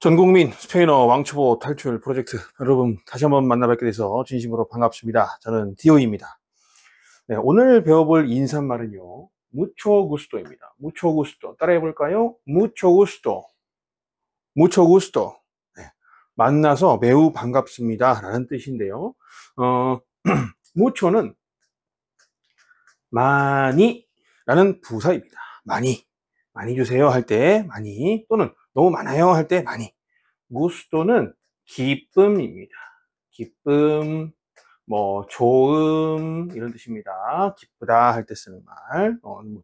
전국민 스페인어 왕초보 탈출 프로젝트 여러분 다시 한번 만나뵙게 돼서 진심으로 반갑습니다. 저는 디오입니다. 네, 오늘 배워볼 인사말은요. mucho gusto입니다. mucho gusto 따라해볼까요? mucho gusto, mucho gusto. 네, 만나서 매우 반갑습니다 라는 뜻인데요. mucho는 많이 라는 부사입니다. 많이 주세요 할 때 많이, 또는 너무 많아요 할 때 많이. gusto는 기쁨입니다. 기쁨, 좋음 이런 뜻입니다. 기쁘다 할 때 쓰는 말,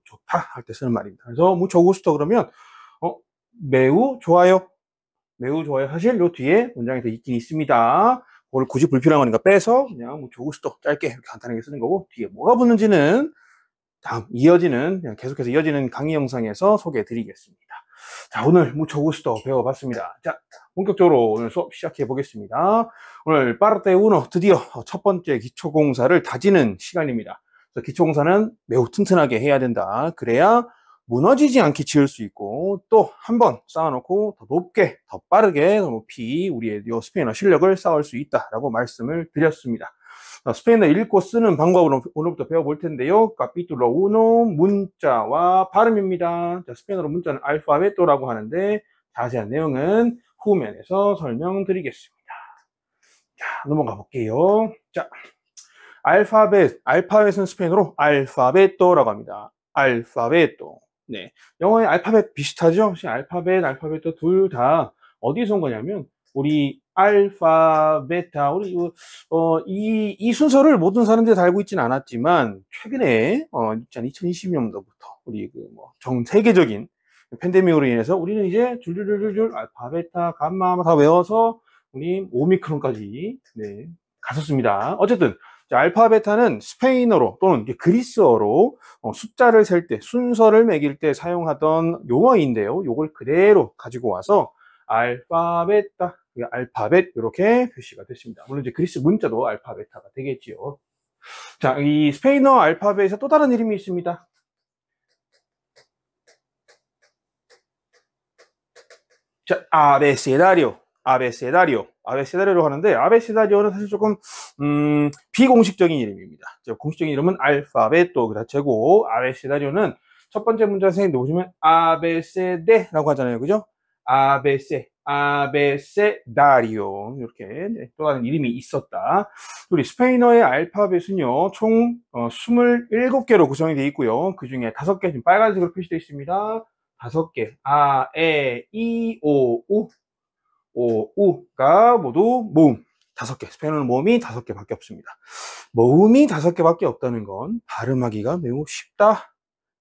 좋다 할 때 쓰는 말입니다. 그래서 mucho gusto 그러면 매우 좋아요, 매우 좋아요. 사실 요 뒤에 문장에 더 있긴 있습니다. 그걸 굳이 불필요한 거니까 빼서 그냥 mucho gusto 짧게 이렇게 간단하게 쓰는 거고, 뒤에 뭐가 붙는지는 다음 그냥 계속해서 이어지는 강의 영상에서 소개해 드리겠습니다. 자, 오늘 mucho gusto 배워봤습니다. 자, 본격적으로 오늘 수업 시작해 보겠습니다. 오늘 parte 1 드디어 첫 번째 기초공사를 다지는 시간입니다. 그래서 기초공사는 매우 튼튼하게 해야 된다. 그래야 무너지지 않게 지을 수 있고, 또 한 번 쌓아놓고 더 높게, 더 빠르게, 더 높이 우리의 스페인어 실력을 쌓을 수 있다라고 말씀을 드렸습니다. 스페인어 읽고 쓰는 방법으로 오늘부터 배워볼 텐데요. 카피툴로 1 문자와 발음입니다. 자, 스페인어로 문자는 알파베토라고 하는데 자세한 내용은 후면에서 설명드리겠습니다. 자, 넘어가 볼게요. 자, 알파벳은 스페인어로 알파베토라고 합니다. 알파베토. 네, 영어의 알파벳 비슷하죠? 알파베토 둘 다 어디서 온 거냐면 우리 알파, 베타, 이 순서를 모든 사람들이 다 알고 있지는 않았지만, 최근에, 2020년도부터, 우리 전 세계적인 팬데믹으로 인해서 우리는 이제 줄줄줄줄 알파, 베타, 감마 다 외워서, 우리 오미크론까지, 네, 갔었습니다. 어쨌든, 알파, 베타는 스페인어로 또는 그리스어로 숫자를 셀 때, 순서를 매길 때 사용하던 용어인데요. 요걸 그대로 가지고 와서, 알파베타, 알파벳 이렇게 표시가 됐습니다. 물론 이제 그리스 문자도 알파베타가 되겠지요. 자, 이 스페인어 알파벳에 또 다른 이름이 있습니다. 자, 아베세다리오라고 하는데, 아베세다리오는 사실 조금 비공식적인 이름입니다. 공식적인 이름은 알파벳도 그 자체고, 아베세다리오는 첫 번째 문자 선생님들 보시면 아베세데라고 하잖아요, 그죠? 아베세다리오 이렇게 또 다른 이름이 있었다. 우리 스페인어의 알파벳은요 총 27개로 구성이 되어 있고요. 그 중에 5개 지금 빨간색으로 표시되어 있습니다. 5개 아, 에, 이, 오, 우가 모두 모음 5개. 스페인어는 모음이 5개밖에 없습니다. 모음이 5개밖에 없다는 건 발음하기가 매우 쉽다.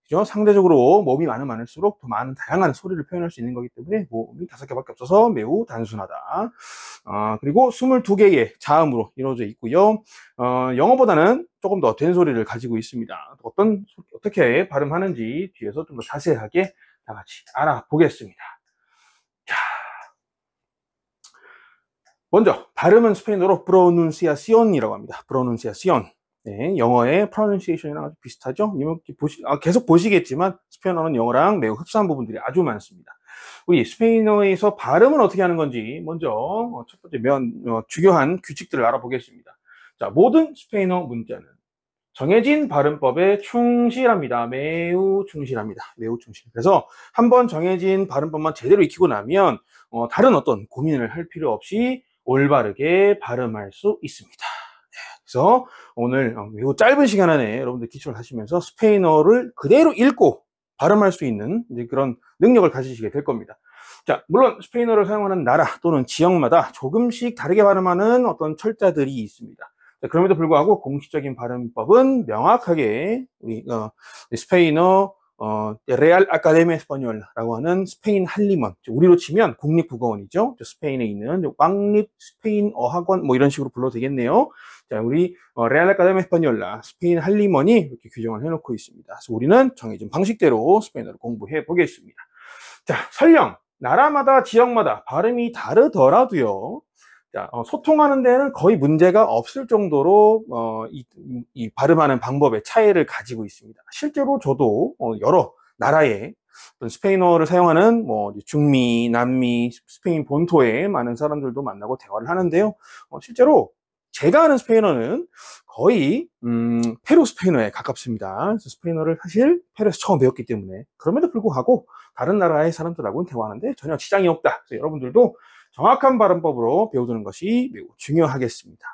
그죠? 상대적으로 모음이 많을수록 더 많은 다양한 소리를 표현할 수 있는 거기 때문에 모음이 5개밖에 없어서 매우 단순하다. 그리고 22개의 자음으로 이루어져 있고요. 영어보다는 조금 더 된 소리를 가지고 있습니다. 어떻게 발음하는지 뒤에서 좀 더 자세하게 다 같이 알아보겠습니다. 자, 먼저 발음은 스페인어로 pronunciación이라고 합니다. pronunciación. 네, 영어의 pronunciation이랑 아주 비슷하죠? 계속 보시겠지만 스페인어는 영어랑 매우 흡사한 부분들이 아주 많습니다. 우리 스페인어에서 발음은 어떻게 하는 건지 먼저 첫 번째 주요한 규칙들을 알아보겠습니다. 자, 모든 스페인어 문자는 정해진 발음법에 충실합니다. 매우 충실합니다. 매우 충실. 그래서 한번 정해진 발음법만 제대로 익히고 나면 다른 어떤 고민을 할 필요 없이 올바르게 발음할 수 있습니다. 그래서 오늘 매우 짧은 시간 안에 여러분들 기초를 하시면서 스페인어를 그대로 읽고 발음할 수 있는 그런 능력을 가지시게 될 겁니다. 자, 물론 스페인어를 사용하는 나라 또는 지역마다 조금씩 다르게 발음하는 어떤 철자들이 있습니다. 자, 그럼에도 불구하고 공식적인 발음법은 명확하게 우리 스페인어 레알 아카데미 에스파뇰라고 하는 스페인 한림원, 우리로 치면 국립국어원이죠. 스페인에 있는 왕립 스페인어 학원 이런 식으로 불러도 되겠네요. 자, 우리 레알 아카데미 에스파뇰라 스페인 한림원이 이렇게 규정을 해놓고 있습니다. 그래서 우리는 정해진 방식대로 스페인어를 공부해 보겠습니다. 자, 설령 나라마다 지역마다 발음이 다르더라도요. 자, 소통하는 데는 거의 문제가 없을 정도로 이 발음하는 방법의 차이를 가지고 있습니다. 실제로 저도 여러 나라의 어떤 스페인어를 사용하는 뭐 중미, 남미, 스페인 본토의 많은 사람들도 만나고 대화를 하는데요. 실제로 제가 아는 스페인어는 거의 페루 스페인어에 가깝습니다. 그래서 스페인어를 사실 페루에서 처음 배웠기 때문에 그럼에도 불구하고 다른 나라의 사람들하고는 대화하는데 전혀 지장이 없다. 그래서 여러분들도 정확한 발음법으로 배워두는 것이 매우 중요하겠습니다.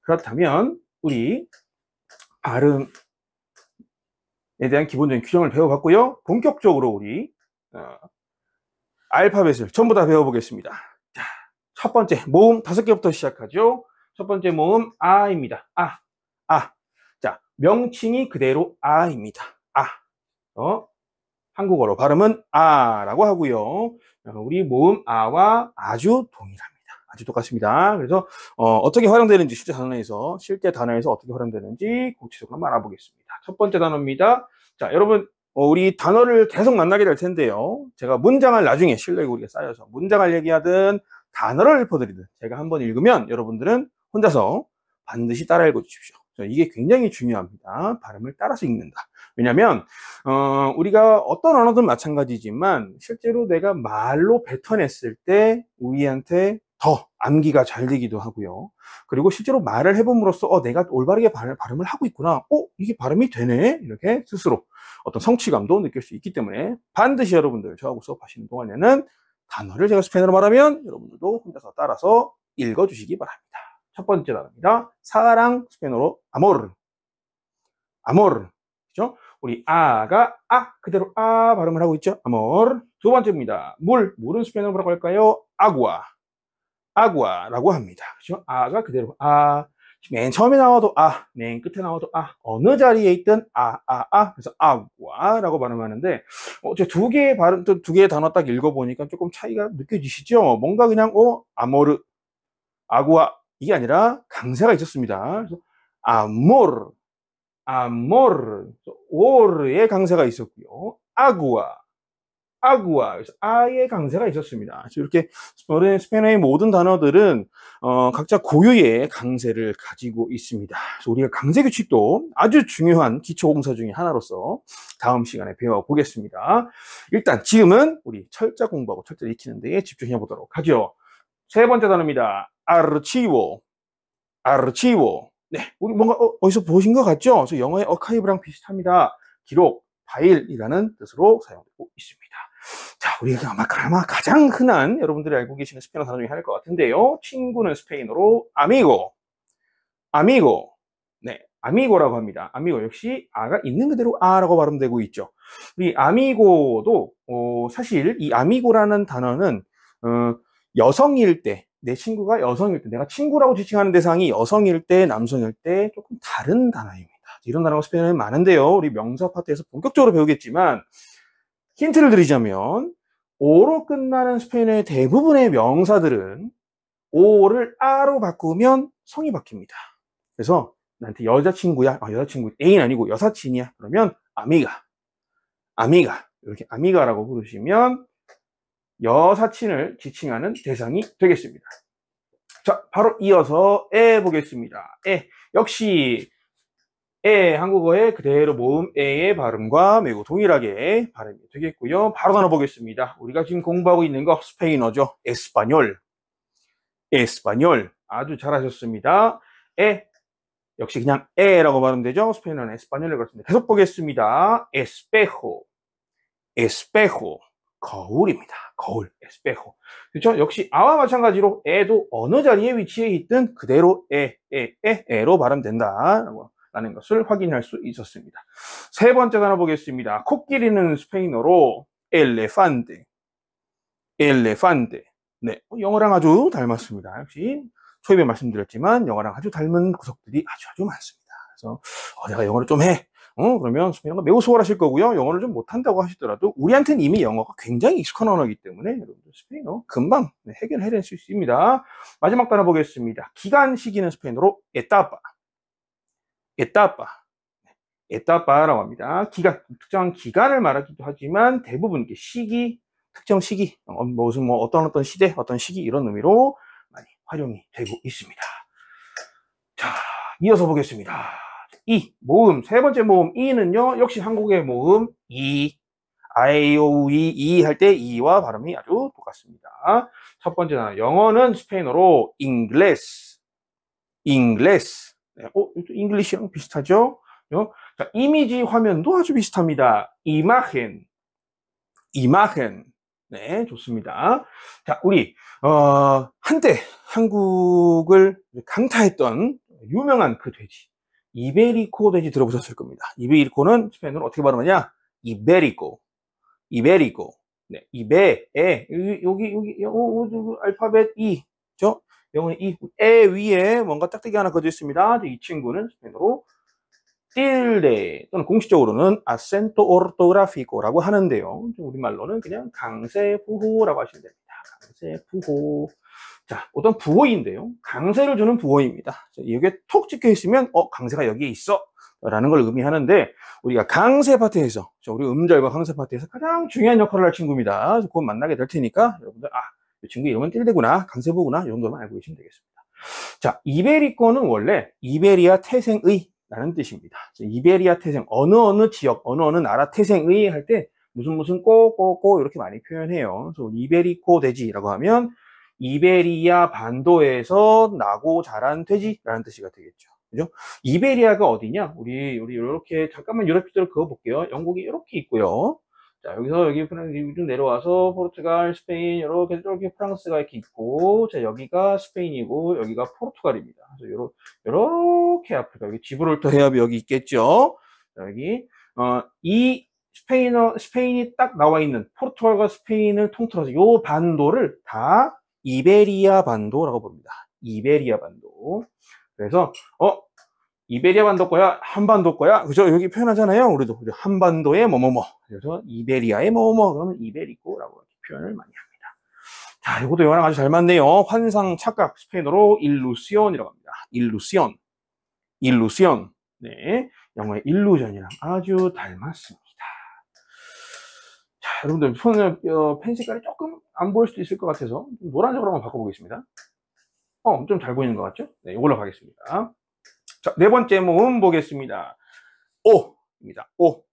그렇다면 우리 발음에 대한 기본적인 규정을 배워봤고요. 본격적으로 우리 알파벳을 전부 다 배워보겠습니다. 자, 첫 번째 모음 5개부터 시작하죠. 첫 번째 모음 아입니다. 아. 자, 명칭이 그대로 아입니다. 한국어로 발음은 아라고 하고요. 우리 모음 아와 아주 동일합니다. 아주 똑같습니다. 그래서 어떻게 활용되는지 실제 단어에서 어떻게 활용되는지 구체적으로 한번 알아보겠습니다. 첫 번째 단어입니다. 자, 여러분 우리 단어를 계속 만나게 될 텐데요. 제가 문장을 나중에 실력이 우리가 쌓여서 문장을 얘기하든 단어를 읊어드리든 제가 한번 읽으면 여러분들은 혼자서 반드시 따라 읽어주십시오. 이게 굉장히 중요합니다. 발음을 따라서 읽는다. 왜냐하면 우리가 어떤 언어든 마찬가지지만 실제로 내가 말로 뱉어냈을 때 우리한테 더 암기가 잘 되기도 하고요. 그리고 실제로 말을 해봄으로써 내가 올바르게 발음을 하고 있구나. 이게 발음이 되네. 이렇게 스스로 어떤 성취감도 느낄 수 있기 때문에 반드시 여러분들 저하고 수업하시는 동안에는 단어를 제가 스페인어로 말하면 여러분들도 혼자서 따라서 읽어주시기 바랍니다. 첫 번째 단어입니다. 사랑 스페인어로 아모르. 그죠? 우리 아가 그대로 발음을 하고 있죠. 아모르. 두 번째입니다. 물은 스페인어로 뭐라고 할까요? 아구아라고 합니다. 그죠? 아가 그대로 맨 처음에 나와도 맨 끝에 나와도 어느 자리에 있든 그래서 아구아라고 발음하는데 저 두 개의 발음, 두 개의 단어 딱 읽어보니까 조금 차이가 느껴지시죠? 뭔가 그냥 아모르, 아구아 이게 아니라 강세가 있었습니다. 그래서 아모르, 오르의 강세가 있었고요. 아구아, 그래서 아의 강세가 있었습니다. 그래서 이렇게 스페인어의 모든 단어들은 각자 고유의 강세를 가지고 있습니다. 그래서 우리가 강세 규칙도 아주 중요한 기초 공사 중에 하나로서 다음 시간에 배워보겠습니다. 일단 지금은 우리 철자 공부하고 철자를 익히는 데에 집중해 보도록 하죠. 세 번째 단어입니다. 아르치보. 네, 우리 뭔가 어디서 보신 것 같죠? 그래서 영어의 어카이브랑 비슷합니다. 기록, 파일이라는 뜻으로 사용되고 있습니다. 자, 우리가 아마 가장 흔한 여러분들이 알고 계시는 스페인어 단어 중에 하나일 것 같은데요. 친구는 스페인어로 아미고. 네, 아미고라고 합니다. 아미고 역시 아가 있는 그대로 아라고 발음되고 있죠. 우리 아미고도 사실 이 아미고라는 단어는 여성일 때, 내 친구가 여성일 때, 내가 친구라고 지칭하는 대상이 여성일 때, 남성일 때 조금 다른 단어입니다. 이런 단어가 스페인어에 많은데요. 우리 명사 파트에서 본격적으로 배우겠지만 힌트를 드리자면 오로 끝나는 스페인어의 대부분의 명사들은 오를 아로 바꾸면 성이 바뀝니다. 그래서 나한테 여자친구야, 여자친구 애인 아니고 여사친이야. 그러면 아미가 이렇게 아미가라고 부르시면 여사친을 지칭하는 대상이 되겠습니다. 자, 바로 이어서 에 보겠습니다. 역시 한국어의 그대로 모음 에의 발음과 매우 동일하게 발음이 되겠고요. 바로 단어 보겠습니다. 우리가 지금 공부하고 있는 거 스페인어죠. 에스파뇰. 아주 잘하셨습니다. 역시 그냥 에라고 발음되죠. 스페인어는 에스파뇰을 그렇습니다. 계속 보겠습니다. 에스페호. 거울입니다. 거울, 에스페호. 그렇죠? 역시 아와 마찬가지로 에도 어느 자리에 위치해 있든 그대로 에로 발음된다라는 것을 확인할 수 있었습니다. 세 번째 단어 보겠습니다. 코끼리는 스페인어로 엘레판테. 네, 영어랑 아주 닮았습니다. 역시 초입에 말씀드렸지만 영어랑 아주 닮은 구석들이 아주 많습니다. 그래서 내가 영어를 좀 해. 그러면 스페인어가 매우 수월하실 거고요. 영어를 좀 못한다고 하시더라도 우리한테는 이미 영어가 굉장히 익숙한 언어이기 때문에 여러분들 스페인어 금방 해결해낼 수 있습니다. 마지막 단어 보겠습니다. 기간 시기는 스페인어로 에타파라고 합니다. 특정한 기간을 말하기도 하지만 대부분 특정 시기, 어떤 시대, 어떤 시기 이런 의미로 많이 활용이 되고 있습니다. 자, 이어서 보겠습니다. 이 모음 세 번째 모음 이는요 역시 한국의 모음 이 아이오이 이 할 때 이와 발음이 아주 똑같습니다. 첫 번째 단어 영어는 스페인어로 inglés inglés 네, 잉글리시랑 비슷하죠? 자, 이미지 화면도 아주 비슷합니다. imagen 이마헨. 네, 좋습니다. 자, 우리 한때 한국을 강타했던 유명한 그 돼지 이베리코 돼지 들어보셨을 겁니다. 이베리코는 스페인어로 어떻게 발음하냐? 이베리코, 이베리코. 네, 이베에 여기 알파벳 이죠? 영어의 에 위에 뭔가 딱딱이 하나 그어져 있습니다. 이 친구는 스페인어로 tilde 또는 공식적으로는 acento ortográfico라고 하는데요. 우리말로는 그냥 강세부호라고 하시면 됩니다. 강세부호. 자, 어떤 부호인데요. 강세를 주는 부호입니다. 여기에 톡 찍혀 있으면 강세가 여기에 있어 라는 걸 의미하는데 우리가 강세 파트에서 우리 음절과 강세 파트에서 가장 중요한 역할을 할 친구입니다. 곧 만나게 될 테니까 여러분들 이 친구 이름은 tilde구나 강세부호구나 이 정도만 알고 계시면 되겠습니다. 자, 이베리코는 원래 이베리아 태생의 라는 뜻입니다. 이베리아 태생, 어느 지역, 어느 나라 태생의 할 때 무슨 꼬 이렇게 많이 표현해요. 그래서 이베리코 돼지라고 하면 이베리아 반도에서 나고 자란 돼지라는 뜻이가 되겠죠. 그죠? 이베리아가 어디냐? 우리 이렇게 잠깐만 유럽지도를 그어볼게요. 영국이 이렇게 있고요. 자, 여기 좀 내려와서 포르투갈, 스페인 이렇게 프랑스가 이렇게 있고, 자, 여기가 스페인이고 여기가 포르투갈입니다. 그래서 이렇게 아프리카 여기 지브롤터 해협이 여기 있겠죠. 자, 여기 이 스페인이 딱 나와 있는 포르투갈과 스페인을 통틀어서 요 반도를 다 이베리아 반도라고 부릅니다. 이베리아 반도. 그래서 이베리아 반도 거야, 한반도 거야, 그죠? 여기 표현하잖아요. 우리도 한반도의 뭐뭐뭐. 그래서 이베리아의 뭐뭐 그러면 이베리코라고 이렇게 표현을 많이 합니다. 자, 이것도 영어랑 아주 잘 맞네요. 환상, 착각, 스페인어로 일루시온이라고 합니다. 일루시온, 일루시온. 네, 영어의 일루전이랑 아주 닮았습니다. 자, 여러분들 손에 펜 색깔이 조금 안 보일 수도 있을 것 같아서 노란색으로 한번 바꿔보겠습니다. 좀 잘 보이는 것 같죠? 네, 이걸로 가겠습니다. 자, 네 번째 모음 보겠습니다. 오입니다. 오.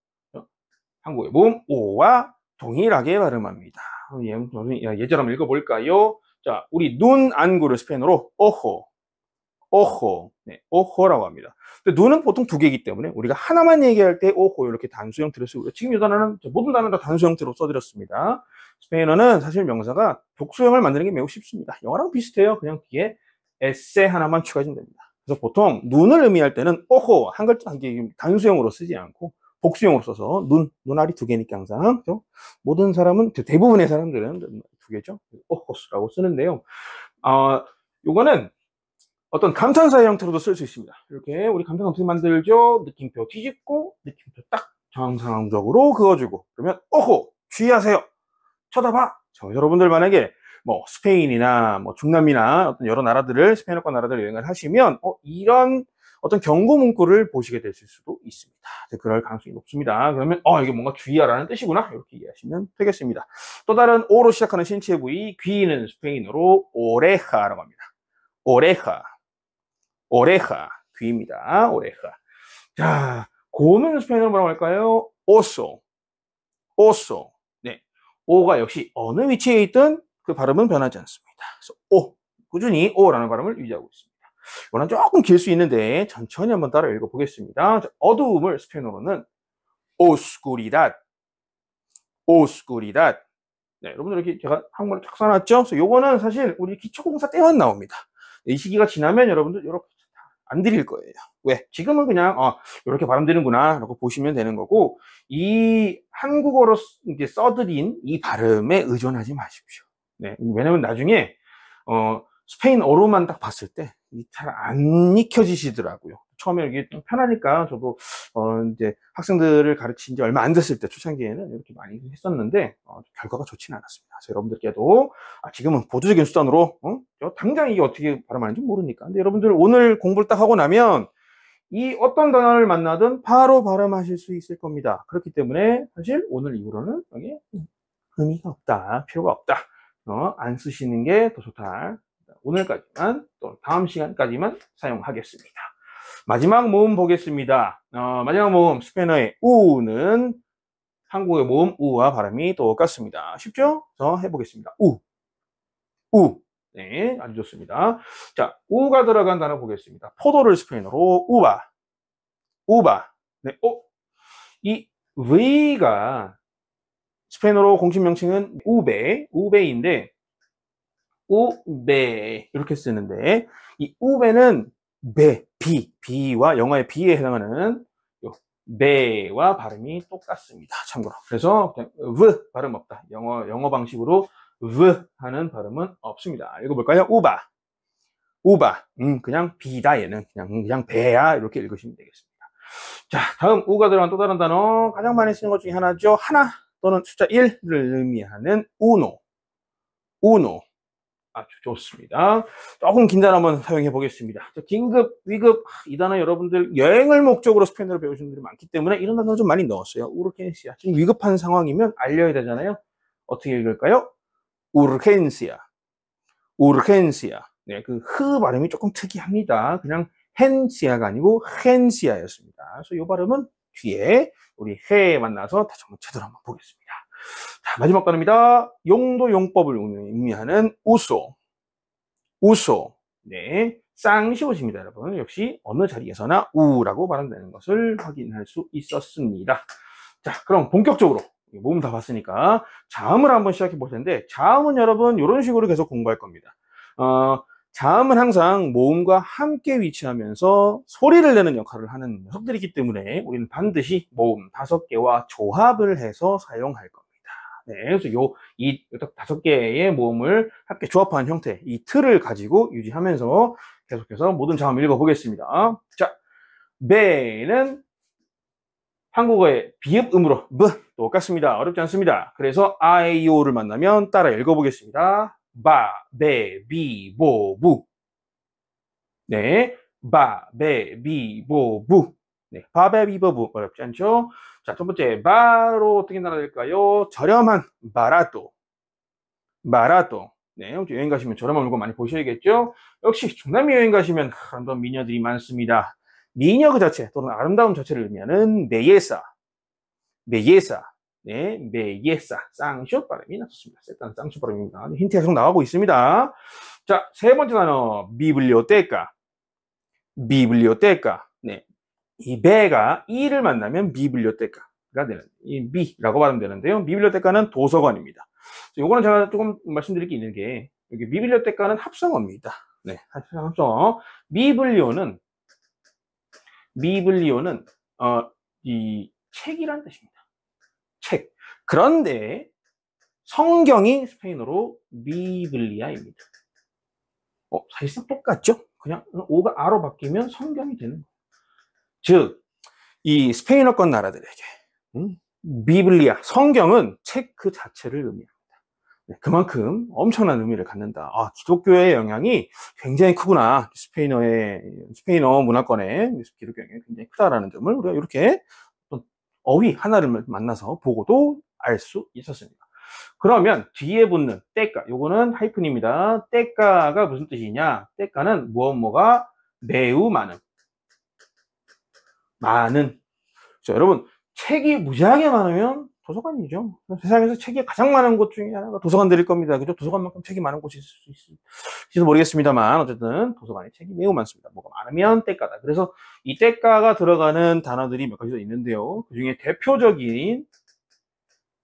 한국의 모음 오와 동일하게 발음합니다. 예절 한번 읽어볼까요? 자, 우리 눈 안구를 스페인어로 오호, 네, 오호라고 합니다. 근데 눈은 보통 두 개이기 때문에 우리가 하나만 얘기할 때 오호 이렇게 단수 형태로 쓰고요. 지금 이 단어는 모든 단어를 다 단수 형태로 써드렸습니다. 스페인어는 사실 명사가 복수형을 만드는 게 매우 쉽습니다. 영어랑 비슷해요. 그냥 뒤에 에세 하나만 추가하시면 됩니다. 그래서 보통 눈을 의미할 때는 오호 한 글자 한 개 단수형으로 쓰지 않고 복수형으로 써서 눈알이 두 개니까 항상 모든 사람은 대부분의 사람들은 두 개죠. 오호스라고 쓰는데요. 요거는 어떤 감탄사의 형태로도 쓸 수 있습니다. 이렇게 우리 감탄사 어떻게 만들죠? 느낌표 뒤집고 느낌표 딱 정상적으로 그어주고 그러면 오호 주의하세요. 쳐다봐. 여러분들 만약에 뭐 스페인이나 뭐 중남미나 어떤 여러 나라들을 스페인어권 나라들 여행을 하시면 이런 어떤 경고 문구를 보시게 되실 수도 있습니다. 그럴 가능성이 높습니다. 그러면 이게 뭔가 주의하라는 뜻이구나 이렇게 이해하시면 되겠습니다. 또 다른 오로 시작하는 신체 부위 귀는 스페인어로 오레하라고 합니다. 오레하 귀입니다. 오레하. 자, 곰은 스페인어로 뭐라고 할까요? 오소. 네, 오가 역시 어느 위치에 있든 그 발음은 변하지 않습니다. 그래서 꾸준히 오라는 발음을 유지하고 있습니다. 이거는 조금 길 수 있는데 천천히 한번 따라 읽어보겠습니다. 자, 어두움을 스페인어로는 오스쿠리닷. 네, 여러분들 이렇게 제가 한국말로 쫙 써놨죠? 그래서 요거는 사실 우리 기초공사 때만 나옵니다. 이 시기가 지나면 여러분들 이렇게 안 드릴 거예요. 왜? 지금은 그냥 이렇게 발음되는구나 라고 보시면 되는 거고 이 한국어로 이제 써드린 이 발음에 의존하지 마십시오. 네, 왜냐면 나중에 스페인어로만 딱 봤을 때 잘 안 익혀지시더라고요. 처음에 이게 좀 편하니까 저도 이제 학생들을 가르친 지 얼마 안 됐을 때 초창기에는 이렇게 많이 했었는데 결과가 좋지는 않았습니다. 그래서 여러분들께도 지금은 보조적인 수단으로 당장 이게 어떻게 발음하는지 모르니까 근데 여러분들 오늘 공부를 딱 하고 나면 이 어떤 단어를 만나든 바로 발음하실 수 있을 겁니다. 그렇기 때문에 사실 오늘 이후로는 여기 의미가 없다, 필요가 없다. 안 쓰시는 게 더 좋다. 오늘까지만 또 다음 시간까지만 사용하겠습니다. 마지막 모음 보겠습니다. 마지막 모음 스페인어의 우는 한국의 모음 우와 발음이 똑같습니다. 쉽죠? 그래서 해보겠습니다. 우. 네, 아주 좋습니다. 자, 우가 들어간 단어 보겠습니다. 포도를 스페인어로 우바. 네, 이 V가 스페인어로 공식 명칭은 우베인데, 우베 이렇게 쓰는데, 이 우베는 비와 영어의 비에 해당하는 요 베와 발음이 똑같습니다. 참고로. 그래서 그냥 발음 없다. 영어 방식으로 하는 발음은 없습니다. 읽어볼까요? 우바. 그냥 비다 얘는 그냥 배야 이렇게 읽으시면 되겠습니다. 자, 다음 우가 들어간 또 다른 단어 가장 많이 쓰는 것 중에 하나죠. 하나 또는 숫자 1을 의미하는 우노. 아주 좋습니다. 조금 긴 단어 한번 사용해 보겠습니다. 긴급, 위급, 이 단어 여러분들 여행을 목적으로 스페인어를 배우시는 분들이 많기 때문에 이런 단어 좀 많이 넣었어요. 우르겐시아. 지금 위급한 상황이면 알려야 되잖아요. 어떻게 읽을까요? 우르겐시아. 네, 그 흐 발음이 조금 특이합니다. 그냥 헨시아가 아니고 헨시아였습니다. 그래서 이 발음은 뒤에 우리 해 만나서 다시 한번 제대로 한번 보겠습니다. 자, 마지막 단어입니다. 용도 용법을 의미하는 우소. 네, 쌍시옷입니다, 여러분. 역시 어느 자리에서나 우라고 발음되는 것을 확인할 수 있었습니다. 자, 그럼 본격적으로 모음 다 봤으니까 자음을 한번 시작해 볼 텐데, 자음은 여러분 이런 식으로 계속 공부할 겁니다. 자음은 항상 모음과 함께 위치하면서 소리를 내는 역할을 하는 녀석들이기 때문에 우리는 반드시 모음 5개와 조합을 해서 사용할 겁니다. 네, 그래서 이 5개의 모음을 함께 조합한 형태, 이 틀을 가지고 유지하면서 계속해서 모든 자음 읽어보겠습니다. 자, 배는 한국어의 비읍음으로 똑같습니다. 어렵지 않습니다. 그래서 아이오를 만나면 따라 읽어보겠습니다. 바, 베, 비, 보, 부. 네, 바, 베, 비, 보, 부. 네, 바, 베, 비, 보, 부. 어렵지 않죠? 자, 첫 번째, 바로 어떻게 나눠질까요? 저렴한 바라또. 네, 여행 가시면 저렴한 물건 많이 보셔야겠죠? 역시 중남미 여행 가시면 아름다운 미녀들이 많습니다. 미녀 그 자체 또는 아름다움 자체를 의미하는 베예사. 네, 베예사. 쌍쇼 발음이 나왔습니다. 세단 쌍쇼 발음입니다. 힌트가 계속 나오고 있습니다. 자, 세 번째 단어, 비블리오테카. 네, 이 베가 이를 만나면 비블리오테카가 되는, 이 비라고 발음되는데요. 비블리오테카는 도서관입니다. 요거는 제가 조금 말씀드릴 게 있는 게, 여기 비블리오테카는 합성어입니다. 네, 합성어. 비블리오는 이 책이란 뜻입니다. 책. 그런데 성경이 스페인어로 비블리아입니다. 사실상 똑같죠? 그냥 오가 아로 바뀌면 성경이 되는 거예요. 즉, 이 스페인어권 나라들에게 비블리아, 성경은 책 그 자체를 의미합니다. 네, 그만큼 엄청난 의미를 갖는다. 기독교의 영향이 굉장히 크구나. 스페인어 문화권의 기독교 영향이 굉장히 크다라는 점을 우리가 이렇게 어휘 하나를 만나서 보고도 알 수 있었습니다. 그러면 뒤에 붙는 때가, 요거는 하이픈입니다. 때가가 무슨 뜻이냐? 때가는 뭐가 매우 많은. 자, 여러분, 책이 무지하게 많으면 도서관이죠. 세상에서 책이 가장 많은 곳 중에 하나가 도서관들일 겁니다. 그죠? 도서관만큼 책이 많은 곳이 있을 수 있을지 모르겠습니다만, 어쨌든 도서관에 책이 매우 많습니다. 뭐가 많으면 때가다. 그래서 이 때가가 들어가는 단어들이 몇 가지 더 있는데요. 그 중에 대표적인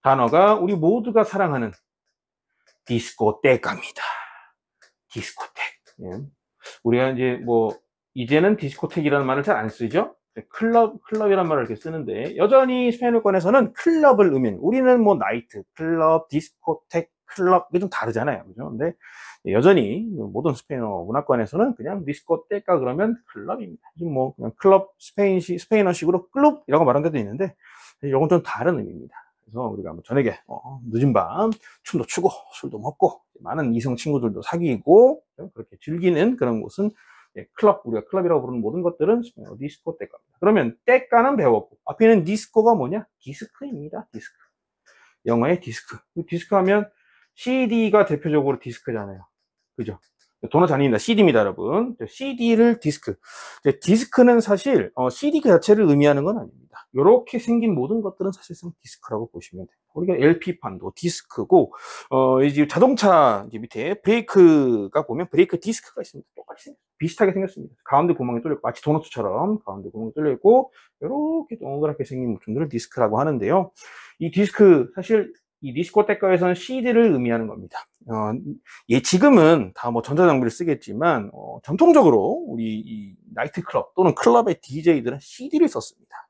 단어가 우리 모두가 사랑하는 디스코테카입니다. 디스코텍. 예. 우리가 이제는 디스코텍이라는 말을 잘 안 쓰죠? 클럽이란 말을 이렇게 쓰는데, 여전히 스페인어권에서는 클럽을 의미하는, 우리는 나이트, 클럽, 디스코텍, 클럽, 이게 좀 다르잖아요. 그죠? 근데 여전히 모든 스페인어 문화권에서는 그냥 디스코테카 그러면 클럽입니다. 지금 그냥 클럽, 스페인어식으로 클럽이라고 말하는 데도 있는데, 이건 좀 다른 의미입니다. 그래서 우리가 저녁에 늦은 밤 춤도 추고 술도 먹고 많은 이성 친구들도 사귀고 그렇게 즐기는 그런 곳은 우리가 클럽이라고 부르는 모든 것들은 디스코테카입니다. 그러면 때가는 배웠고, 앞에는 디스코가 뭐냐? 디스크입니다. 디스크. 영어의 디스크. 디스크 하면 CD가 대표적으로 디스크잖아요. 그죠? 도넛 아닙니다. CD입니다, 여러분. CD를 디스크. 디스크는 사실 CD 그 자체를 의미하는 건 아닙니다. 이렇게 생긴 모든 것들은 사실상 디스크라고 보시면 돼요. 우리가 LP판도 디스크고, 이제 자동차 이제 밑에 브레이크가 보면 브레이크 디스크가 있습니다. 똑같이 비슷하게 생겼습니다. 가운데 구멍이 뚫려 있고, 마치 도넛처럼 가운데 구멍이 뚫려 있고, 이렇게 동그랗게 생긴 부분들을 디스크라고 하는데요. 이 디스크 사실 이 디스코테카에서는 CD를 의미하는 겁니다. 지금은 다 뭐 전자장비를 쓰겠지만, 전통적으로 우리 이 나이트클럽 또는 클럽의 DJ들은 CD를 썼습니다.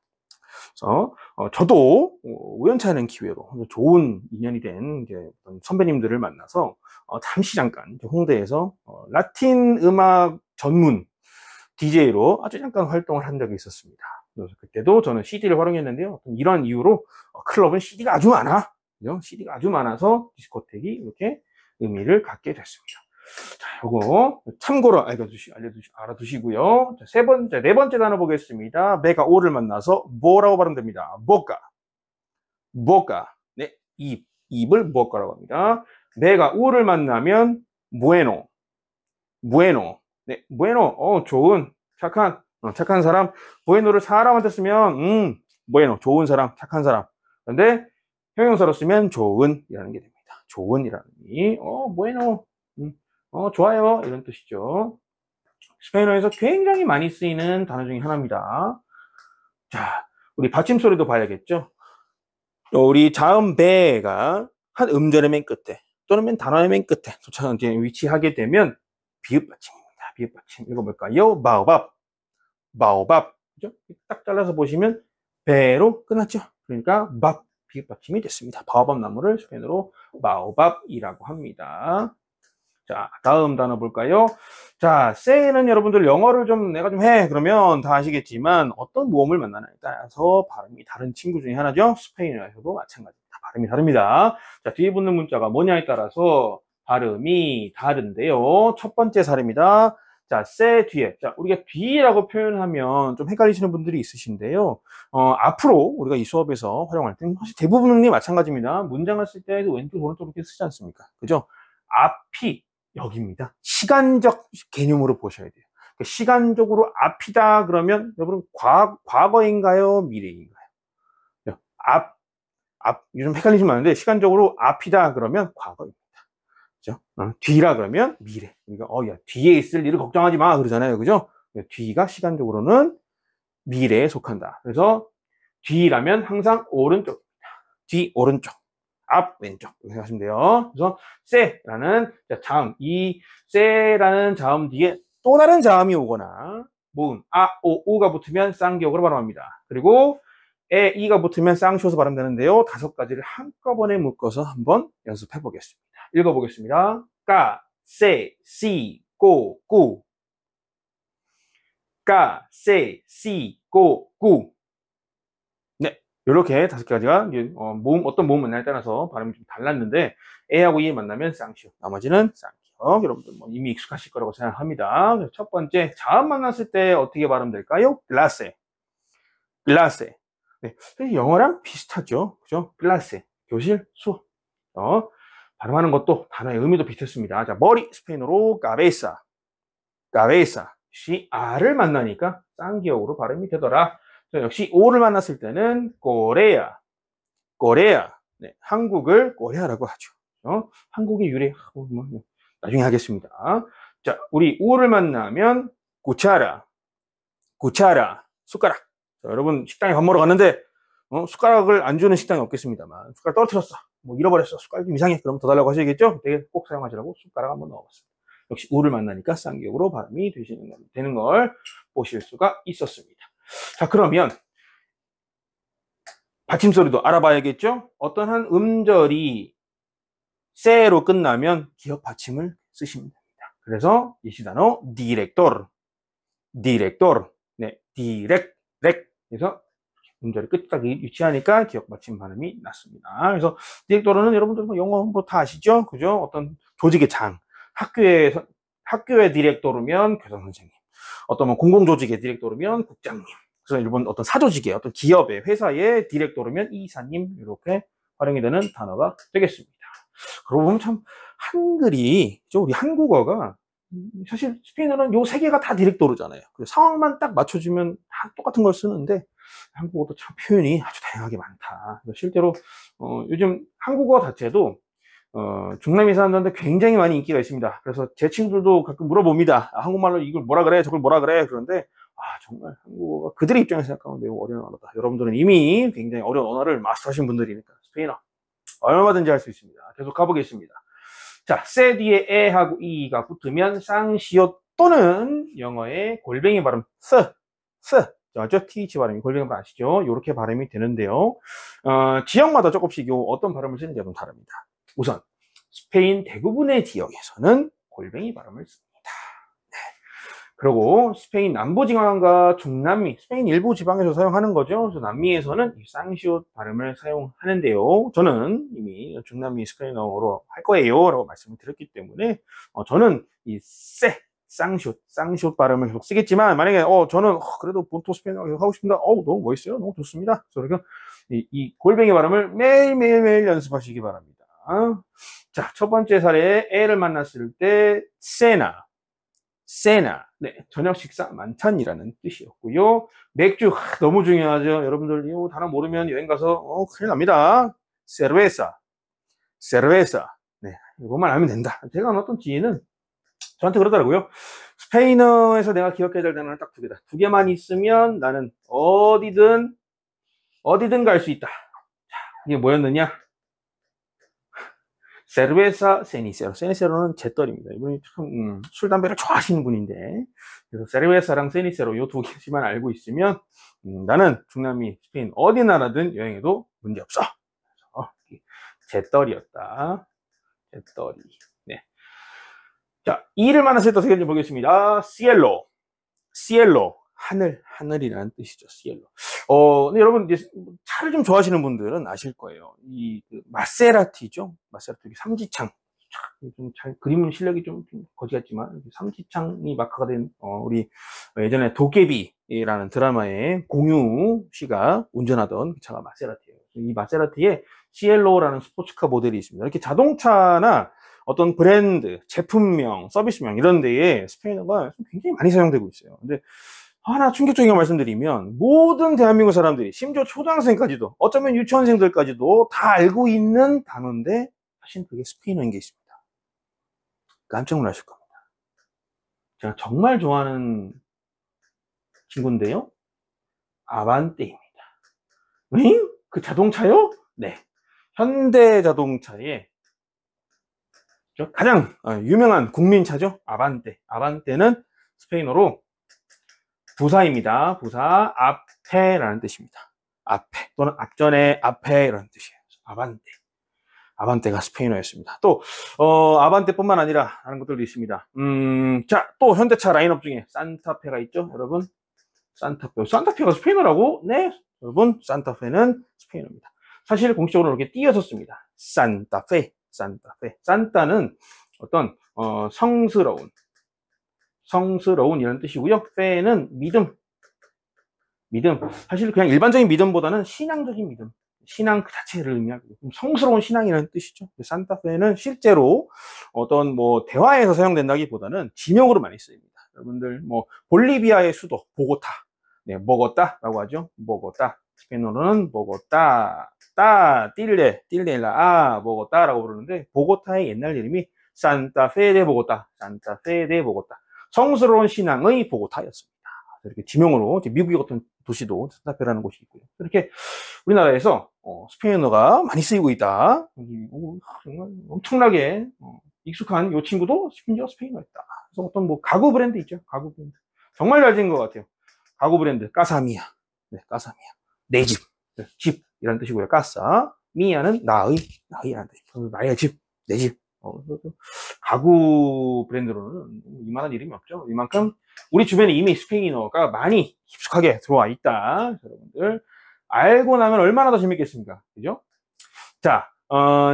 그래서, 저도 우연치 않은 기회로 좋은 인연이 된 이제 선배님들을 만나서, 잠시 잠깐 홍대에서 라틴 음악 전문 DJ로 아주 잠깐 활동을 한 적이 있었습니다. 그래서 그때도 저는 CD를 활용했는데요. 이런 이유로 클럽은 CD가 아주 많아. CD가 아주 많아서 디스코텍이 이렇게 의미를 갖게 됐습니다. 자, 요거 참고로 알아두시고요. 자, 네 번째 단어 보겠습니다. 메가 오를 만나서 뭐라고 발음됩니다. 보까. 네, 입을 뭐까라고 합니다. 메가 오를 만나면 bueno. 네, bueno. 좋은, 착한 사람. bueno를 사람한테 쓰면 bueno, 좋은 사람, 착한 사람. 그런데 형용사로 쓰면 좋은이라는 게 됩니다. 좋은이라는 의미. bueno. 좋아요. 이런 뜻이죠. 스페인어에서 굉장히 많이 쓰이는 단어 중에 하나입니다. 자, 우리 받침 소리도 봐야겠죠. 우리 자음 배가 한 음절의 맨 끝에 또는 맨 단어의 맨 끝에 도착한 위치하게 되면 비읍 받침입니다. 비읍 받침 읽어볼까요? 바오밥. 그죠? 딱 잘라서 보시면 배로 끝났죠. 그러니까 밥 비읍 받침이 됐습니다. 바오밥 나무를 스페인어로 바오밥이라고 합니다. 자, 다음 단어 볼까요? 자, say는 여러분들 영어를 내가 좀 해. 그러면 다 아시겠지만 어떤 모음을 만나냐에 따라서 발음이 다른 친구 중에 하나죠. 스페인어에서도 마찬가지입니다. 발음이 다릅니다. 자, 뒤에 붙는 문자가 뭐냐에 따라서 발음이 다른데요. 첫 번째 사례입니다. 자, say 뒤에. 자, 우리가 뒤라고 표현하면 좀 헷갈리시는 분들이 있으신데요. 앞으로 우리가 이 수업에서 활용할 때는 사실 대부분이 마찬가지입니다. 문장을 쓸 때 왼쪽, 오른쪽 이렇게 쓰지 않습니까? 그죠? 앞이 여기입니다. 시간적 개념으로 보셔야 돼요. 그러니까 시간적으로 앞이다 그러면 여러분 과거인가요? 미래인가요? 요즘 헷갈리시면 안 되는데 시간적으로 앞이다 그러면 과거입니다. 그죠? 뒤라 그러면 미래. 그러니까 뒤에 있을 일을 걱정하지 마 그러잖아요. 그죠? 뒤가 시간적으로는 미래에 속한다. 그래서 뒤라면 항상 오른쪽입니다. 뒤 오른쪽. 앞 왼쪽 이렇게 하시면 돼요. 그래서 세라는 자음, 이 세라는 자음 뒤에 또 다른 자음이 오거나 모음 오가 붙으면 쌍기역으로 발음합니다. 그리고 이가 붙으면 쌍시어서 발음되는데요. 5가지를 한꺼번에 묶어서 한번 연습해 보겠습니다. 읽어보겠습니다. 까, 세, 시, 고, 꾸. 까, 세, 시, 고, 꾸. 이렇게 5가지가 어떤 모음 만나에 따라서 발음이 좀 달랐는데 에하고 이 만나면 쌍시오, 나머지는 쌍기역. 여러분들 이미 익숙하실 거라고 생각합니다. 첫 번째 자음 만났을 때 어떻게 발음될까요? 글라세. 네, 영어랑 비슷하죠, 그죠? 글라세, 교실, 수업. 발음하는 것도 단어의 의미도 비슷했습니다. 자, 머리 스페인어로 cabeza. R을 만나니까 쌍기역으로 발음이 되더라. 역시 오를 만났을 때는 코레아. 네, 한국을 코레아라고 하죠. 한국의 유래 나중에 하겠습니다. 자, 우리 오를 만나면 구차라. 숟가락. 자, 여러분 식당에 밥 먹으러 갔는데 숟가락을 안 주는 식당이 없겠습니다만 숟가락 떨어뜨렸어. 잃어버렸어. 숟가락이 좀 이상해. 그럼 더 달라고 하셔야겠죠? 되게 꼭 사용하시라고 숟가락 한번 넣어봤습니다. 역시 오를 만나니까 쌍기역으로 발음이 되는 걸 보실 수가 있었습니다. 자, 그러면 받침소리도 알아봐야겠죠? 어떤 한 음절이 세로 끝나면 기역 받침을 쓰시면 됩니다. 그래서 이 단어 디렉tor. 네, 그래서 음절이 끝까지 위치하니까 기역 받침 발음이 났습니다. 그래서 디렉tor는 여러분들 영어 다 아시죠? 그죠? 어떤 조직의 장, 학교의 디렉터르면 교장 선생님, 어떤 공공조직의 디렉터르면 국장님, 그래서 일본 어떤 사조직의 어떤 기업의 회사의 디렉터르면 이사님, 이렇게 활용이 되는 단어가 되겠습니다. 그러고 보면 참 한글이 우리 한국어가 사실 스페인어는 요 세 개가 다 디렉트 오르잖아요. 상황만 딱 맞춰주면 다 똑같은 걸 쓰는데 한국어도 참 표현이 아주 다양하게 많다. 실제로 요즘 한국어 자체도 중남미 사람들한테 굉장히 많이 인기가 있습니다. 그래서 제 친구들도 가끔 물어봅니다. 한국말로 이걸 뭐라 그래? 저걸 뭐라 그래? 그런데 정말 한국어가 그들의 입장에서 생각하면 매우 어려운 언어다. 여러분들은 이미 굉장히 어려운 언어를 마스터하신 분들이니까 스페인어 얼마든지 할 수 있습니다. 계속 가보겠습니다. 자, 세 뒤에 에하고 이가 붙으면 쌍시옷 또는 영어의 골뱅이 발음 스 맞죠? th 발음이 골뱅이 발음 아시죠? 이렇게 발음이 되는데요. 지역마다 조금씩 어떤 발음을 쓰는지 좀 다릅니다. 우선 스페인 대부분의 지역에서는 골뱅이 발음을 씁니다. 네. 그리고 스페인 남부지방과 중남미, 스페인 일부 지방에서 사용하는 거죠. 그래서 남미에서는 이 쌍시옷 발음을 사용하는데요. 저는 이미 중남미 스페인어로 할 거예요 라고 말씀을 드렸기 때문에 저는 이 쌍시옷 발음을 계속 쓰겠지만, 만약에 저는 그래도 본토 스페인어 계속 하고 싶습니다. 너무 멋있어요. 너무 좋습니다. 그래서 이 골뱅이 발음을 매일 연습하시기 바랍니다. 자, 첫 번째 사례에 에를 만났을 때 세나, 네, 저녁 식사 만찬이라는 뜻이었고요. 맥주 너무 중요하죠. 여러분들 이 단어 모르면 여행 가서 큰일 납니다. 세르베사, 네, 이것만 알면 된다. 제가 어떤 지인은 저한테 그러더라고요. 스페인어에서 내가 기억해야 될 단어는 딱 두 개다. 두 개만 있으면 나는 어디든 갈 수 있다. 자, 이게 뭐였느냐? 세르베사 세니세로는 제떨입니다. 이분이 참 술 담배를 좋아하시는 분인데, 그래서 세르베사랑 세니세로 요 두 개씩만 알고 있으면 나는 중남미 스페인 어디 나라든 여행해도 문제 없어. 제떨이었다. 제떨이. 네. 자, 이를 만났을 때 어떻게 보겠습니다. 시엘로, 하늘이라는 뜻이죠. 시엘로. 근데 여러분 이제 차를 좀 좋아하시는 분들은 아실 거예요. 마세라티죠. 마세라티 삼지창. 좀 잘 그림 실력이 좀 거지 같지만 삼지창이 마크가 된 우리 예전에 도깨비라는 드라마의 공유 씨가 운전하던 차가 마세라티예요. 이 마세라티에 시엘로라는 스포츠카 모델이 있습니다. 이렇게 자동차나 어떤 브랜드, 제품명, 서비스명 이런 데에 스페인어가 굉장히 많이 사용되고 있어요. 근데 하나 충격적인 거 말씀드리면 모든 대한민국 사람들이, 심지어 초등학생까지도, 어쩌면 유치원생들까지도 다 알고 있는 단어인데 사실 그게 스페인어인 게 있습니다. 깜짝 놀라실 겁니다. 제가 정말 좋아하는 친구인데요. 아반떼입니다. 응? 그 자동차요? 네. 현대자동차의 가장 유명한 국민차죠. 아반떼. 아반떼는 스페인어로 부사입니다. 부사, 앞에라는 뜻입니다. 앞에 또는 앞전에 앞에라는 뜻이에요. 아반떼. 아반떼가 스페인어였습니다. 또 아반떼뿐만 아니라 다른 것들도 있습니다. 자, 또 현대차 라인업 중에 산타페가 있죠, 여러분. 산타페가 스페인어라고? 네, 여러분, 산타페는 스페인어입니다. 사실 공식적으로 이렇게 띄어서 씁니다. 산타페. 산타는 어떤 성스러운이라는 뜻이고요. 페는 믿음. 사실 그냥 일반적인 믿음보다는 신앙적인 믿음. 신앙 그 자체를 의미하고 성스러운 신앙이라는 뜻이죠. 산타페는 실제로 어떤 대화에서 사용된다기보다는 지명으로 많이 쓰입니다. 여러분들 볼리비아의 수도 보고타, 네, 보고타라고 하죠. 보고타. 스페인어로는 보고타, 띨레라, 보고타라고 부르는데, 보고타의 옛날 이름이 산타페 데 보고타. 성스러운 신앙의 보고타였습니다. 이렇게 지명으로 미국의 어떤 도시도 산타페라는 곳이 있고요. 이렇게 우리나라에서 스페인어가 많이 쓰이고 있다. 정말 엄청나게 익숙한 이 친구도 심지어 스페인어였다. 그래서 어떤 가구 브랜드 있죠. 가구 브랜드. 정말 잘 지은 것 같아요. 가구 브랜드 까사미아. 네, 까사미아. 내 집. 네, 집이라는 뜻이고요. 까사. 미아는 나의라는 뜻이죠. 나의 집, 내 집. 가구 브랜드로는 이만한 이름이 없죠. 이만큼 우리 주변에 이미 스페인어가 많이 깊숙하게 들어와 있다. 여러분들 알고 나면 얼마나 더 재밌겠습니까? 그죠? 자,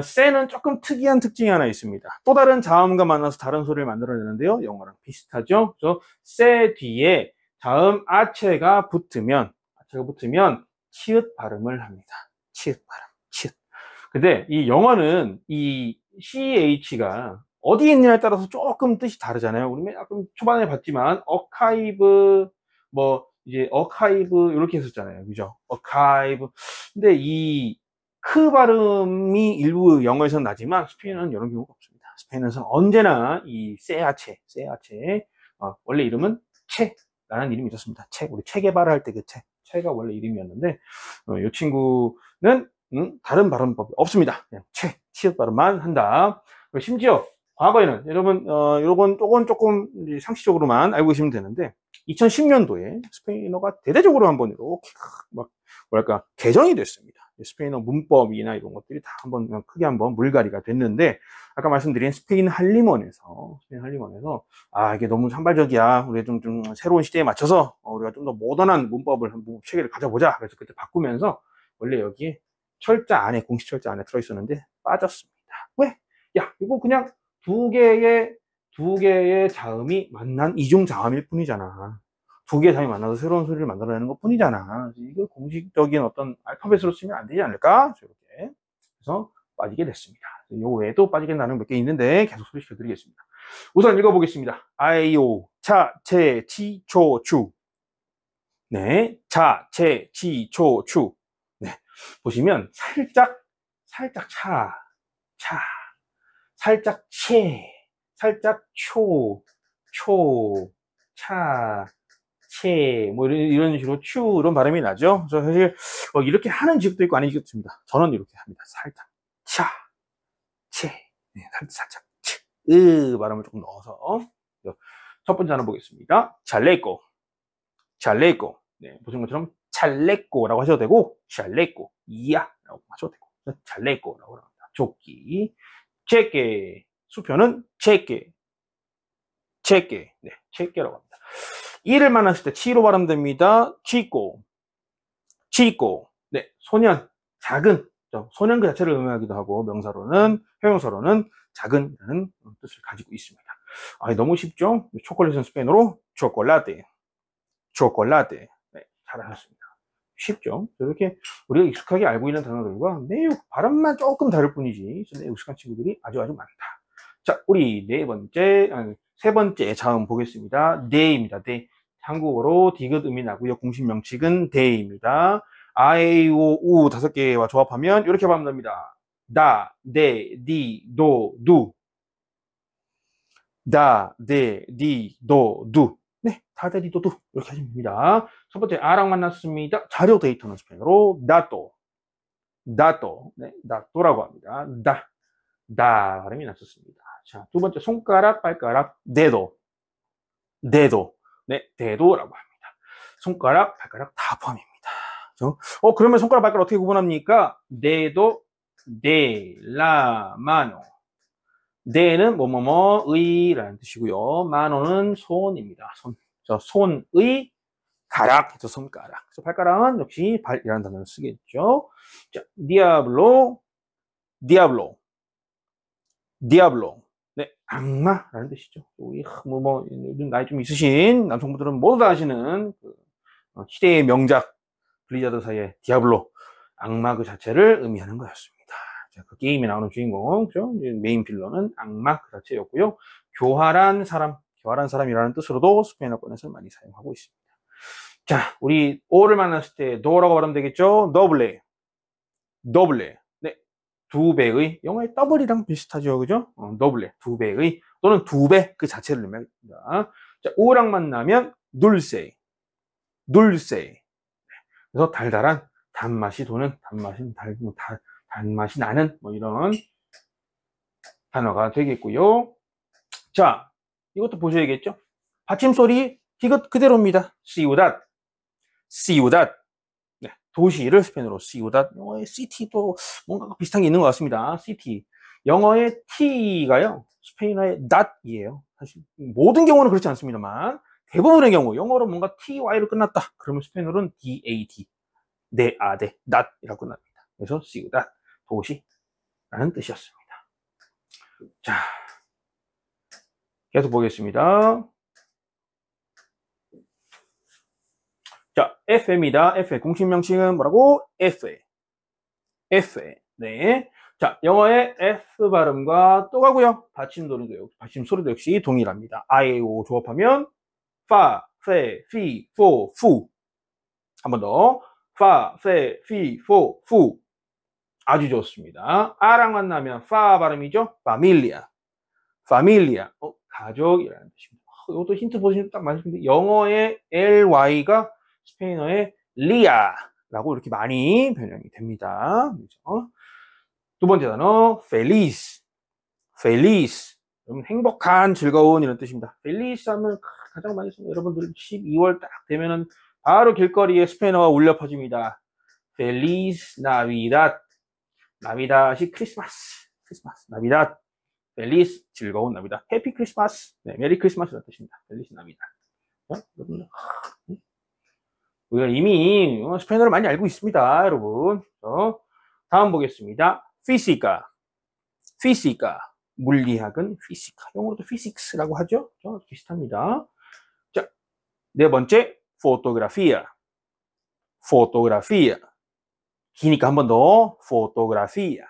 세는 조금 특이한 특징이 하나 있습니다. 또 다른 자음과 만나서 다른 소리를 만들어내는데요. 영어랑 비슷하죠. 그래서 세 뒤에 자음 아체가 붙으면 치읓 발음을 합니다. 치읓 발음, 치읓. 근데 이 영어는 이 CH가 어디에 있느냐에 따라서 조금 뜻이 다르잖아요. 우리 약간 초반에 봤지만 어카이브 뭐 이제 어카이브 이렇게 했었잖아요. 그죠? 어카이브. 근데 이 크 발음이 일부 영어에서는 나지만 스페인어는 이런 경우가 없습니다. 스페인어에서는 언제나 이 세아체 원래 이름은 체라는 이름이 있었습니다. 우리 체 개발을 할 때 그 체가 원래 이름이었는데 이 친구는 다른 발음법이 없습니다. 그냥 치읓 발음만 한다. 심지어 과거에는 여러분 요건 조금 상식적으로만 알고 계시면 되는데 2010년도에 스페인어가 대대적으로 한번 이렇게 막 뭐랄까 개정이 됐습니다. 스페인어 문법이나 이런 것들이 다 한번 크게 한번 물갈이가 됐는데 아까 말씀드린 스페인 한림원에서 이게 너무 산발적이야. 우리 좀 새로운 시대에 맞춰서 우리가 좀 더 모던한 문법 체계를 가져보자. 그래서 그때 바꾸면서 원래 여기에 철자 안에 공식 철자 안에 들어있었는데 빠졌습니다. 왜? 야 이거 그냥 두 개의 자음이 만난 이중 자음일 뿐이잖아. 두 개의 자음이 만나서 새로운 소리를 만들어내는 것 뿐이잖아. 이거 공식적인 어떤 알파벳으로 쓰면 안 되지 않을까? 이렇게. 그래서 빠지게 됐습니다. 요 외에도 빠지게 나는 몇 개 있는데 계속 소개시켜 드리겠습니다. 우선 읽어보겠습니다. 아이오, 차, 체, 치, 초, 추. 네. 차, 체, 치, 초, 추. 네. 보시면 살짝 살짝 살짝 차, 뭐 이런 식으로 이런 발음이 나죠. 그래서 사실 이렇게 하는 지역도 있고 아닌 지역도 있습니다. 저는 이렇게 합니다. 살짝 네, 살짝 발음을 조금 넣어서 첫 번째 하나 보겠습니다. 잘레꼬. 네, 보신 것처럼 찰레꼬라고 하셔도 되고 샬레꼬 이야라고 하셔도 되고 잘레꼬라고 합니다. 조끼. 체que 수표는 체que 네, 체que라고 합니다. 이를 만났을 때 치로 발음됩니다. chico 네, 소년, 작은 소년 그 자체를 의미하기도 하고 명사로는 형용사로는 작은이라는 뜻을 가지고 있습니다. 너무 쉽죠? 초콜릿은 스페인어로 초콜라테 네, 잘하셨습니다. 쉽죠? 이렇게 우리가 익숙하게 알고 있는 단어들과 매우 발음만 조금 다를 뿐이지 익숙한 친구들이 아주 많다. 자, 우리 세 번째 자음 보겠습니다. 네입니다. 네. 한국어로 디귿 음이 나고요. 공식 명칭은 데입니다. 아에이오우 5개와 조합하면 이렇게 하면 됩니다. 다, 데, 디, 도, 두. 다, 데, 디, 도, 두. 네, 다데디도두 이렇게 하시면 됩니다. 첫 번째 아랑 만났습니다. 자료 데이터는 스페인어로 다토 네, 다토라고 합니다. 다 발음이 났었습니다. 자, 두 번째 손가락, 발가락, 데도 네, 데도라고 합니다. 손가락, 발가락 다 포함입니다. 그러면 손가락, 발가락 어떻게 구분합니까? 데도, 라, 마노. 데는 뭐뭐뭐의라는 뜻이고요. 마노는 손입니다. 손의 가락, 그래서 손가락. 그래서 발가락은 역시 발이라는 단어를 쓰겠죠. 자, 디아블로. 네, 악마라는 뜻이죠. 우리 나이 좀 있으신 남성분들은 모두 다 아시는 시대의 명작 블리자드 사이의 디아블로, 악마 그 자체를 의미하는 거였습니다. 자, 그 게임에 나오는 주인공, 그죠? 메인 빌런은 악마 그 자체였고요. 교활한 사람이라는 뜻으로도 스페인어권에서 많이 사용하고 있습니다. 자, 우리 오를 만났을 때 도라고 발음되면 되겠죠? 더블레. 네, 두 배의, 영어의 더블이랑 비슷하죠, 그죠? 더블레, 두 배의 또는 두 배 그 자체를 의미합니다. 자, 오랑 만나면 둘세. 그래서 달달한 단맛이 도는 단맛이 나는 이런 단어가 되겠고요. 자, 이것도 보셔야겠죠? 받침소리 디귿 그대로입니다. ciudad. 네, 도시를 스페인어로 ciudad. 영어의 city도 뭔가 비슷한 게 있는 것 같습니다. city. 영어의 t가요, 스페인어의 dat이에요. 사실 모든 경우는 그렇지 않습니다만 대부분의 경우 영어로 뭔가 ty로 끝났다. 그러면 스페인어로는 dat. dat이라고 끝납니다. 그래서 ciudad, 도시라는 뜻이었습니다. 자, 계속 보겠습니다. 자, FA입니다. FA 공식 명칭은 뭐라고? FA. 네. 자, 영어의 F 발음과 또 가고요. 받침 소리도 역시 동일합니다. I, O 조합하면 파, 페, 피, 포, 푸. 한 번 더. 파, 페, 피, 포, 푸. 아주 좋습니다. 아랑 만나면 파 발음이죠. 파밀리아. 파밀리아. 가족이라는 뜻입니다. 이것도 힌트 보시면 딱 맞습니다. 영어의 LY가 스페인어의 리아라고 이렇게 많이 변형이 됩니다. 그렇죠? 두 번째 단어, feliz. feliz. 여러분, 행복한, 즐거운 이런 뜻입니다. feliz 하면 가장 많이 쓰는 여러분들 12월 딱 되면은 바로 길거리에 스페인어가 울려 퍼집니다. feliz navidad. 나비다시 크리스마스. 나비다. feliz 즐거운 나비다. 해피 크리스마스. 네, 메리 크리스마스라는 뜻입니다. feliz navidad. 우리가 이미 스페인어를 많이 알고 있습니다, 여러분. 다음 보겠습니다. 피시카. 물리학은 피시카. 영어로도 피식스라고 하죠. 비슷합니다. 자, 네 번째, 포토그라피아. 기니까 한 번 더, 포토그라피아.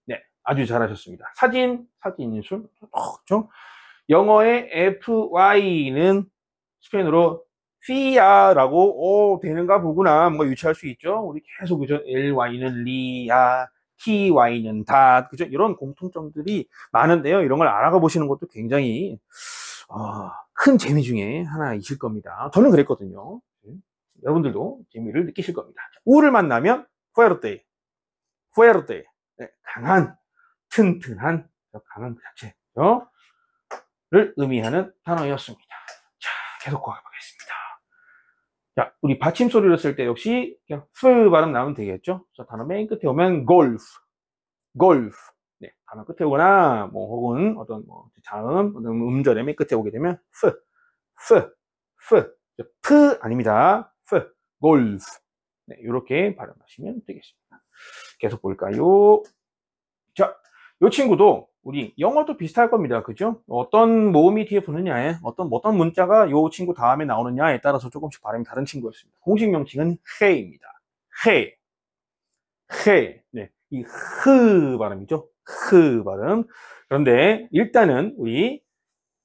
네, 아주 잘하셨습니다. 사진인술. 그렇죠? 영어의 FY는 스페인어로 피아라고 되는가 보구나 뭔가 유추할 수 있죠. 우리 계속 그죠. LY는 리아, TY는 닷, 그죠? 이런 공통점들이 많은데요. 이런 걸 알아가 보시는 것도 굉장히 큰 재미 중에 하나이실 겁니다. 저는 그랬거든요. 여러분들도 재미를 느끼실 겁니다. 우를 만나면 fuerte. 네, 강한, 튼튼한, 강한 그 자체를 의미하는 단어였습니다. 자, 계속 가보겠습니다. 자, 우리 받침 소리를 쓸 때 역시 그냥 풀 발음 나오면 되겠죠? 자, 단어 맨 끝에 오면 골프. 네, 단어 끝에 오거나 뭐 혹은 어떤 자음, 어떤 음절의 맨 끝에 오게 되면 프 아닙니다. 골프. 네, 이렇게 발음하시면 되겠습니다. 계속 볼까요? 자, 이 친구도 우리 영어도 비슷할 겁니다. 그죠? 어떤 모음이 뒤에 붙느냐에 어떤 문자가 이 친구 다음에 나오느냐에 따라서 조금씩 발음이 다른 친구였습니다. 공식 명칭은 해입니다. 해. 네, 이 흐 발음이죠. 흐 발음. 그런데 일단은 우리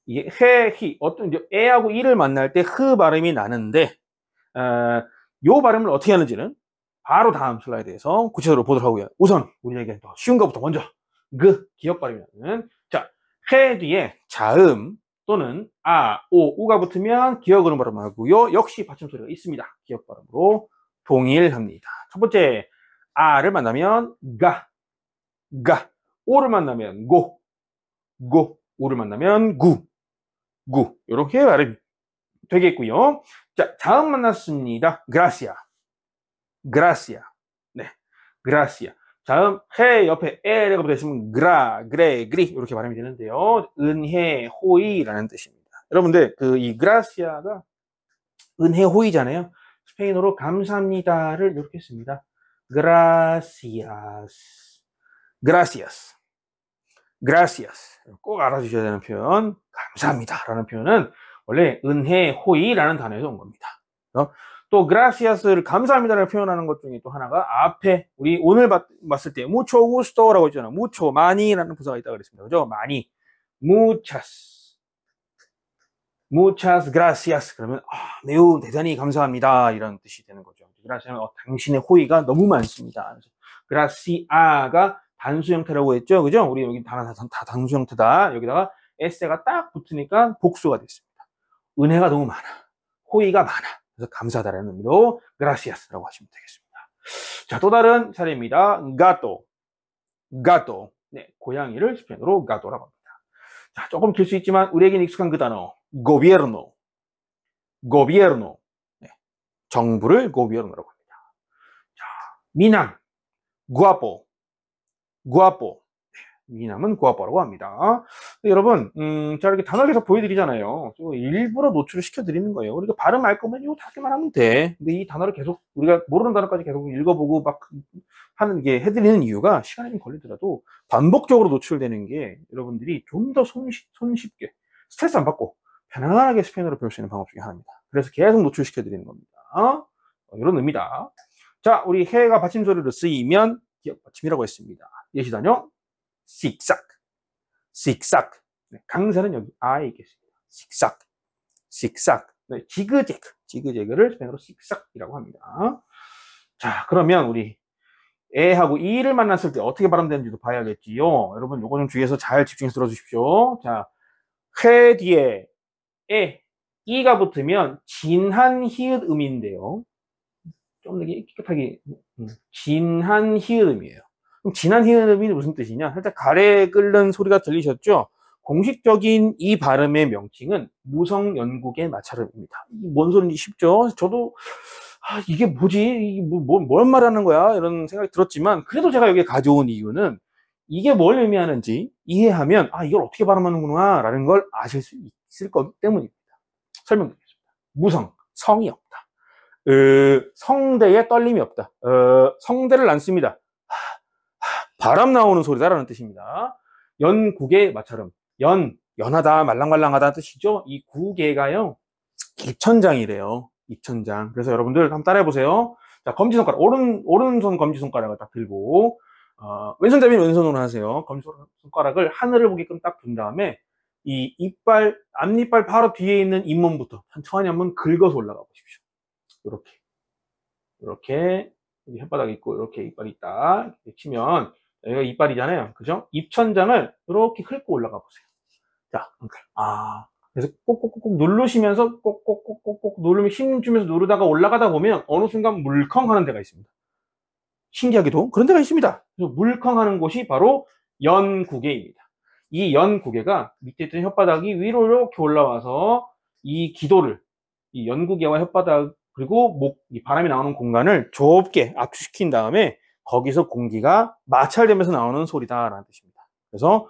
이게 히 어떤 에하고 이를 만날 때 흐 발음이 나는데 요 발음을 어떻게 하는지는 바로 다음 슬라이드에서 구체적으로 보도록 하고요. 우선 우리에게 더 쉬운 것부터 먼저 기역 발음이라는 자, 해 뒤에 자음 또는 우가 붙으면 기역으로 발음하고요. 역시 받침 소리가 있습니다. 기역 발음으로 동일합니다. 첫 번째 를 만나면 오를 만나면 우를 만나면 구 이렇게 발음이 되겠고요. 자, 자음 만났습니다. gracia. 네, gracia. 자음 해 옆에 에가 붙어있으면 그레, 그리 이렇게 발음이 되는데요. 은혜, 호의라는 뜻입니다. 여러분들 이 gracia가 은혜, 호의잖아요. 스페인어로 감사합니다를 이렇게 씁니다. gracias. 꼭 알아주셔야 되는 표현. 감사합니다라는 표현은 원래 은혜, 호의라는 단어에서 온 겁니다. 또 gracias를 감사합니다라고 표현하는 것 중에 또 하나가 앞에 우리 오늘 봤을 때 mucho gusto라고 했잖아요. mucho 많이라는 부사가 있다고 그랬습니다. 그죠? 많이. muchas gracias 그러면 매우 대단히 감사합니다 이런 뜻이 되는 거죠. gracias는 당신의 호의가 너무 많습니다. gracia가 단수 형태라고 했죠. 그죠? 우리 여기 다 단수 형태다. 여기다가 s가 딱 붙으니까 복수가 됐습니다. 은혜가 너무 많아. 호의가 많아. 그래서 감사하다라는 의미로 gracias라고 하시면 되겠습니다. 자, 또 다른 사례입니다. gato. 네, 고양이를 스페인어로 gato라고 합니다. 자, 조금 길 수 있지만 우리에겐 익숙한 그 단어 gobierno. 네, 정부를 gobierno라고 합니다. 자, 미남 guapo. 미남은 guapo라고 합니다. 여러분, 자, 이렇게 단어를 계속 보여드리잖아요. 일부러 노출을 시켜드리는 거예요. 우리가 발음 알 거면 이거 다르게만 하면 돼. 근데 이 단어를 계속, 우리가 모르는 단어까지 계속 읽어보고 막 하는 게 해드리는 이유가 시간이 좀 걸리더라도 반복적으로 노출되는 게 여러분들이 좀 더 손쉽게, 스트레스 안 받고 편안하게 스페인어를 배울 수 있는 방법 중에 하나입니다. 그래서 계속 노출시켜드리는 겁니다. 이런 의미다. 자, 우리 해가 받침 소리로 쓰이면 기억 받침이라고 했습니다. 예시 단어 zigzag, zigzag. 네, 강세는 여기 아에 있겠습니다. zigzag, zigzag. 네, 지그재그를 스페인어로 zigzag이라고 합니다. 자, 그러면 우리 에하고 이를 만났을 때 어떻게 발음되는지도 봐야겠지요. 여러분 요거 좀 주의해서 잘 집중해서 들어주십시오. 자, 회 뒤에 에, 이가 붙으면 진한 히읗음인데요. 좀 되게 깨끗하게 진한 히읗음이에요. 그럼 진한 히읗음이 무슨 뜻이냐? 살짝 가래 끓는 소리가 들리셨죠? 공식적인 이 발음의 명칭은 무성 연국의 마찰음입니다. 뭔 소리인지 쉽죠? 저도 이게 뭐지? 이게 뭘 말하는 거야? 이런 생각이 들었지만 그래도 제가 여기에 가져온 이유는 이게 뭘 의미하는지 이해하면 이걸 어떻게 발음하는구나 라는 걸 아실 수 있을 거기 때문입니다. 설명드리겠습니다. 무성, 성이 없다. 성대에 떨림이 없다. 성대를 안 씁니다. 바람 나오는 소리다라는 뜻입니다. 연국의 마찰음. 연하다, 말랑말랑하다 뜻이죠. 이 구개가요, 입천장이래요. 입천장. 그래서 여러분들 한번 따라해보세요. 자, 검지손가락, 오른손 검지손가락을 딱 들고, 왼손잡이는 왼손으로 하세요. 검지손가락을 하늘을 보게끔 딱 둔 다음에, 이 이빨, 앞니빨 바로 뒤에 있는 잇몸부터 천천히 한번 긁어서 올라가 보십시오. 이렇게, 여기 혓바닥 있고, 이렇게 이빨이 있다. 이렇게 치면, 여기가 이빨이잖아요. 그죠? 입천장을 이렇게 긁고 올라가 보세요. 자, 그래서 꼭꼭꼭 누르시면서 꼭꼭꼭꼭 누르면 힘 주면서 누르다가 올라가다 보면 어느 순간 물컹 하는 데가 있습니다. 신기하게도 그런 데가 있습니다. 그래서 물컹 하는 곳이 바로 연구개입니다. 이 연구개가 밑에 있던 혓바닥이 위로 이렇게 올라와서 이 기도를, 이 연구개와 혓바닥, 그리고 목, 이 바람이 나오는 공간을 좁게 압축시킨 다음에 거기서 공기가 마찰되면서 나오는 소리다라는 뜻입니다. 그래서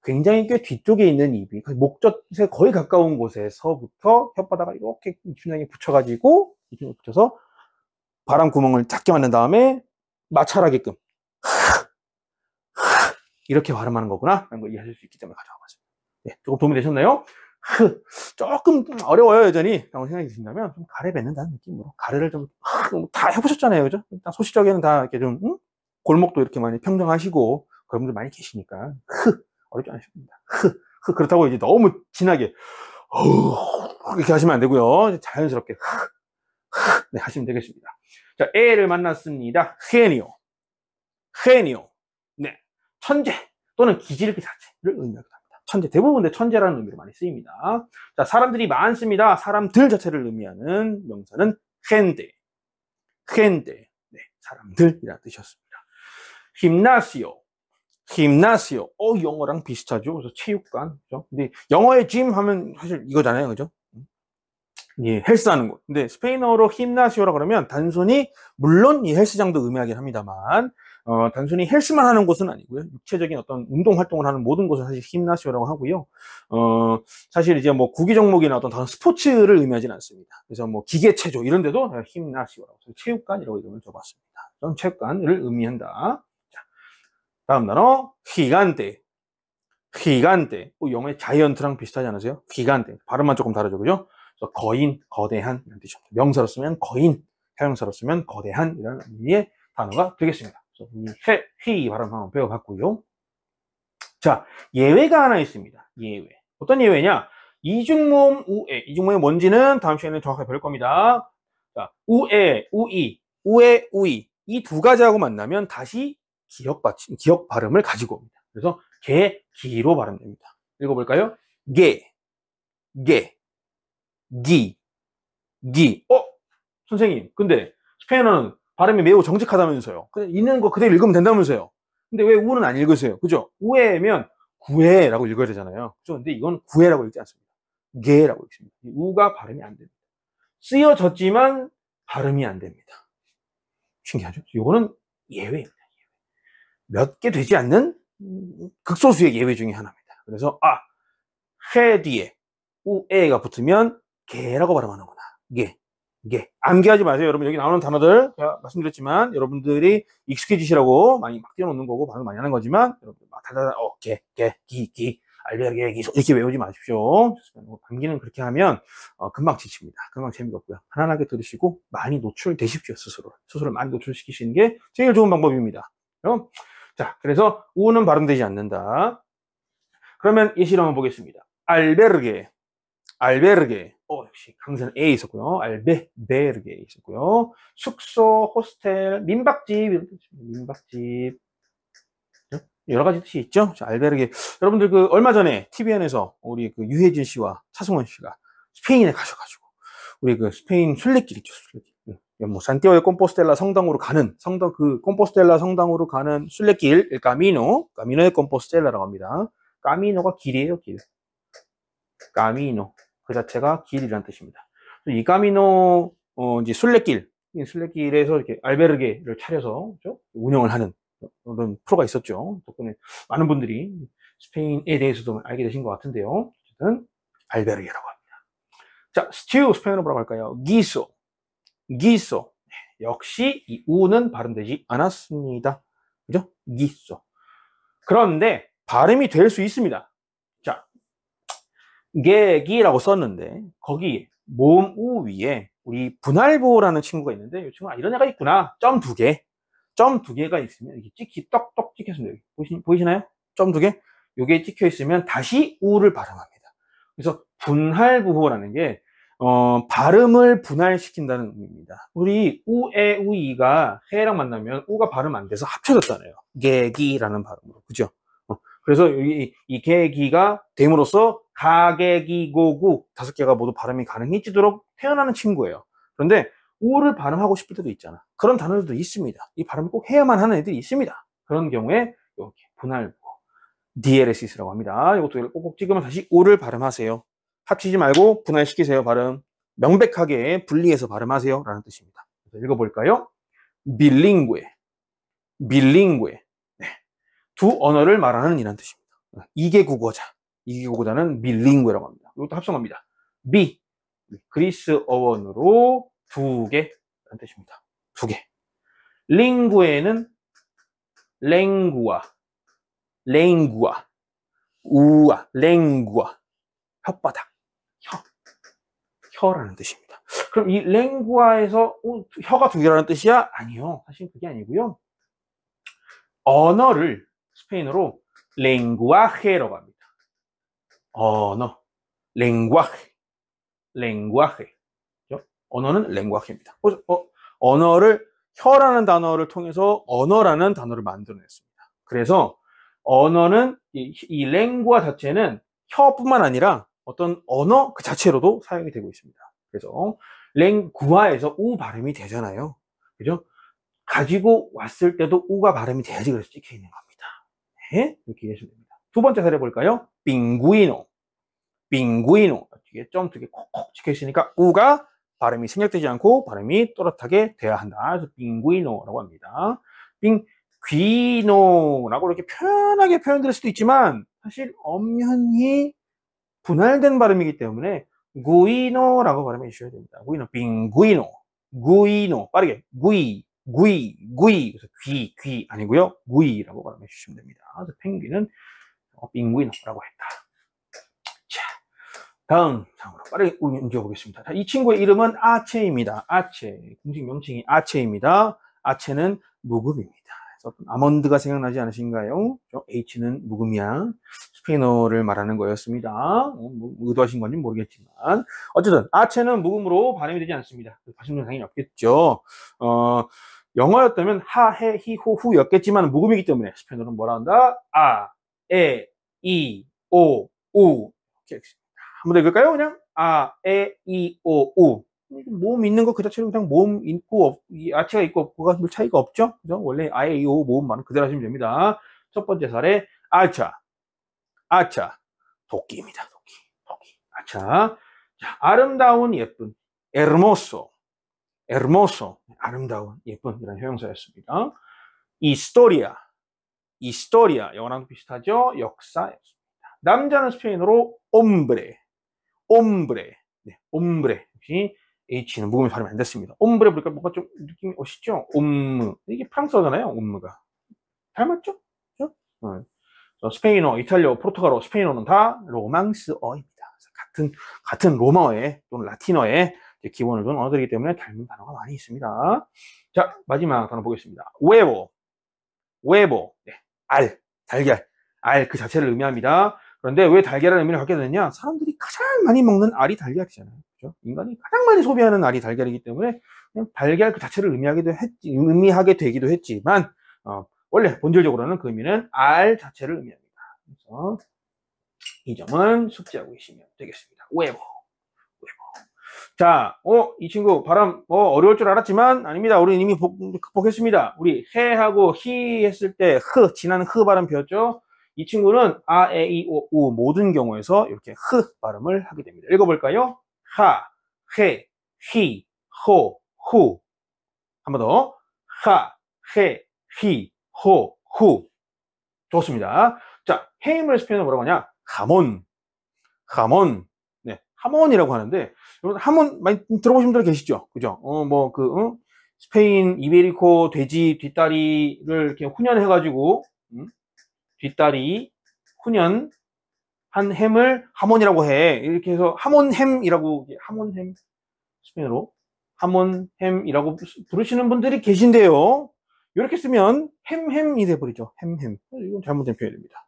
굉장히 꽤 뒤쪽에 있는 입이 목젖에 거의 가까운 곳에서부터 혓바닥을 이렇게 입천장에 붙여가지고 입천장에 붙여서 바람 구멍을 작게 만든 다음에 마찰하게끔 이렇게 발음하는 거구나 라는 걸 이해하실 수 있기 때문에 가져와 봤습니다. 네, 조금 도움이 되셨나요? 조금 어려워요 여전히 라고 생각이 드신다면 좀 가래 뱉는다는 느낌으로 가래를 좀 다 해보셨잖아요, 그죠? 일단 소시적에는 다 이렇게 좀 골목도 이렇게 많이 평정하시고 그런 분들 많이 계시니까 어렵지 않으십니다. 그렇다고 이제 너무 진하게 이렇게 하시면 안 되고요. 자연스럽게 네, 하시면 되겠습니다. 자, 에를 만났습니다. 헤니오. 네, 천재 또는 기질그 자체를 의미하기도 합니다. 천재, 대부분 천재라는 의미로 많이 쓰입니다. 자, 사람들이 많습니다. 사람들 자체를 의미하는 명사는 gente. 네, 사람들이라는 뜻이었습니다. 힘나시오. 영어랑 비슷하죠. 그래서 체육관. 그죠? 근데 영어의 짐 하면 사실 이거잖아요. 그죠? 예, 헬스하는 곳. 근데 스페인어로 힘나시오라 그러면 단순히, 물론 이 헬스장도 의미하긴 합니다만, 단순히 헬스만 하는 곳은 아니고요. 육체적인 어떤 운동 활동을 하는 모든 곳을 사실 힘나시오라고 하고요. 사실 이제 뭐 구기 종목이나 어떤 다른 스포츠를 의미하지는 않습니다. 그래서 뭐 기계체조 이런 데도 힘나시오라고, 체육관이라고 이름을 줘봤습니다. 저는 체육관을 의미한다. 다음 단어, gigante. 영어의 자이언트랑 비슷하지 않으세요? gigante. 발음만 조금 다르죠, 그죠? 그래서 거인, 거대한 이런 뜻입니다. 명사로 쓰면 거인, 사용사로 쓰면 거대한 이런 의미의 단어가 되겠습니다. 그래서 이 발음 한번 배워봤고요. 자, 예외가 하나 있습니다. 예외. 어떤 예외냐? 이중모음 우에. 이중모음이 뭔지는 다음 시간에 정확하게 배울 겁니다. 자, 우에, 우이. 이 두 가지하고 만나면 다시 기억 발음을 가지고 옵니다. 그래서 기로 발음됩니다. 읽어볼까요? 기. 선생님, 근데 스페인어는 발음이 매우 정직하다면서요. 그냥 있는 거 그대로 읽으면 된다면서요. 근데 왜 우는 안 읽으세요? 그죠? 우에면 구해라고 읽어야 되잖아요. 그죠? 근데 이건 구해라고 읽지 않습니다. 게라고 읽습니다. 우가 발음이 안 됩니다. 쓰여졌지만 발음이 안 됩니다. 신기하죠? 이거는 예외입니다. 몇 개 되지 않는 극소수의 예외 중에 하나입니다. 그래서 해 뒤에 우에가 붙으면 게라고 발음하는구나. 게. 암기하지 마세요. 여러분, 여기 나오는 단어들 제가 말씀드렸지만 여러분들이 익숙해지시라고 많이 막 띄워놓는 거고 발음 많이 하는 거지만 여러분들 막 기, 알베르게, 이렇게 외우지 마십시오. 암기는 그렇게 하면 금방 지칩니다. 금방 재미가 없고요. 편안하게 들으시고 많이 노출되십시오. 스스로를 많이 노출시키시는 게 제일 좋은 방법입니다. 자, 그래서 우는 발음되지 않는다. 그러면 예시를 한번 보겠습니다. 알베르게, 알베르게. 역시 강세는 A에 있었고요. 알베르게 있었고요. 숙소, 호스텔, 민박집, 이런 뜻입니다. 민박집. 여러 가지 뜻이 있죠. 자, 알베르게. 여러분들 얼마 전에 TVN에서 우리 유해진 씨와 차승원 씨가 스페인에 가셔가지고 우리 스페인 순례길 있죠. 순례길. 뭐 산티아고 콤포스텔라 성당으로 가는 콤포스텔라 성당으로 가는 순례길, 까미노의 콤포스텔라라고 합니다. 까미노가 길이에요, 길. 까미노. 그 자체가 길이라는 뜻입니다. 이 까미노, 이제 순례길에서 이렇게 알베르게를 차려서, 그렇죠? 운영을 하는 그런 프로가 있었죠. 덕분에 많은 분들이 스페인에 대해서도 알게 되신 것 같은데요. 어쨌든, 알베르게라고 합니다. 자, 스튜, 스페인어로 뭐라고 할까요? 기소. 역시 이 우는 발음되지 않았습니다. 그죠? 기소. 그런데 발음이 될 수 있습니다. 자, 게기라고 썼는데 거기 모음 우 위에 우리 분할보라는 친구가 있는데 이 친구가 이런 애가 있구나. 점 두 개가 있으면 이게 찍히 떡떡 찍혀 있습니다. 보이시나요? 점 두 개. 요게 찍혀 있으면 다시 우를 발음합니다. 그래서 분할부호라는 게 발음을 분할시킨다는 의미입니다. 우리 우에 우이가 해랑 만나면 우가 발음 안 돼서 합쳐졌잖아요. 게기라는 발음으로. 그죠? 그래서 이 개기가 됨으로써 가개기고구 5개가 모두 발음이 가능해지도록 태어나는 친구예요. 그런데 우를 발음하고 싶을 때도 있잖아. 그런 단어들도 있습니다. 이 발음을 꼭 해야만 하는 애들이 있습니다. 그런 경우에 이렇게 분할부 DLSS라고 합니다. 이것도 꼭꼭 찍으면 다시 우를 발음하세요. 합치지 말고 분할시키세요. 발음 명백하게 분리해서 발음하세요 라는 뜻입니다. 그래서 읽어볼까요? 빌링구에 네. 두 언어를 말하는 이란 뜻입니다. 이개 국어자는 빌링구라고 합니다. 이것도 합성합니다. 그리스 어원으로 두 개라는 뜻입니다. 두 개. 링구에는 랭구아, 혓바닥, 혀라는 뜻입니다. 그럼 이 랭구아에서 혀가 두 개라는 뜻이야? 아니요. 사실 그게 아니고요. 언어를 스페인어로 랭구아헤라고 합니다. 언어, 랭구아헤. 언어는 랭구아헤입니다. 언어를 혀라는 단어를 통해서 언어라는 단어를 만들어냈습니다. 그래서 언어는 이 랭구아 자체는 혀뿐만 아니라 어떤 언어 그 자체로도 사용이 되고 있습니다. 그래서 랭구아에서 우 발음이 되잖아요. 그죠? 가지고 왔을 때도 우가 발음이 돼야지 그래서 찍혀 있는 겁니다. 네? 이렇게 이해하시면 됩니다. 두 번째 사례 볼까요? 빙구이노. 뒤에 점 두 개 콕콕 찍혀 있으니까 우가 발음이 생략되지 않고 발음이 또렷하게 돼야 한다. 그래서 빙구이노라고 합니다. 빙귀노라고 이렇게 편하게 표현될 수도 있지만 사실 엄연히 분할된 발음이기 때문에 구이노라고 발음해 주셔야 됩니다. 구이노 빠르게 구이 그래서 귀 아니고요. 구이라고 발음해 주시면 됩니다. 그래서 펭귄은 빙구이노라고 했다. 자, 다음 상으로 빠르게 옮겨보겠습니다. 자, 이 친구의 이름은 아체입니다. 공식 명칭이 아체입니다. 아체는 묵음입니다. 어떤 아몬드가 생각나지 않으신가요? H는 묵음이야. 스페인어를 말하는 거였습니다. 뭐 의도하신 건지 모르겠지만 어쨌든 아체는 묵음으로 발음이 되지 않습니다. 발음은 당연히 없겠죠. 영어였다면 하, 해, 히, 호, 후였겠지만 묵음이기 때문에 스페인어는 뭐라 한다? 아, 에, 이, 오, 우 이렇게 한번 더 읽을까요? 그냥 아, 에, 이, 오, 우 모음 있는 거 그 자체로 그냥 모음 있고 아체가 있고 없고가 별 차이가 없죠. 그죠? 원래 아에 이 오 모음 말은 그대로 하시면 됩니다. 첫 번째 사례 아차 도끼입니다. 도끼 아차. 자, 아름다운 예쁜 hermoso 아름다운 예쁜 이런 형용사였습니다. 히스토리아 영어랑 비슷하죠. 역사였습니다. 남자는 스페인어로 hombre 네, hombre 역시 H는 묵음이 발음이 안 됐습니다. 옴브레 보니까 뭔가 좀 느낌이 오시죠? 이게 프랑스어잖아요. 옴무가 닮았죠? 그렇죠? 스페인어, 이탈리아, 포르투갈어, 스페인어는 다 로망스어입니다. 같은 로마어에 또는 라틴어에 기본을 둔 언어들이기 때문에 닮은 단어가 많이 있습니다. 자, 마지막 단어 보겠습니다. huevo. 네, 알, 달걀. 알 그 자체를 의미합니다. 그런데 왜 달걀이라는 의미를 갖게 되느냐? 사람들이 가장 많이 먹는 알이 달걀이잖아요. 그렇죠? 인간이 가장 많이 소비하는 알이 달걀이기 때문에 그냥 달걀 그 자체를 의미하게 되기도 했지만 원래 본질적으로는 그 의미는 알 자체를 의미합니다. 그래서 이 점은 숙지하고 계시면 되겠습니다. huevo. 자, 이 친구 발음 어려울 줄 알았지만 아닙니다. 우리 이미 극복했습니다. 우리 해하고 히 했을 때 지나는 발음 배웠죠? 이 친구는 아, 에, 이, 오, 우 모든 경우에서 이렇게 발음을 하게 됩니다. 읽어볼까요? 하, 해, 히, 호, 후. 한 번 더. 하, 해, 히, 호, 후. 좋습니다. 자, 해임을 스페인어로 뭐라고 하냐? 하몬. 네, 하몬이라고 하는데, 여러분, 하몬 많이 들어보신 분들 계시죠? 그죠? 스페인 이베리코 돼지 뒷다리를 이렇게 훈연해가지고, 뒷다리 훈연 한 햄을 하몬이라고 해. 이렇게 해서 하몬햄이라고, 하몬햄, 스페인어로 하몬햄이라고 부르시는 분들이 계신데요. 이렇게 쓰면 햄이 돼버리죠. 햄. 이건 잘못된 표현입니다.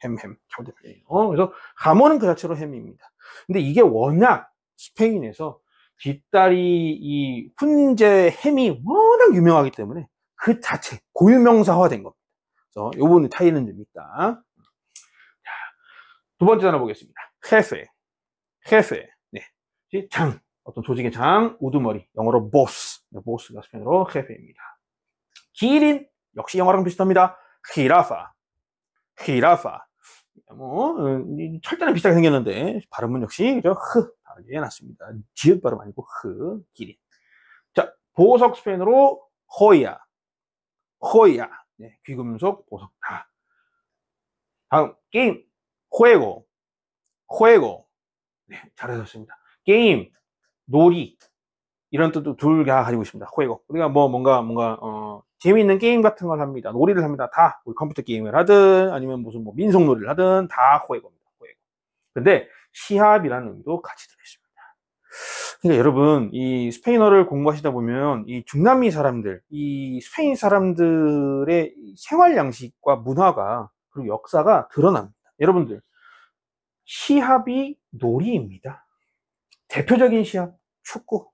햄, 잘못된 표현이에요. 그래서 하몬은 그 자체로 햄입니다. 근데 이게 워낙 스페인에서 뒷다리 이 훈제 햄이 워낙 유명하기 때문에 그 자체 고유명사화된 겁니다. 그래서 요 부분 차이는 좀 있다. 자, 두 번째 단어 보겠습니다. jefe. 네. 장. 어떤 조직의 장, 우두머리. 영어로 boss. boss가 스페인어로 jefe입니다. 기린. 역시 영어랑 비슷합니다. jirafa. 철자는 비슷하게 생겼는데 발음은 역시 그죠? 다르게 해놨습니다. 지읒 발음 아니고 기린. 자, 보석 스페인어로 호야. 네, 귀금속 보석 다. 다음 게임 juego. 네, 잘하셨습니다. 게임, 놀이 이런 뜻도 둘 다 가지고 있습니다. juego. 우리가 뭔가 재미있는 게임 같은 걸 합니다. 놀이를 합니다. 다 우리 컴퓨터 게임을 하든 아니면 무슨 민속놀이를 하든 다 juego입니다. 근데 시합이라는 의미도 같이 들어있습니다. 그러니까 여러분 이 스페인어를 공부하시다 보면 이 중남미 사람들, 이 스페인 사람들의 생활 양식과 문화가 그리고 역사가 드러납니다. 여러분들 시합이 놀이입니다. 대표적인 시합 축구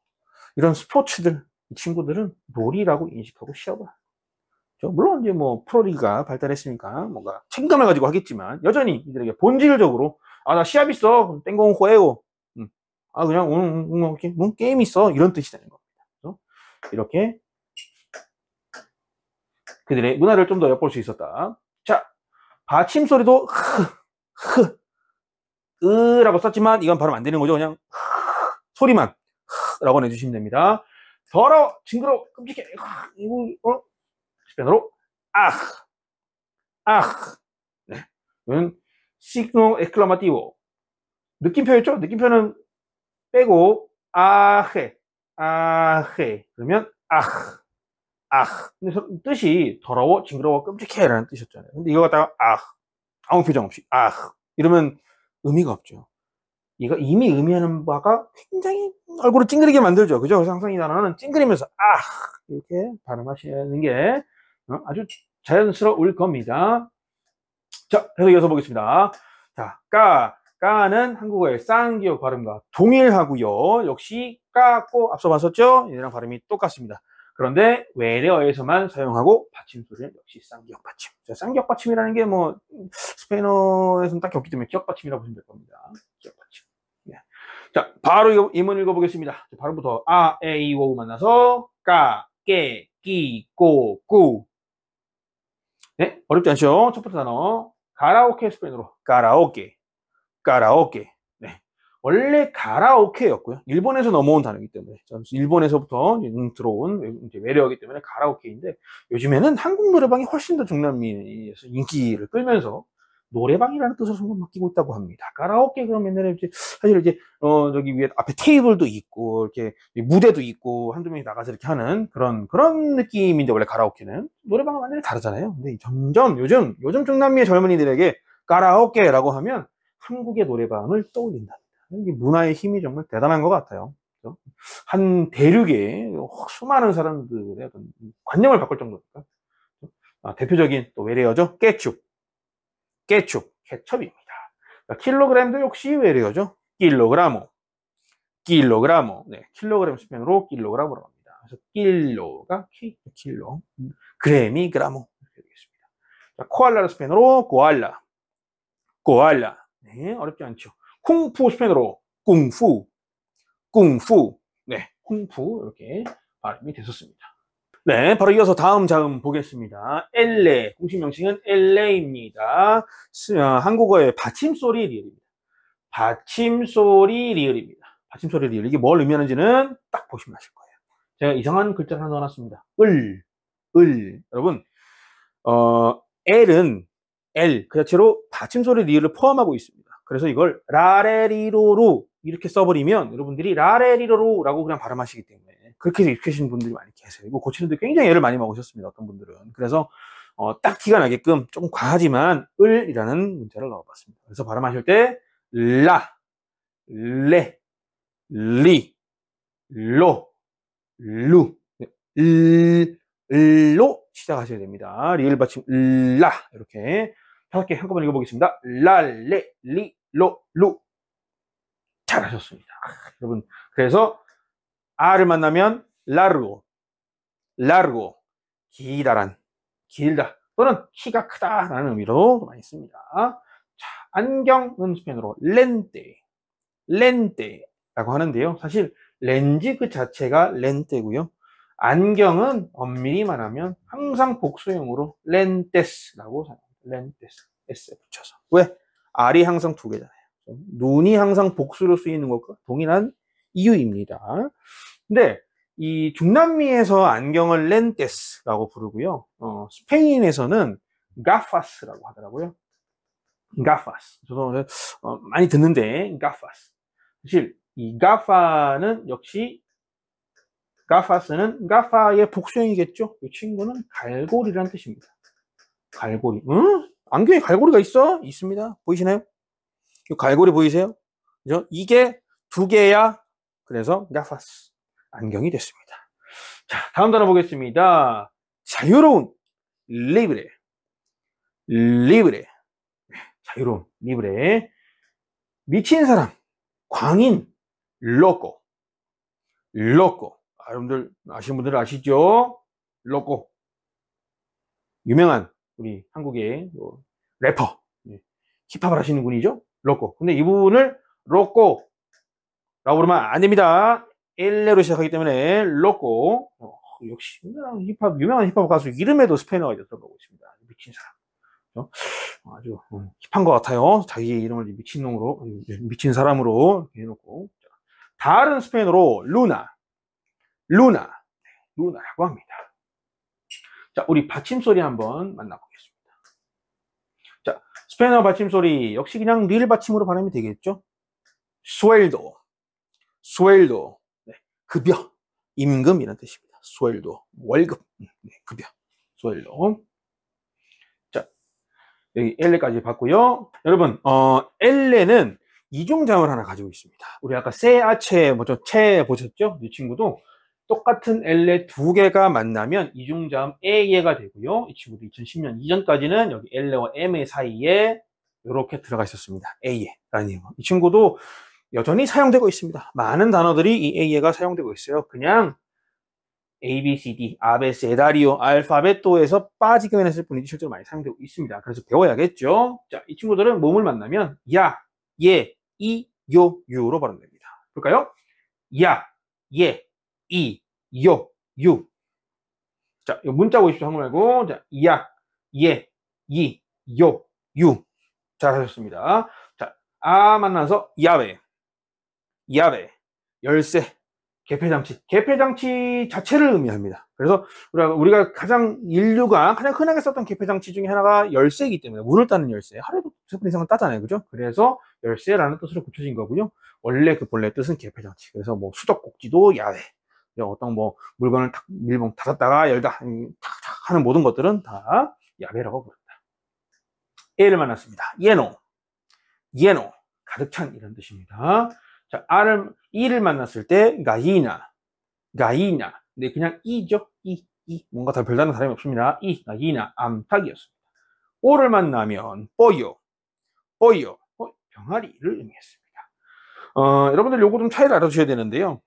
이런 스포츠들 이 친구들은 놀이라고 인식하고 시합을 하죠. 물론 이제 프로리가 발달했으니까 뭔가 책임감을 가지고 하겠지만 여전히 이들에게 본질적으로 나 시합 있어 땡공 호에고 그냥 오늘 게임 있어 이런 뜻이 되는 겁니다. 그래서 이렇게 그들의 문화를 좀 더 엿볼 수 있었다. 자, 받침 소리도 으라고 썼지만 이건 발음 안 되는 거죠. 그냥 소리만 라고 내주시면 됩니다. 더러워, 징그러워, 끔찍해. 이거 스페인어로 네, 이건 signo exclamativo. 느낌표였죠? 느낌표는 빼고 아헤 그러면 근데 뜻이 더러워, 징그러워, 끔찍해 라는 뜻이었잖아요. 근데 이거 갖다가 아무 표정 없이 이러면 의미가 없죠. 이거 이미 의미하는 바가 굉장히 얼굴을 찡그리게 만들죠. 그죠? 그래서 항상 이 단어는 찡그리면서 이렇게 발음하시는 게 아주 자연스러울 겁니다. 자, 그래서 이어서 보겠습니다. 자, 까는 한국어의 쌍기역 발음과 동일하고요. 역시 까고 앞서 봤었죠? 얘랑 발음이 똑같습니다. 그런데 외래어에서만 사용하고 받침 소리는 역시 쌍기역 받침. 자, 쌍기역 받침이라는 게 스페인어에서는 딱히 없기 때문에 기역 받침이라고 보시면 될 겁니다. 기역 받침. 네. 자, 바로 이문 읽어보겠습니다. 발음부터 아, 에, 이, 오 만나서 까, 깨, 끼, 꼬, 꾸. 네, 어렵지 않죠? 첫 번째 단어 가라오케 스페인어로 가라오케. 네. 원래 가라오케였고요. 일본에서 넘어온 단어이기 때문에 일본에서부터 들어온 이제 외래어이기 때문에 가라오케인데 요즘에는 한국 노래방이 훨씬 더 중남미에서 인기를 끌면서 노래방이라는 뜻으로 성금 바뀌고 있다고 합니다. 가라오케 그러면 옛날에 이제 사실 이제 저기 위에 앞에 테이블도 있고 이렇게 무대도 있고 한두 명이 나가서 이렇게 하는 그런 느낌인데 원래 가라오케는 노래방은 완전히 다르잖아요. 근데 점점 요즘 중남미의 젊은이들에게 가라오케라고 하면 한국의 노래방을 떠올린다. 이게 문화의 힘이 정말 대단한 것 같아요. 그렇죠? 한 대륙에 수많은 사람들의 어떤 관념을 바꿀 정도니까. 대표적인 또 외래어죠. 깨축, 케첩입니다. 킬로그램도 역시 외래어죠. 킬로그라모, 네, 킬로그램 스페인어로 킬로그라모라고 합니다. 그래서 킬로가 킬로, 그램이 그라모 이렇게 되겠습니다. 자, 코알라를 스페인어로 코알라. 네, 어렵지 않죠. 쿵푸 스페인어로 꿍푸, 네, 쿵푸 이렇게 발음이 됐었습니다. 네, 바로 이어서 다음 자음 보겠습니다. 엘레, 공식 명칭은 엘레입니다. 한국어의 받침소리 리을입니다. 받침소리 리을입니다. 받침소리 리을. 이게 뭘 의미하는지는 딱 보시면 아실 거예요. 제가 이상한 글자를 하나 넣어놨습니다. 여러분, L, 그 자체로 받침소리 리을을 포함하고 있습니다. 그래서 이걸 라레리로루 이렇게 써버리면 여러분들이 라레리로루라고 그냥 발음하시기 때문에 그렇게 익히신 분들이 많이 계세요. 이거 고치는데 굉장히 애를 많이 먹으셨습니다. 어떤 분들은. 그래서 딱 티가 나게끔 조금 과하지만 을이라는 문자를 넣어봤습니다. 그래서 발음하실 때 라, 레, 리, 로, 루, 로 시작하셔야 됩니다. 리을 받침 라 이렇게 5개 한꺼번에 읽어보겠습니다. 라, 레, 리, 로, 루. 잘하셨습니다. 여러분, 그래서 R을 만나면 largo, 길다 또는 키가 크다라는 의미로 많이 씁니다. 자, 안경은 스페인어로 렌테라고 하는데요. 사실 렌즈 그 자체가 렌테고요. 안경은 엄밀히 말하면 항상 복수형으로 렌테스라고 사용합니다. 렌테스, S에 붙여서. 왜? R이 항상 2개잖아요. 눈이 항상 복수로 쓰이는 것과 동일한 이유입니다. 근데 이 중남미에서 안경을 렌테스라고 부르고요. 스페인에서는 가파스라고 하더라고요. 가파스. 저도 많이 듣는데 가파스. 사실 이 가파는 역시 가파스는 가파의 복수형이겠죠. 이 친구는 갈고리라는 뜻입니다. 갈고리. 응? 안경에 갈고리가 있어? 있습니다. 보이시나요? 이 갈고리 보이세요? 그죠? 이게 2개야. 그래서 가파스. 안경이 됐습니다. 자, 다음 단어 보겠습니다. 자유로운 리브레. 자유로운 리브레. 미친 사람, 광인, 로꼬. 여러분들 아시는 분들 아시죠? 로꼬. 유명한 우리 한국의 래퍼, 힙합을 하시는 분이죠. 로꼬. 근데 이분을 로꼬라고 부르면 안 됩니다. 엘레로 시작하기 때문에 로꼬. 역시 유명한 힙합 가수 이름에도 스페인어가 들어가고 있습니다. 미친 사람. 아주 힙한 것 같아요. 자기의 이름을 미친 사람으로 해놓고. 다른 스페인어로 루나라고 합니다. 자, 우리 받침소리 한번 만나보겠습니다. 자, 스페인어 받침소리 역시 그냥 릴 받침으로 발음이 되겠죠. 수엘도, 네, 급여, 임금이라는 뜻입니다. 수엘도, 월급, 네, 급여, 수엘도. 자, 여기 엘레까지 봤고요. 여러분, 엘레는 이중자음을 하나 가지고 있습니다. 우리 아까 세아체 채 보셨죠? 이 친구도 똑같은 엘레 2개가 만나면 이중자음 에예가 되고요. 이 친구도 2010년 이전까지는 여기 엘레와 엠의 사이에 이렇게 들어가 있었습니다. 에예라는 이 친구도 여전히 사용되고 있습니다. 많은 단어들이 이 에예가 사용되고 있어요. 그냥 A, B, C, D, 아베세다리오, 알파벳도에서 빠지기만 했을 뿐이지 실제로 많이 사용되고 있습니다. 그래서 배워야겠죠. 자, 이 친구들은 몸을 만나면 야, 예, 이, 요, 유로 발음됩니다. 볼까요? 야, 예, 이, 요, 유. 자, 문자 보십시오. 한글 말고. 자, 야, 예, 이, 요, 유. 잘하셨습니다. 자, 만나서 야베, 열쇠, 개폐장치 자체를 의미합니다. 그래서 우리가 인류가 가장 흔하게 썼던 개폐장치 중에 하나가 열쇠이기 때문에 문을 따는 열쇠. 하루에도 2번 이상은 따잖아요. 그죠? 그래서 열쇠라는 뜻으로 붙여진 거고요. 원래 그 본래 뜻은 개폐장치. 그래서 뭐 수도꼭지도 야외. 어떤 뭐 물건을 밀봉 닫았다가 열다 탁탁 하는 모든 것들은 다 야외라고 부릅니다. A를 만났습니다. 예노. 가득 찬 이런 뜻입니다. 자, E를 만났을 때 가이나. 근데 그냥 이죠. 뭔가 다 별다른 다름이 없습니다. 이나 암탉이었습니다. 오를 만나면 뽀요, 병아리를 의미했습니다. 여러분들 요거 좀 차이를 알아두셔야 되는데요.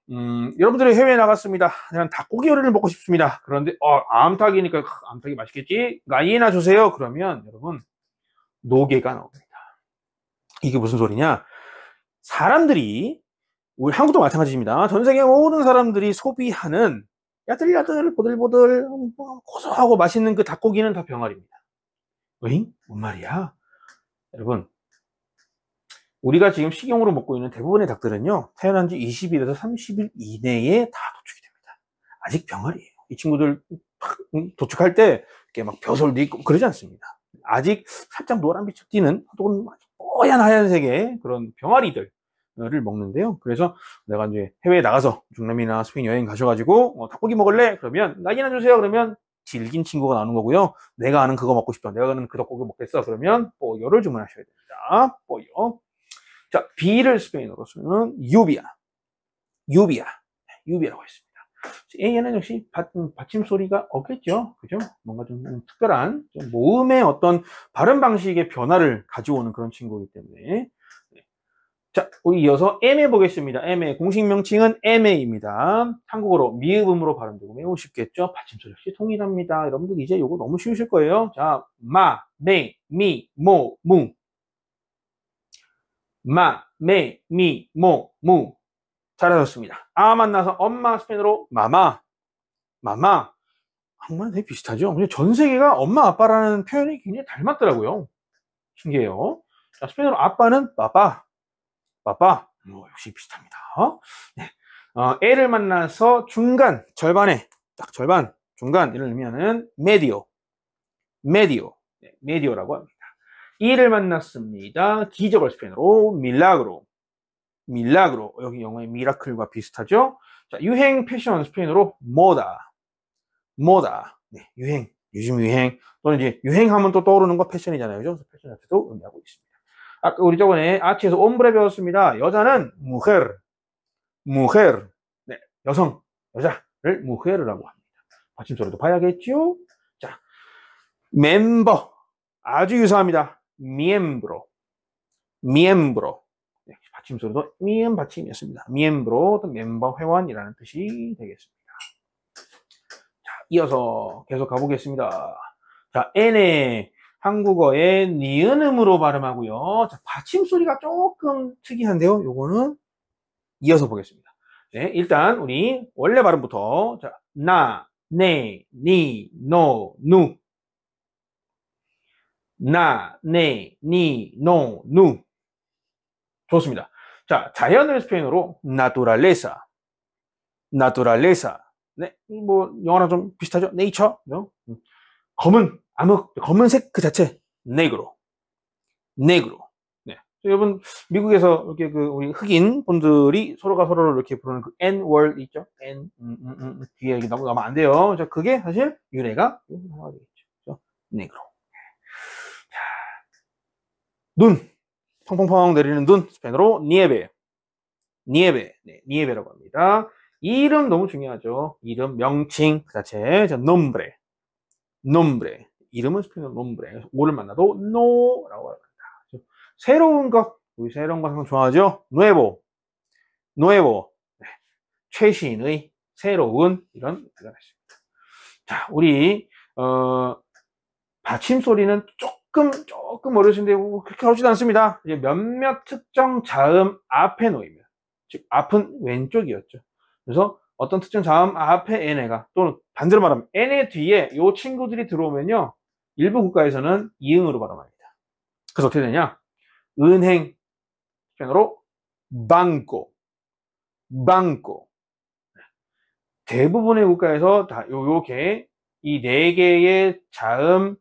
여러분들이 해외에 나갔습니다. 그냥 닭고기 요리를 먹고 싶습니다. 그런데 암탉이니까 암탉이 맛있겠지? 이나 주세요. 그러면 여러분 노게가 나옵니다. 이게 무슨 소리냐? 사람들이 우리 한국도 마찬가지입니다. 전 세계 모든 사람들이 소비하는 야들야들 보들보들 고소하고 맛있는 그 닭고기는 다 병아리입니다. 어잉? 뭔 말이야? 여러분, 우리가 지금 식용으로 먹고 있는 대부분의 닭들은요, 태어난 지 20일에서 30일 이내에 다 도축이 됩니다. 아직 병아리예요. 이 친구들 도축할 때 이렇게 막 벼슬도 있고 그러지 않습니다. 아직 살짝 노란빛이 띄는 혹은 뽀얀 하얀색의 그런 병아리들을 먹는데요. 그래서 내가 이제 해외에 나가서 중남미나 스페인 여행 가셔가지고 닭고기 먹을래? 그러면 낙이나 주세요. 그러면 질긴 친구가 나오는 거고요. 내가 아는 그거 먹고 싶다. 내가 아는 그 닭고기 먹겠어. 그러면 뽀요를 주문하셔야 됩니다. 뽀요. 자, B를 스페인어로 쓰는 유비아라고 했습니다. A에는 역시 받침 소리가 없겠죠. 그죠? 뭔가 좀 특별한 좀 모음의 어떤 발음 방식의 변화를 가져오는 그런 친구이기 때문에. 자, 우리 이어서 M에 보겠습니다. M의 공식 명칭은 MA입니다. 한국어로 미음으로 발음되고 매우 쉽겠죠? 받침소리 역시 동일합니다. 여러분들 이제 이거 너무 쉬우실 거예요. 자, 마, 메, 미, 모, 무. 마, 메, 미, 모, 무. 잘하셨습니다. 아 만나서 엄마 스페인어로 마마. 한국말은 되게 비슷하죠? 근데 전 세계가 엄마 아빠라는 표현이 굉장히 닮았더라고요. 신기해요. 자, 스페인어로 아빠는 빠빠. 역시 비슷합니다. 네. 애를 만나서 중간, 절반에, 딱 절반, 중간, 이를 의미하는 메디오. 네, 메디오라고 합니다. 이를 만났습니다. 기적을 스페인어로 밀라그로. 여기 영어의 미라클과 비슷하죠? 자, 유행 패션 스페인어로 모다. 네, 요즘 유행. 또는 이제 유행하면 또 떠오르는 거 패션이잖아요. 그죠? 패션 자체도 의미하고 있습니다. 아까 우리 저번에 아치에서 옴브레 배웠습니다. 여자는 mujer. 네, 여자를 mujer이라고 합니다. 받침소리도 봐야겠죠? 자, 멤버. 아주 유사합니다. miembro. 네, 받침소리도 미음 받침이었습니다. miembro, 멤버, 회원이라는 뜻이 되겠습니다. 자, 이어서 계속 가보겠습니다. 자, N의 한국어의 니은음으로 발음하고요. 자, 받침소리가 조금 특이한데요. 요거는 이어서 보겠습니다. 네, 일단 우리 원래 발음부터 자, 나, 네, 니, 노, 누. 나, 네, 니, 노, 누. 좋습니다. 자, 자연을 스페인어로 naturaleza. 네, 뭐 영어랑 좀 비슷하죠? nature. 검은색 그 자체 negro. 네. 여러분 미국에서 이렇게 그 우리 흑인 분들이 서로가 서로를 이렇게 부르는 그 N-word 있죠? 뒤에 이게 너무 나오면 안 돼요. 자, 그게 사실 유래가 하나가 되겠죠. negro. 자, 눈. 펑펑펑 내리는 눈 스페인어로 nieve. 네, nievera고 합니다. 이름 너무 중요하죠. 이름, 명칭 그 자체. 자, nombre. 이름은 스페인어로 nombre. 오를 만나도 no라고 합니다. 새로운 것, 우리 새로운 것 항상 좋아하죠. nuevo. 네, 최신의, 새로운 이런 표현을 했습니다. 자, 우리 받침 소리는 조금 어려우신데 그렇게 어렵지도 않습니다. 이제 몇몇 특정 자음 앞에 놓이면, 즉 앞은 왼쪽이었죠. 그래서 어떤 특정 자음 앞에 n가 또는 반대로 말하면 n의 뒤에 이 친구들이 들어오면요, 일부 국가에서는 이응으로 발음합니다. 그래서 어떻게 되냐? 은행 스페인어로 banco. 대부분의 국가에서 다 요렇게 이 네 개의 자음이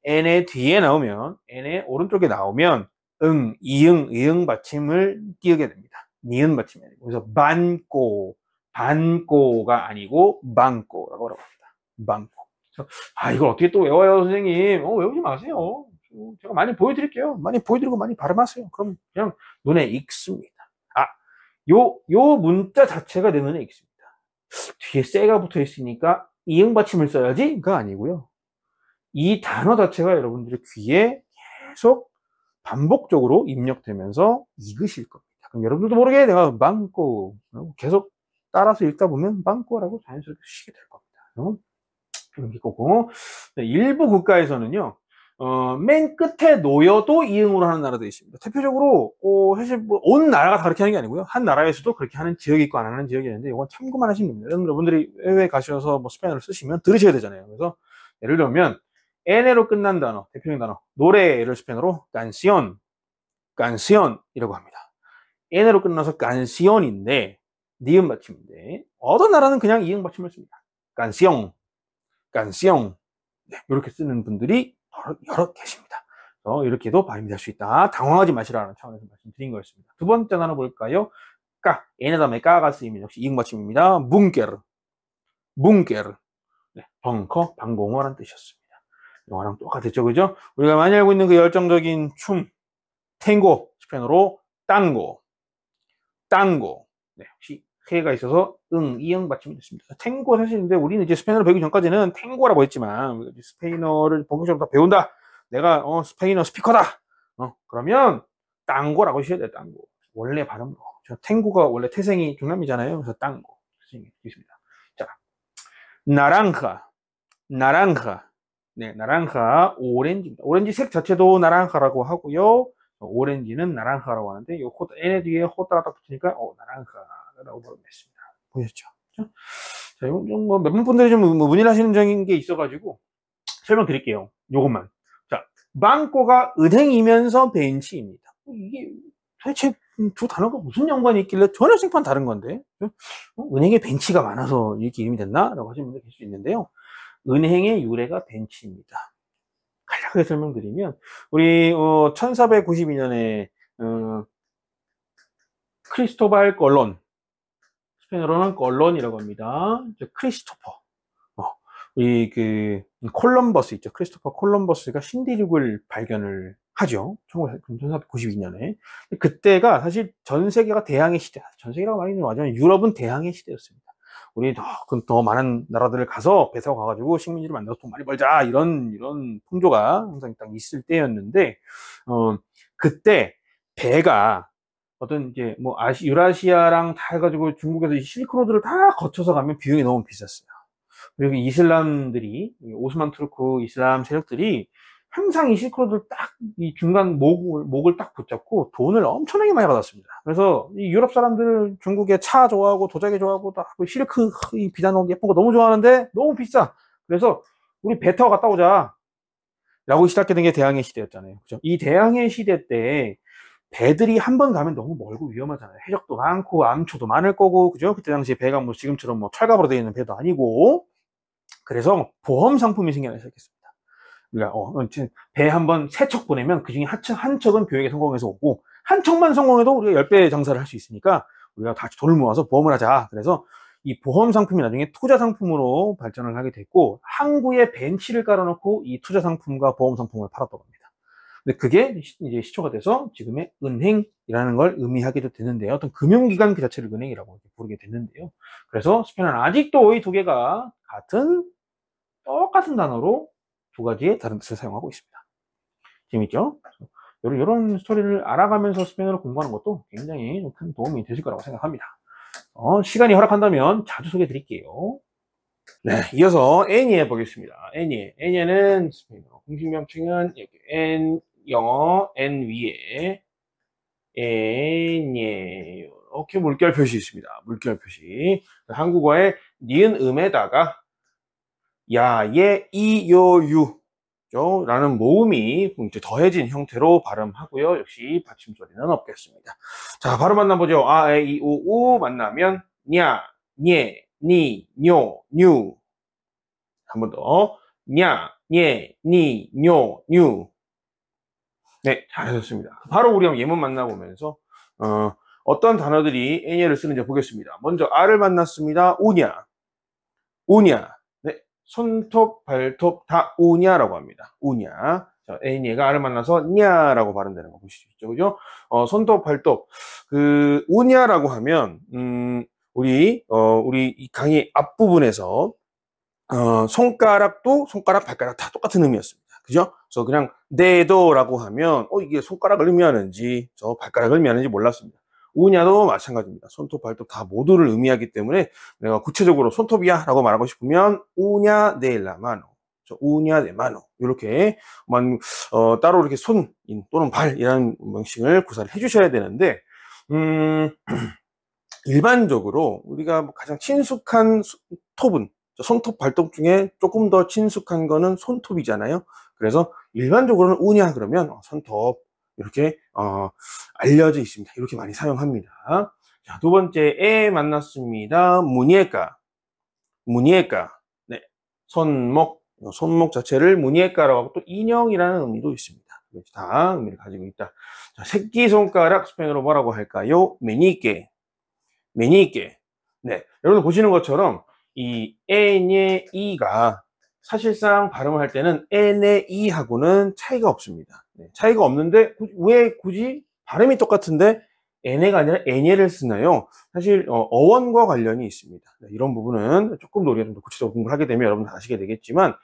n의 뒤에 나오면, n의 오른쪽에 나오면 이응 받침을 띄우게 됩니다. 니은 받침이 아니고. 그래서 반꼬가 아니고 banco라고 합니다. 그래서 이걸 어떻게 또 외워요, 선생님? 외우지 마세요. 제가 많이 보여드릴게요. 많이 보여드리고 많이 발음하세요. 그럼 그냥 눈에 익습니다. 요 문자 자체가 내 눈에 익습니다. 뒤에 쎄가 붙어 있으니까 이응 받침을 써야지?가 아니고요. 이 단어 자체가 여러분들의 귀에 계속 반복적으로 입력되면서 익으실 겁니다. 그럼 여러분들도 모르게 내가 망고 계속 따라서 읽다 보면 망고라고 자연스럽게 쓰시게 될 겁니다. 이런 게 있고, 일부 국가에서는요, 맨 끝에 놓여도 이응으로 하는 나라도 있습니다. 대표적으로, 사실 뭐, 온 나라가 다 그렇게 하는 게 아니고요. 한 나라에서도 그렇게 하는 지역이 있고 안 하는 지역이 있는데, 이건 참고만 하시면 됩니다. 여러분들이 해외에 가셔서 뭐 스페인어를 쓰시면 들으셔야 되잖아요. 그래서, 예를 들면, n으로 끝난 단어, 대표적인 단어, 노래를 스페인어로 canción이라고 합니다. n으로 끝나서 canción인데, 니은 받침인데, 어떤 나라는 그냥 이응 받침을 씁니다. canción. 네, 이렇게 쓰는 분들이 여러 계십니다. 이렇게도 발음이 될 수 있다. 당황하지 마시라는 차원에서 말씀드린 거였습니다. 두 번째 단어 볼까요? n의 다음에 까가 쓰이면 역시 이응 받침입니다. 뭉게르. 네, 벙커, 방공호라는 뜻이었습니다. 영어랑 똑같았죠, 그죠? 우리가 많이 알고 있는 그 열정적인 춤, 탱고, 스페인어로 땅고. 네, 혹시 해가 있어서 이응 받침이 됐습니다. 탱고 사실인데 우리는 이제 스페인어를 배우기 전까지는 탱고라고 했지만 스페인어를 본격적으로 다 배운다. 내가 스페인어 스피커다. 그러면 땅고라고 하셔야 돼요. 땅고. 원래 발음으로. 탱고가 원래 태생이 중남미잖아요. 그래서 땅고. 있습니다. 자, 나랑카. 네, 나랑카 오렌지입니다. 오렌지 색 자체도 나랑카라고 하고요. 오렌지는 나랑카라고 하는데 이 N 뒤에 호따가 딱 붙으니까 나랑카라고 발음했습니다. 보셨죠? 자, 뭐 몇몇 분들이 좀 문의를 하시는 점인 게 있어가지고 설명드릴게요. 요것만. 자, 빵꼬가 은행이면서 벤치입니다. 이게 도대체 두 단어가 무슨 연관이 있길래 전혀 생판 다른 건데 은행에 벤치가 많아서 이렇게 이름이 됐나? 라고 하시는 분들 계실 수 있는데요. 은행의 유래가 벤치입니다. 간략하게 설명드리면 우리 1492년에 크리스토발 걸론, 스페인어로는 걸론이라고 합니다. 크리스토퍼. 이 콜럼버스 있죠. 크리스토퍼 콜럼버스가 신대륙을 발견을 하죠. 1492년에. 그때가 사실 전 세계가 대항해 시대, 전 세계라고 말하기는 맞지만 유럽은 대항해 시대였습니다. 우리 더 많은 나라들을 가서 배 타고 가가지고 식민지를 만들어서 돈 많이 벌자 이런 풍조가 항상 딱 있을 때였는데 그때 배가 어떤 이제 뭐 유라시아랑 다 해가지고 중국에서 실크로드를 다 거쳐서 가면 비용이 너무 비쌌어요. 그리고 이슬람들이 오스만 투르크 이슬람 세력들이 항상 이 실크로드를 딱 이 중간 목을 딱 붙잡고 돈을 엄청나게 많이 받았습니다. 그래서 이 유럽 사람들 중국의 차 좋아하고 도자기 좋아하고 딱 실크 이 비단 옷 예쁜 거 너무 좋아하는데 너무 비싸. 그래서 우리 배 타고 갔다 오자 라고 시작된 게 대항해 시대였잖아요. 그죠? 이 대항해 시대 때 배들이 한 번 가면 너무 멀고 위험하잖아요. 해적도 많고 암초도 많을 거고 그죠? 그때 당시에 배가 뭐 지금처럼 뭐 철갑으로 되어 있는 배도 아니고 그래서 보험 상품이 생겨나기 시작했습니다. 우리가 배 한 번 세 척 보내면 그중에 한 척은 교육에 성공해서 오고 한 척만 성공해도 우리가 10배 장사를 할 수 있으니까 우리가 같이 돈을 모아서 보험을 하자. 그래서 이 보험 상품이 나중에 투자 상품으로 발전을 하게 됐고 항구에 벤치를 깔아놓고 이 투자 상품과 보험 상품을 팔았다고 합니다. 근데 그게 이제 시초가 돼서 지금의 은행이라는 걸 의미하기도 되는데요. 어떤 금융기관 그 자체를 은행이라고 부르게 됐는데요. 그래서 스페인어는 아직도 이 두 개가 똑같은 단어로 두 가지의 다른 뜻을 사용하고 있습니다. 재밌죠? 이런 스토리를 알아가면서 스페인어를 공부하는 것도 굉장히 큰 도움이 되실 거라고 생각합니다. 시간이 허락한다면 자주 소개해 드릴게요. 네, 이어서 애니에 보겠습니다. 애니에는 스페인어 공식 명칭은 N 영어 N 위에 애니에 이렇게 물결 표시 있습니다. 물결 표시. 한국어의 니은 음에다가 야, 예, 이, 요, 유 라는 모음이 더해진 형태로 발음하고요. 역시 받침소리는 없겠습니다. 자, 바로 만나보죠. 아, 에, 이, 우 만나면 냐, nye, 니, 뇨, 뉴. 한 번 더. 냐, nye, 니, 뇨, 뉴. 네, 잘하셨습니다. 바로 우리 한번 예문 만나보면서 어떤 단어들이 애니를 쓰는지 보겠습니다. 먼저 아를 만났습니다. 우냐. 네, 손톱, 발톱 다 우냐라고 합니다. 우냐. 자, 애니가 아를 만나서 냐라고 발음되는 거 보실 수 있죠, 그죠? 손톱, 발톱 우냐라고 하면 우리 이 강의 앞부분에서 손가락도 손가락, 발가락 다 똑같은 의미였습니다. 그죠? 그래서 그냥 네도라고 하면 이게 손가락을 의미하는지 저 발가락을 의미하는지 몰랐습니다. 우냐도 마찬가지입니다. 손톱, 발톱 다 모두를 의미하기 때문에 내가 구체적으로 손톱이야 라고 말하고 싶으면 우냐 델라 마노, 우냐 데 마노 이렇게만 따로 이렇게 손 또는 발이라는 명칭을 구사를 해주셔야 되는데 일반적으로 우리가 가장 친숙한 톱은 손톱, 발톱 중에 조금 더 친숙한 거는 손톱이잖아요. 그래서 일반적으로는 우냐 그러면 손톱 이렇게 알려져 있습니다. 이렇게 많이 사용합니다. 자, 두 번째에 만났습니다. 무니에까. 네, 손목 자체를 무니에까라고 하고 또 인형이라는 의미도 있습니다. 다 의미를 가지고 있다. 자, 새끼손가락 스페인어로 뭐라고 할까요? 메니께. 네, 여러분 보시는 것처럼 이 에네 이가 사실상 발음을 할 때는 에네 이하고는 차이가 없습니다. 네, 차이가 없는데 왜 굳이 발음이 똑같은데 에네가 아니라 에네를 쓰나요? 사실 어원과 관련이 있습니다. 네, 이런 부분은 조금 더 우리가 좀 더 구체적으로 공부를 하게 되면 여러분 다 아시게 되겠지만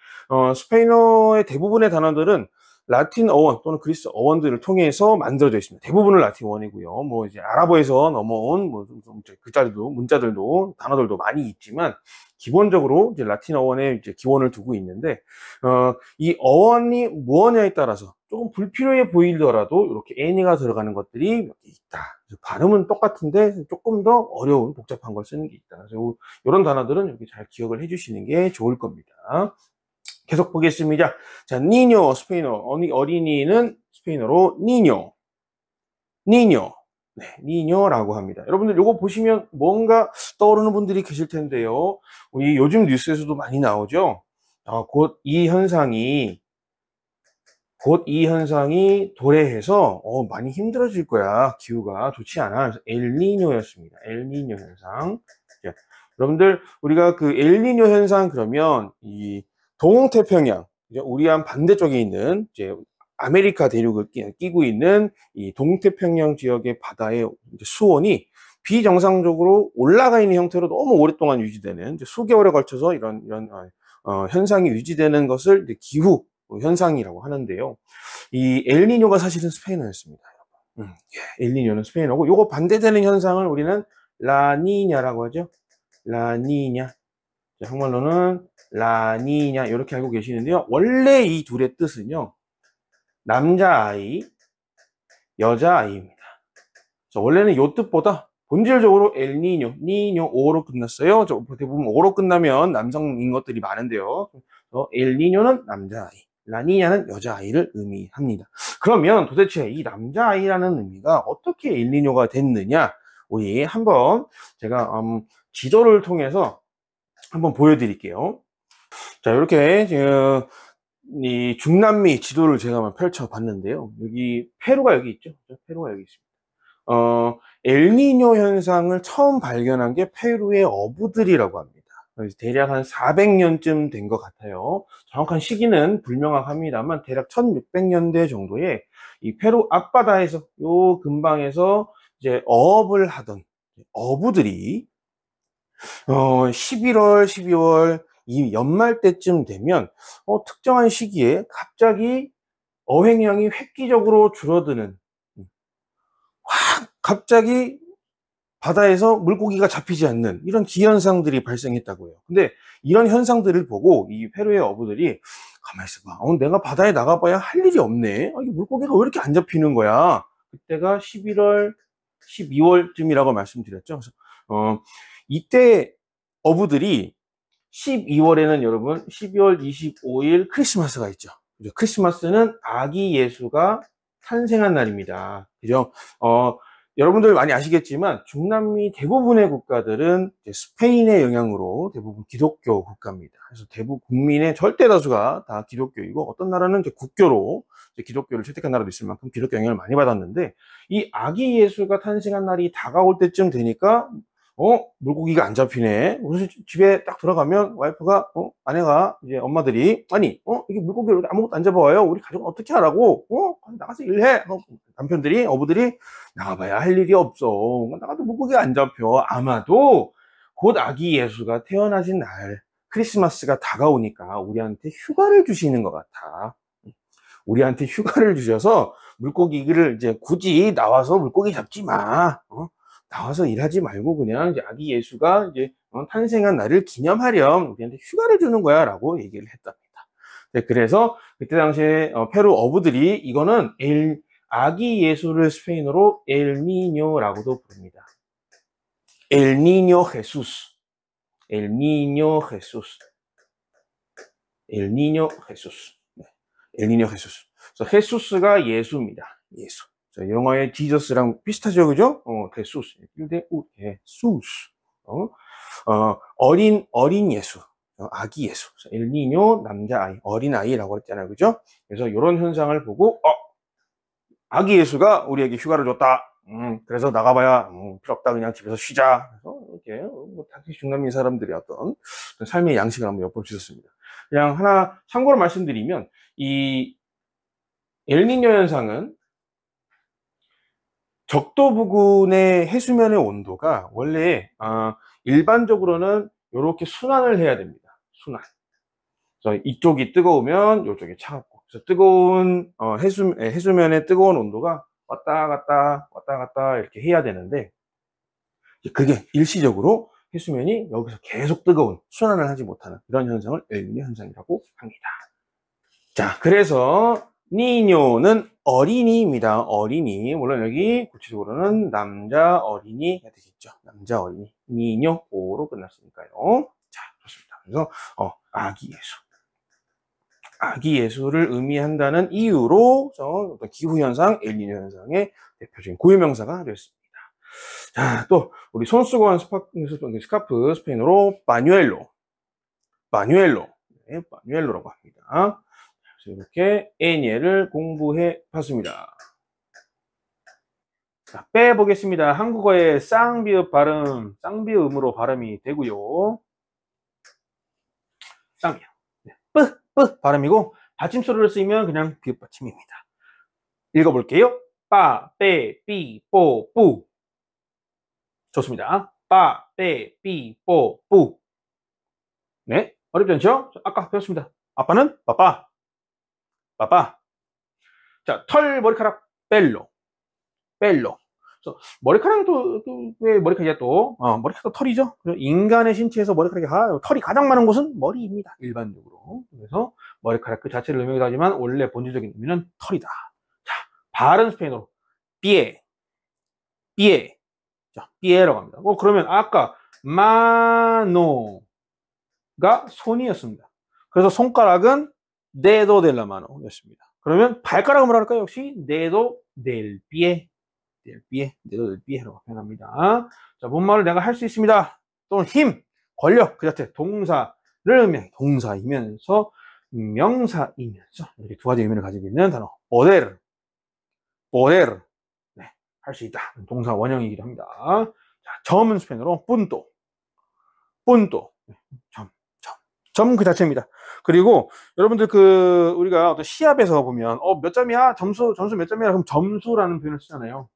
스페인어의 대부분의 단어들은 라틴 어원 또는 그리스 어원들을 통해서 만들어져 있습니다. 대부분은 라틴 어원이고요. 뭐 이제 아랍어에서 넘어온 좀 글자들도, 문자들도, 단어들도 많이 있지만 기본적으로 이제 라틴 어원에 이제 기원을 두고 있는데 이 어원이 무엇냐에 따라서 조금 불필요해 보이더라도 이렇게 애니가 들어가는 것들이 몇 개 있다. 발음은 똑같은데 조금 더 어려운 복잡한 걸 쓰는 게 있다. 그래서 이런 단어들은 이렇게 잘 기억을 해주시는 게 좋을 겁니다. 계속 보겠습니다. 자, 니뇨 스페인어 어린이는 스페인어로 니뇨. 네, 니뇨라고 합니다. 여러분들 이거 보시면 뭔가 떠오르는 분들이 계실 텐데요. 우리 요즘 뉴스에서도 많이 나오죠. 곧 이 현상이 도래해서 많이 힘들어질 거야. 기후가 좋지 않아. 그래서 엘니뇨였습니다. 엘니뇨 현상. 자, 여러분들 우리가 그 엘니뇨 현상 그러면 이 동태평양, 우리한 반대쪽에 있는 이제 아메리카 대륙을 끼고 있는 이 동태평양 지역의 바다의 수온이 비정상적으로 올라가 있는 형태로 너무 오랫동안 유지되는 수개월에 걸쳐서 이런 현상이 유지되는 것을 기후 현상이라고 하는데요. 이 엘니뇨가 사실은 스페인어였습니다. 엘니뇨는 스페인어고 요거 반대되는 현상을 우리는 라니냐라고 하죠. 라니냐. 한국말로는 라니냐 이렇게 알고 계시는데요. 원래 이 둘의 뜻은요. 남자아이, 여자아이입니다. 원래는 이 뜻보다 본질적으로 엘니뇨, 니뇨, 오로 끝났어요. 대부분 오로 끝나면 남성인 것들이 많은데요. 엘니뇨는 남자아이, 라니냐는 여자아이를 의미합니다. 그러면 도대체 이 남자아이라는 의미가 어떻게 엘니뇨가 됐느냐? 우리 한번 제가 지도를 통해서 한번 보여드릴게요. 자, 이렇게 이 중남미 지도를 제가 한번 펼쳐봤는데요. 여기 페루가 여기 있죠. 페루가 여기 있습니다. 엘니뇨 현상을 처음 발견한 게 페루의 어부들이라고 합니다. 대략 한 400년쯤 된 것 같아요. 정확한 시기는 불명확합니다만 대략 1600년대 정도에 이 페루 앞바다에서 요 근방에서 이제 어업을 하던 어부들이 11월, 12월 이 연말 때쯤 되면 특정한 시기에 갑자기 어획량이 획기적으로 줄어드는 갑자기 바다에서 물고기가 잡히지 않는 이런 기현상들이 발생했다고요. 근데 이런 현상들을 보고 이 페루의 어부들이 가만히 있어봐. 내가 바다에 나가봐야 할 일이 없네. 이 물고기가 왜 이렇게 안 잡히는 거야? 그때가 11월, 12월쯤이라고 말씀드렸죠. 그래서 이때 어부들이 12월에는 여러분 12월 25일 크리스마스가 있죠. 크리스마스는 아기 예수가 탄생한 날입니다. 그죠? 여러분들 많이 아시겠지만 중남미 대부분의 국가들은 스페인의 영향으로 대부분 기독교 국가입니다. 그래서 대부분 국민의 절대 다수가 다 기독교이고 어떤 나라는 국교로 기독교를 채택한 나라도 있을 만큼 기독교 영향을 많이 받았는데 이 아기 예수가 탄생한 날이 다가올 때쯤 되니까 물고기가 안 잡히네. 그래서 집에 딱 들어가면 와이프가 아내가 이제 엄마들이 아니 이게 물고기를 아무것도 안 잡아와요. 우리 가족은 어떻게 하라고? 나가서 일해. 남편들이 어부들이 나가봐야 할 일이 없어. 나가도 물고기가 안 잡혀. 아마도 곧 아기 예수가 태어나신 날 크리스마스가 다가오니까 우리한테 휴가를 주시는 것 같아. 우리한테 휴가를 주셔서 물고기를 이제 굳이 나와서 물고기 잡지 마. 나와서 일하지 말고 그냥 이제 아기 예수가 이제 탄생한 날을 기념하렴 우리한테 휴가를 주는 거야 라고 얘기를 했답니다. 네, 그래서 그때 당시에 페루 어부들이 이거는 아기 예수를 스페인어로 엘니뇨라고도 부릅니다. 엘니뇨 제수스. 엘니뇨 제수스. 엘니뇨 제수스. 엘니뇨 제수스. 그래서 제수스가 예수입니다. 예수. 영어의 지저스랑 비슷하죠, 그죠? 제수스. 예수스. 어린 예수. 아기 예수. 엘니뇨 남자아이, 어린아이라고 했잖아요, 그죠? 그래서 이런 현상을 보고, 아기 예수가 우리에게 휴가를 줬다. 그래서 나가봐야 필요 없다. 그냥 집에서 쉬자. 그래서 이렇게 당시 중남미 사람들의 어떤 삶의 양식을 한번 엿볼 수 있었습니다. 그냥 하나 참고로 말씀드리면 이 엘니뇨 현상은 적도 부근의 해수면의 온도가 원래 일반적으로는 이렇게 순환을 해야 됩니다. 순환. 그래서 이쪽이 뜨거우면 이쪽이 차갑고, 그래서 뜨거운 해수면의 뜨거운 온도가 왔다 갔다 이렇게 해야 되는데, 그게 일시적으로 해수면이 여기서 계속 뜨거운 순환을 하지 못하는 이런 현상을 엘니뇨 현상이라고 합니다. 자, 그래서 니뇨는 어린이입니다. 어린이. 물론 여기 구체적으로는 남자 어린이가 되겠죠. 남자 어린이. 니뇨 오로 끝났으니까요. 자, 좋습니다. 그래서 아기 예수. 아기 예수를 의미한다는 이유로 어떤 기후 현상, 엘니뇨 현상의 대표적인 고유명사가 되었습니다. 자, 또 우리 손 쓰고 한 스카프 스페인어로 바뉴엘로. 바뉴엘로. 네, 바뉴엘로라고 합니다. 이렇게 에니에를 공부해 봤습니다. 자, 빼보겠습니다. 한국어의 쌍비읍 발음, 쌍비음으로 발음이 되고요. 쌍비읍. 네, 뿌 발음이고 받침소리를 쓰면 그냥 비읍 받침입니다. 읽어볼게요. 빠, 빼, 삐, 뽀, 뿌. 좋습니다. 빠, 빼, 삐, 뽀, 뿌. 네, 어렵지 않죠? 아까 배웠습니다. 아빠는 빠빠. 빠빠. 자, 털, 머리카락, 벨로. 벨로. 그래서 머리카락은 왜 머리카락이야 또? 머리카락도 털이죠. 인간의 신체에서 털이 가장 많은 곳은 머리입니다. 일반적으로. 그래서 머리카락 그 자체를 의미하기도 하지만 원래 본질적인 의미는 털이다. 자, 발은 스페인어로 삐에. 삐에. 자, 삐에라고 합니다. 그러면 아까 마노가 손이었습니다. 그래서 손가락은 dedo de la mano였습니다. 그러면 발가락은 뭐라 할까요? 역시 dedo del pie. del pie, dedo del pie라고 표현합니다. 자, 뭔 말을 내가 할 수 있습니다. 또는 힘, 권력, 그 자체 동사를 의미해. 동사이면서 명사이면서 이렇게 두 가지 의미를 가지고 있는 단어. poder. 네, 할 수 있다. 동사 원형이기도 합니다. 자, 점은 스페인어로 punto. 점 그 자체입니다. 그리고 여러분들 우리가 어떤 시합에서 보면 몇 점이야? 점수 몇 점이야? 그럼 점수라는 표현을 쓰잖아요.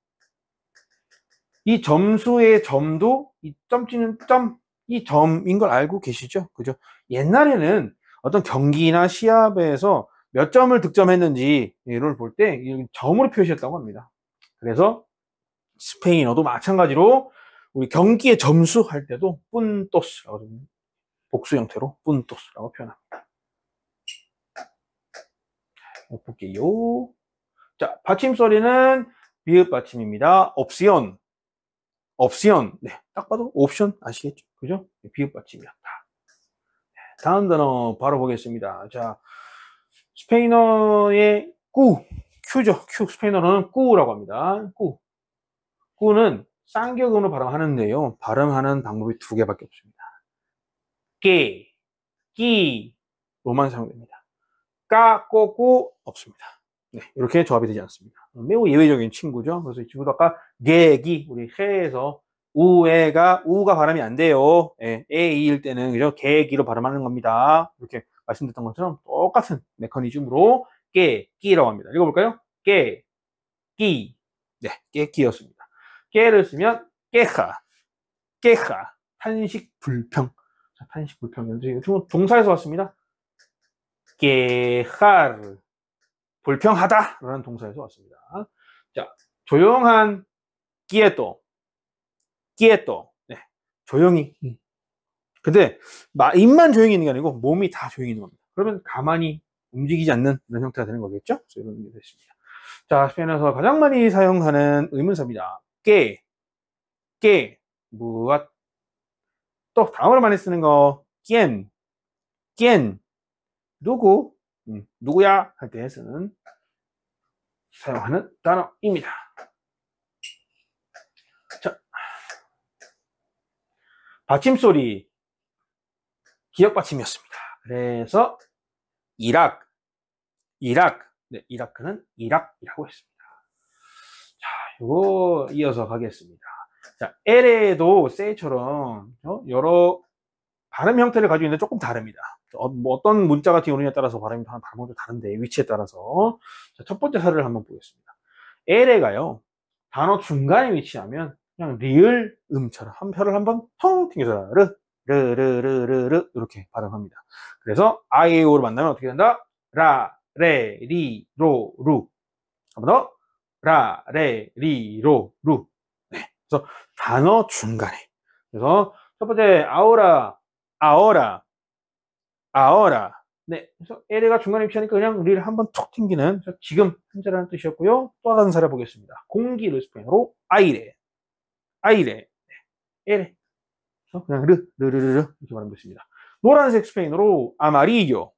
이 점수의 점도 이 점찍는 이 점인 걸 알고 계시죠? 그죠? 옛날에는 어떤 경기나 시합에서 몇 점을 득점했는지를 볼 때 점으로 표시했다고 합니다. 그래서 스페인어도 마찬가지로 우리 경기의 점수 할 때도 puntos라고 합니다. 복수 형태로 puntos라고 표현합니다. 볼게요. 자, 받침 소리는 비읍 받침입니다. 옵션. 네, 딱 봐도 옵션 아시겠죠? 그죠? 비읍 받침이었다. 다음 단어 바로 보겠습니다. 자, 스페인어의 큐죠. 스페인어로는 꾸라고 합니다. 꾸는 쌍격음으로 발음하는데요. 발음하는 방법이 두 개밖에 없습니다. 끼로만 사용됩니다. 꼬 없습니다. 네, 이렇게 조합이 되지 않습니다. 매우 예외적인 친구죠. 그래서 이 친구도 아까 우리 해에서 우가 발음이 안 돼요. 에이일 때는 그죠? 개기로 발음하는 겁니다. 이렇게 말씀드렸던 것처럼 똑같은 메커니즘으로 끼라고 합니다. 읽어볼까요? 끼. 네, 깨끼였습니다. 깨를 쓰면 깨하, 탄식 불평. 자, 탄식 불평. 동사에서 왔습니다. quejar. 불평하다. 라는 동사에서 왔습니다. 자, 조용한 quieto. quieto. 네, 조용히. 근데 입만 조용히 있는 게 아니고 몸이 다 조용히 있는 겁니다. 그러면 가만히 움직이지 않는 이런 형태가 되는 거겠죠? 이런 의미가 있습니다. 자, 스페인어에서 가장 많이 사용하는 의문사입니다. que, 무엇. 또 다음으로 많이 쓰는 거 quién, 누구, 누구야 할 때 쓰는 사용하는 단어입니다. 자, 받침소리 기역 받침이었습니다. 그래서 이락, 네, 이라크는 이락이라고 했습니다. 자, 이거 이어서 가겠습니다. 자, L에도 세이처럼 여러 발음 형태를 가지고 있는데 조금 다릅니다. 뭐 어떤 문자가 뒤에 오느냐에 따라서 발음이 다른데 위치에 따라서. 자, 첫 번째 사례를 한번 보겠습니다. L에가요 단어 중간에 위치하면 그냥 리을 음처럼 한 혀를 한번 텅 튕겨서 르 이렇게 발음합니다. 그래서 아이오를 만나면 어떻게 된다? 라, 레, 리, 로, 루. 한 번 더. 라, 레, 리, 로, 루. 네. 그래서 단어 중간에. 그래서 첫 번째 아오라. 네. 그래서 에레가 중간에 위치하니까 그냥 리를 한번 툭 튕기는 지금 현재라는 뜻이었고요. 또 다른 사례 보겠습니다. 공기를 스페인어로 아이레. 네. 에레. 그냥 르르르르 이렇게 말하면 됐습니다. 노란색 스페인어로 아마릴lo.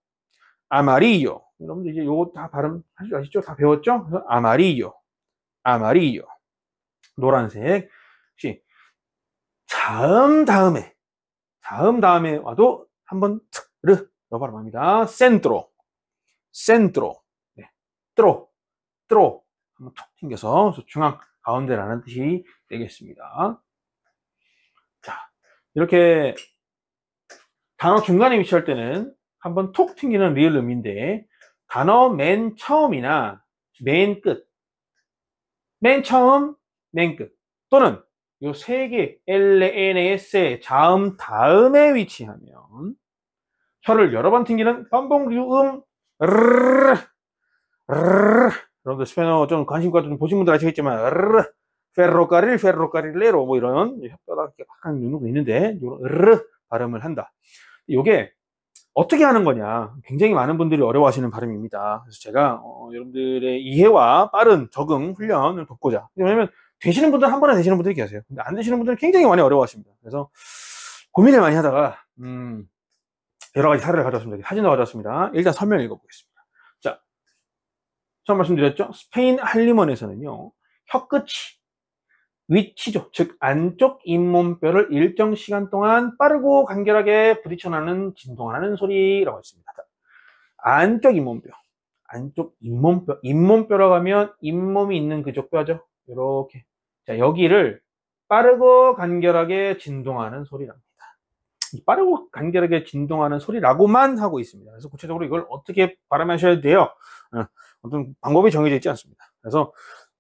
여러분들 이제 요거 다 발음 아시죠? 다 배웠죠? 그래서 아마릴lo. 노란색. 혹시 자음 다음에 와도 한번 르 발음합니다. 센트로. 네. 트로 한번 툭 튕겨서 중앙 가운데라는 뜻이 되겠습니다. 자, 이렇게 단어 중간에 위치할 때는 한번 톡 튕기는 리을 음인데 단어 맨 처음이나 맨 끝, 맨 처음, 맨 끝 또는 요 세 개 LNS의 자음 다음에 위치하면 혀를 여러 번 튕기는 반복류 여러분들 스페인어 좀 관심과 좀 보신 분들 아시겠지만 페로카릴레로 뭐 이런 혓바닥 약간 누르고 있는데 요런 발음을 한다. 요게 어떻게 하는 거냐 굉장히 많은 분들이 어려워하시는 발음입니다. 그래서 제가 여러분들의 이해와 빠른 적응 훈련을 돕고자. 왜냐면 되시는 분들은 한 번에 되시는 분들이 계세요. 근데 안 되시는 분들은 굉장히 많이 어려워하십니다. 그래서 고민을 많이 하다가 여러 가지 사례를 가져왔습니다. 사진을 가져왔습니다. 일단 설명 읽어보겠습니다. 자, 처음 말씀드렸죠? 스페인 할리먼에서는요 혀끝이 위치죠. 즉 안쪽 잇몸뼈를 일정 시간 동안 빠르고 간결하게 부딪혀나는 진동하는 소리라고 했습니다. 안쪽 잇몸뼈라고 하면 잇몸이 있는 그쪽 뼈죠. 이렇게. 자, 여기를 빠르고 간결하게 진동하는 소리랍니다. 빠르고 간결하게 진동하는 소리라고만 하고 있습니다. 그래서 구체적으로 이걸 어떻게 발음하셔야 돼요? 어떤 방법이 정해져 있지 않습니다. 그래서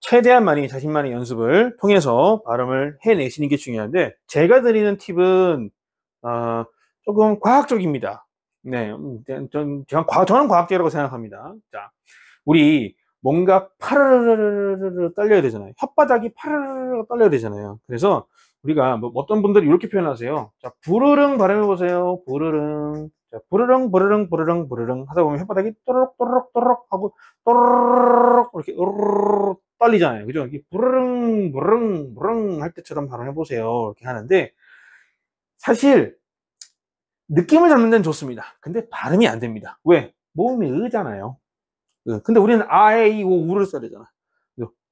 최대한 많이 자신만의 연습을 통해서 발음을 해내시는 게 중요한데 제가 드리는 팁은 조금 과학적입니다. 네, 저는 과학적이라고 생각합니다. 자, 우리 뭔가 파르르르르 떨려야 되잖아요. 혓바닥이 파르르르 떨려야 되잖아요. 그래서 우리가 뭐 어떤 분들이 이렇게 표현하세요. 자, 부르릉 발음해 보세요. 부르릉. 자, 부르릉 하다 보면 혓바닥이 또르륵 하고 또르륵 이렇게 으르륵 떨리잖아요. 그죠? 이게 부르릉 할 때처럼 발음해 보세요. 이렇게 하는데 사실 느낌을 잡는 데는 좋습니다. 근데 발음이 안 됩니다. 왜? 모음이 으잖아요. 근데 우리는 아, 에, 이, 오, 우를 써야 되잖아.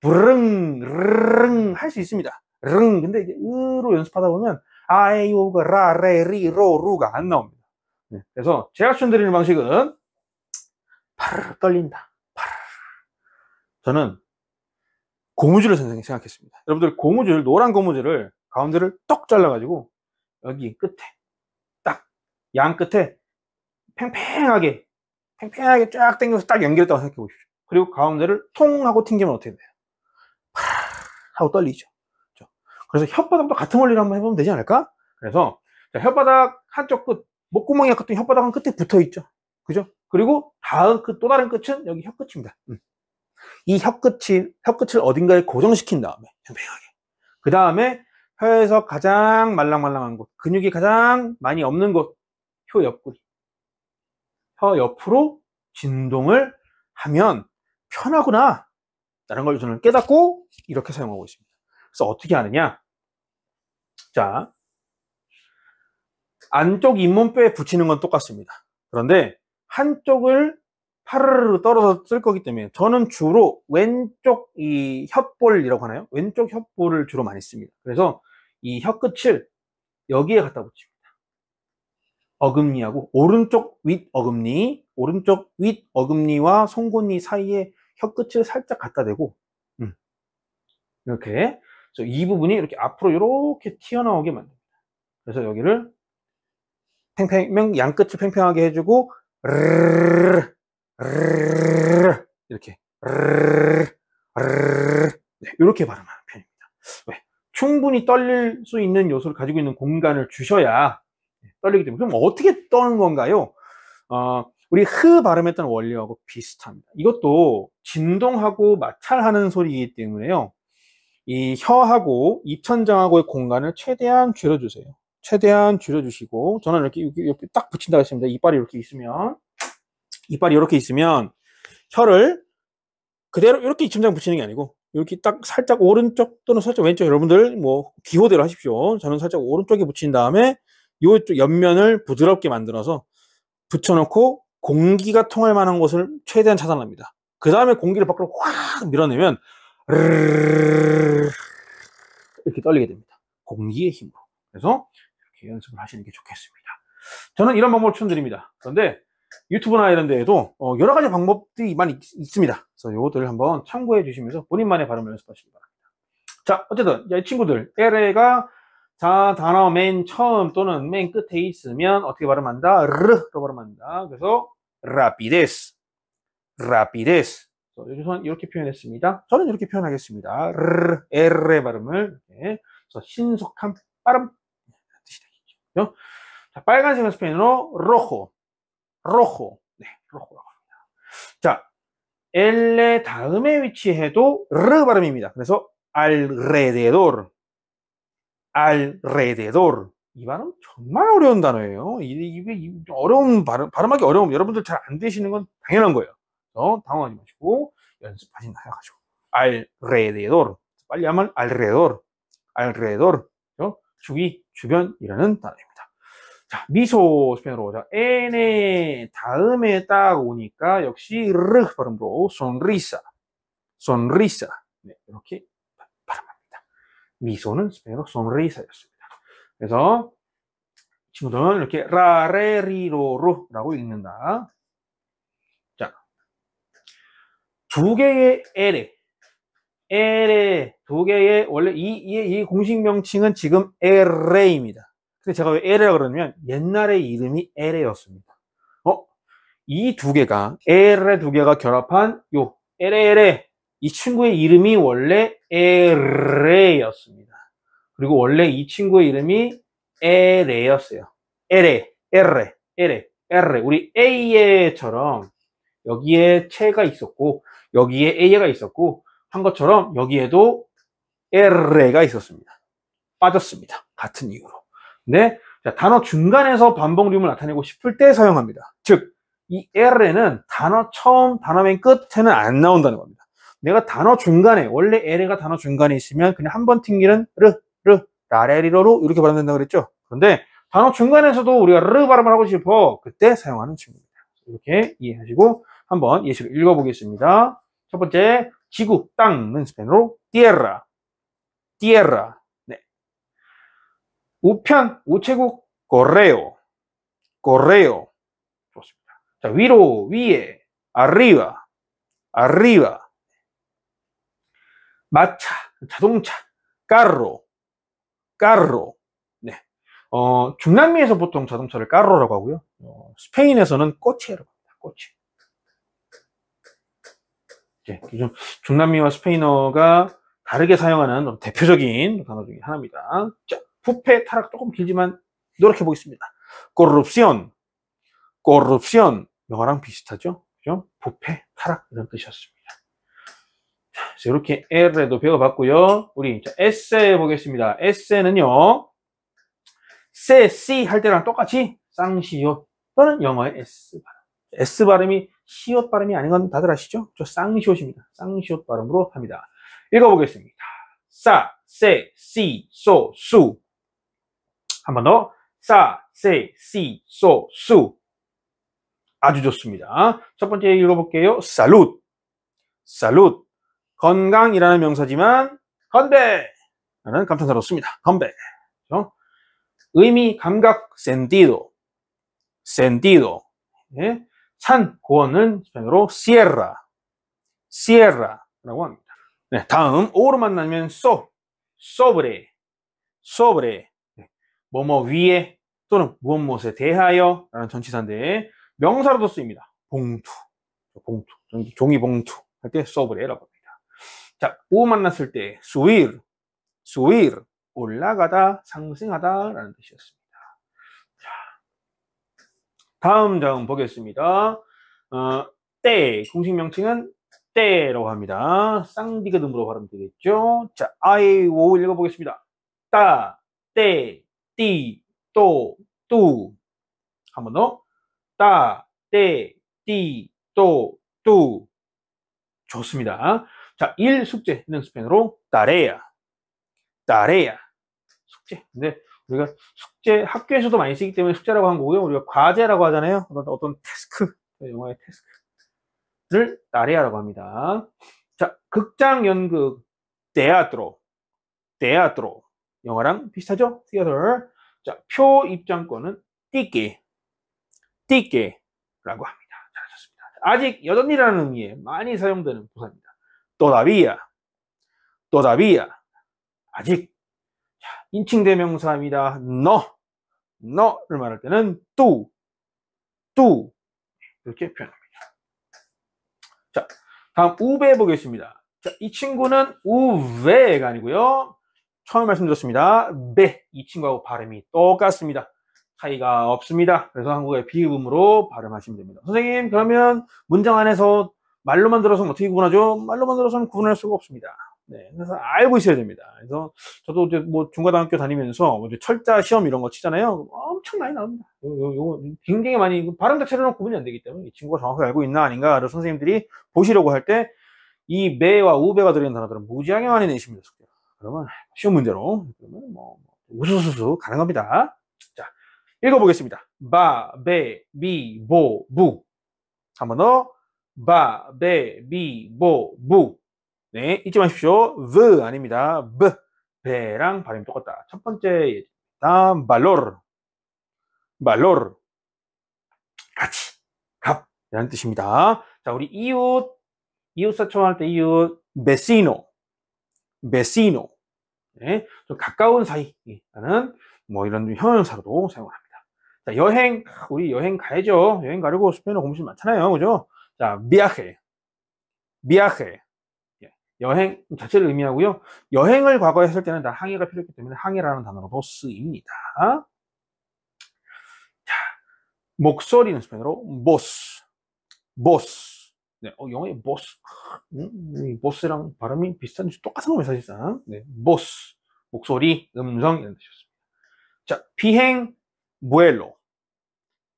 부르릉 할 수 있습니다. 근데 이제 으로 연습하다 보면 아, 에, 이, 오가 라, 레, 리, 로, 루가 안 나옵니다. 그래서 제가 추천드리는 방식은 파르르 떨린다. 파르르. 저는 고무줄을 생각했습니다. 여러분들 고무줄, 노란 고무줄을 가운데를 떡 잘라가지고 여기 끝에 딱 양 끝에 팽팽하게 쫙 당겨서 딱 연결했다고 생각해 보십시오. 그리고 가운데를 통 하고 튕기면 어떻게 돼요? 파르르 하고 떨리죠. 그래서 혓바닥도 같은 원리로 한번 해보면 되지 않을까? 그래서 자, 혓바닥 한쪽 끝, 목구멍이 아까 혓바닥은 끝에 붙어 있죠. 그죠? 그리고 다음 또 다른 끝은 여기 혀끝입니다. 이 혀끝을 어딘가에 고정시킨 다음에, 평평하게. 그 다음에 혀에서 가장 말랑말랑한 곳, 근육이 가장 많이 없는 곳, 혀 옆구리. 혀 옆으로 진동을 하면 편하구나. 라는 걸 저는 깨닫고 이렇게 사용하고 있습니다. 그래서 어떻게 하느냐. 자, 안쪽 잇몸뼈에 붙이는 건 똑같습니다. 그런데 한쪽을 파르르 떨어서 쓸 거기 때문에 저는 주로 왼쪽 이 혓볼이라고 하나요? 왼쪽 혓볼을 주로 많이 씁니다. 그래서 이 혀끝을 여기에 갖다 붙입니다. 어금니하고 오른쪽 윗 어금니와 송곳니 사이에 혀끝을 살짝 갖다 대고 이렇게 그래서 이 부분이 이렇게 앞으로 이렇게 튀어나오게 만듭니다. 그래서 여기를 양끝을 팽팽하게 해주고 이렇게 이렇게 발음하는 편입니다. 왜? 충분히 떨릴 수 있는 요소를 가지고 있는 공간을 주셔야 떨리기 때문에. 그럼 어떻게 떠는 건가요? 우리 흐 발음했던 원리하고 비슷합니다. 이것도 진동하고 마찰하는 소리이기 때문에요. 이 혀하고 입천장하고의 공간을 최대한 줄여주세요. 최대한 줄여주시고, 저는 이렇게 딱 붙인다고 했습니다. 이빨이 이렇게 있으면 혀를 그대로 이렇게 입천장 붙이는 게 아니고 이렇게 딱 살짝 오른쪽 또는 살짝 왼쪽, 여러분들 뭐 기호대로 하십시오. 저는 살짝 오른쪽에 붙인 다음에 이쪽 옆면을 부드럽게 만들어서 붙여놓고 공기가 통할 만한 곳을 최대한 차단합니다. 그 다음에 공기를 밖으로 확 밀어내면 이렇게 떨리게 됩니다. 공기의 힘으로. 그래서 이렇게 연습을 하시는 게 좋겠습니다. 저는 이런 방법을 추천드립니다. 그런데 유튜브나 이런 데에도 여러 가지 방법들이 많이 있습니다. 그래서 이것들을 한번 참고해 주시면서 본인만의 발음을 연습하시기 바랍니다. 자, 어쨌든 이 친구들 LA가 자, 단어 맨 처음 또는 맨 끝에 있으면 어떻게 발음한다? 르로 발음한다. 그래서 rapidez. 여기서 이렇게 표현했습니다. 저는 이렇게 표현하겠습니다. R의 발음을 이렇게. 그래서 신속한 발음 뜻이 되겠죠. 자, 빨간색은 스페인어로 rojo. 네, rojo라고 합니다. 자, L의 다음에 위치해도 르 발음입니다. 그래서 alrededor. 이 발음 정말 어려운 단어예요. 이게 어려운 발음하기 어려움. 여러분들 잘 안 되시는 건 당연한 거예요. 당황하지 마시고 연습하신다 해가지고 alrededor. 빨리 하면 alrededor. 주위, 주변이라는 단어입니다. 자, 미소 스페인어로. 자, N의 다음에 딱 오니까 역시 르 발음으로 sonrisa. 네, 이렇게 발음합니다. 미소는 스페인어로 sonrisa였습니다. 그래서 친구들은 이렇게 라레리로로라고 읽는다. 자, 두 개의 L에 두 개의 원래 이 공식 명칭은 지금 LA입니다. 근데 제가 왜 L이라고 그러냐면 옛날에 이름이 LA였습니다. 이 두 개가 L의 두 개가 결합한 요 LA 이 친구의 이름이 원래 LA였습니다. 그리고 원래 이 친구의 이름이 LA였어요. LA. 우리 A처럼 여기에 체가 있었고 여기에 A가 있었고 한 것처럼 여기에도 LA가 있었습니다. 빠졌습니다. 같은 이유로. 근데 자, 단어 중간에서 반복음을 나타내고 싶을 때 사용합니다. 즉, 이 LA는 단어 처음, 단어 맨 끝에는 안 나온다는 겁니다. 내가 단어 중간에, 원래 LA가 단어 중간에 있으면 그냥 한 번 튕기는 라레리로로 이렇게 발음된다고 그랬죠. 그런데 단어 중간에서도 우리가 르 발음을 하고 싶어 그때 사용하는 친구입니다. 이렇게 이해하시고 한번 예시로 읽어보겠습니다. 첫 번째, 지구, 땅은 스페인어로 tierra. 네. 우편, 우체국, correo. 좋습니다. 자, 위로, 위에, arriba. 마차, 자동차, carro. 네. 중남미에서 보통 자동차를 carro라고 하고요. 스페인에서는 coche라고 합니다. coche. 네, 요즘 중남미와 스페인어가 다르게 사용하는 대표적인 단어 중에 하나입니다. 자, 부패, 타락 조금 길지만 노력해 보겠습니다. corrupción, corrupción. 영어랑 비슷하죠? 그죠? 부패, 타락 이런 뜻이었습니다. 자, 이렇게 R에도 배워봤고요. 우리 에세 보겠습니다. 에세는요, 세, 씨 할 때랑 똑같이 쌍시옷 또는 영어의 S 발음. S 발음이 시옷 발음이 아닌 건 다들 아시죠? 저 쌍시옷입니다. 쌍시옷 발음으로 합니다. 읽어보겠습니다. 싸, 세, 시, 소, 수. 한 번 더. 싸, 세, 시, 소, 수. 아주 좋습니다. 첫 번째 읽어볼게요. salud, salud. 건강이라는 명사지만 건배 라는 감탄사로 씁니다. 건배. 그렇죠? 의미, 감각, sentido, sentido. 예? 산, 고원은 스페인어로 sierra, sierra라고 합니다. 네, 다음 o로 만나면 sobre, sobre. 뭐뭐 위에 또는 무엇무엇에 대하여 라는 전치사인데 명사로도 쓰입니다. 봉투, 봉투, 종이 봉투 할 때 sobre라고 합니다. 자, 오 만났을 때 subir, subir, 올라가다, 상승하다 라는 뜻이었습니다. 자, 다음 장 보겠습니다. 때, 공식 명칭은 때라고 합니다. 쌍디귿음으로 발음 되겠죠. 자, I, O 읽어보겠습니다. 따, 때, 띠, 또, 뚜. 한 번 더. 따, 때, 띠, 또, 뚜. 좋습니다. 자, 일 숙제는 스페인어로 tarea, tarea. 숙제. 근데 우리가 숙제 학교에서도 많이 쓰기 때문에 숙제라고 한 거고요. 우리가 과제라고 하잖아요. 어떤 태스크, 영어의 태스크를 tarea라고 합니다. 자, 극장 연극 teatro, teatro. 영어랑 비슷하죠? theater. 자, 표 입장권은 ticket, ticket라고 합니다. 잘하셨습니다. 아직 여전이라는 의미에 많이 사용되는 부사입니다. todavía, todavía. 아직. 자, 인칭 대명사입니다. no를 말할 때는 tú, tú 이렇게 표현합니다. 자, 다음 우베 보겠습니다. 자, 이 친구는 우베가 아니고요. 처음 말씀드렸습니다. 베. 이 친구하고 발음이 똑같습니다. 차이가 없습니다. 그래서 한국의 비읍음으로 발음하시면 됩니다. 선생님, 그러면 문장 안에서 말로만 들어서는 어떻게 구분하죠? 말로만 들어서는 구분할 수가 없습니다. 네, 그래서 알고 있어야 됩니다. 그래서 저도 이제 뭐 중고등학교 다니면서 이제 철자 시험 이런 거 치잖아요. 엄청 많이 나옵니다. 요거 굉장히 많이 발음 자체로는 구분이 안 되기 때문에 이 친구가 정확하게 알고 있나 아닌가, 그래서 선생님들이 보시려고 할 때 이 매와 우배가 들어있는 단어들은 무지하게 많이 내십니다. 그러면 쉬운 문제로 그러면 뭐 우수수수 가는 겁니다. 자, 읽어보겠습니다. 바, 베, 비, 보, 부. 한 번 더. 바, 베, 비, 보, 부. 네, 잊지 마십시오. v 아닙니다. b, 베랑 발음이 똑같다. 첫 번째 예입니다. valor, valor. 가치, 값 이라는 뜻입니다. 자, 우리 이웃 사촌할 때 이웃 vecino, vecino. 네, 좀 가까운 사이라는 뭐 이런 형용사로도 사용을 합니다. 자, 여행, 우리 여행 가야죠. 여행 가려고 스페인어 공식 많잖아요. 그죠? 자, viaje, viaje. 여행 자체를 의미하고요. 여행을 과거에 했을 때는 다 항해가 필요했기 때문에 항해라는 단어로도 쓰입니다. 자, 목소리는 스페인어로 voz, voz. 네, 영어의 boss. boss랑 발음이 비슷한지 똑같은 거예요, 사실상. 네, boss. 목소리, 음성 이런 뜻이었습니다. 자, 비행, vuelo,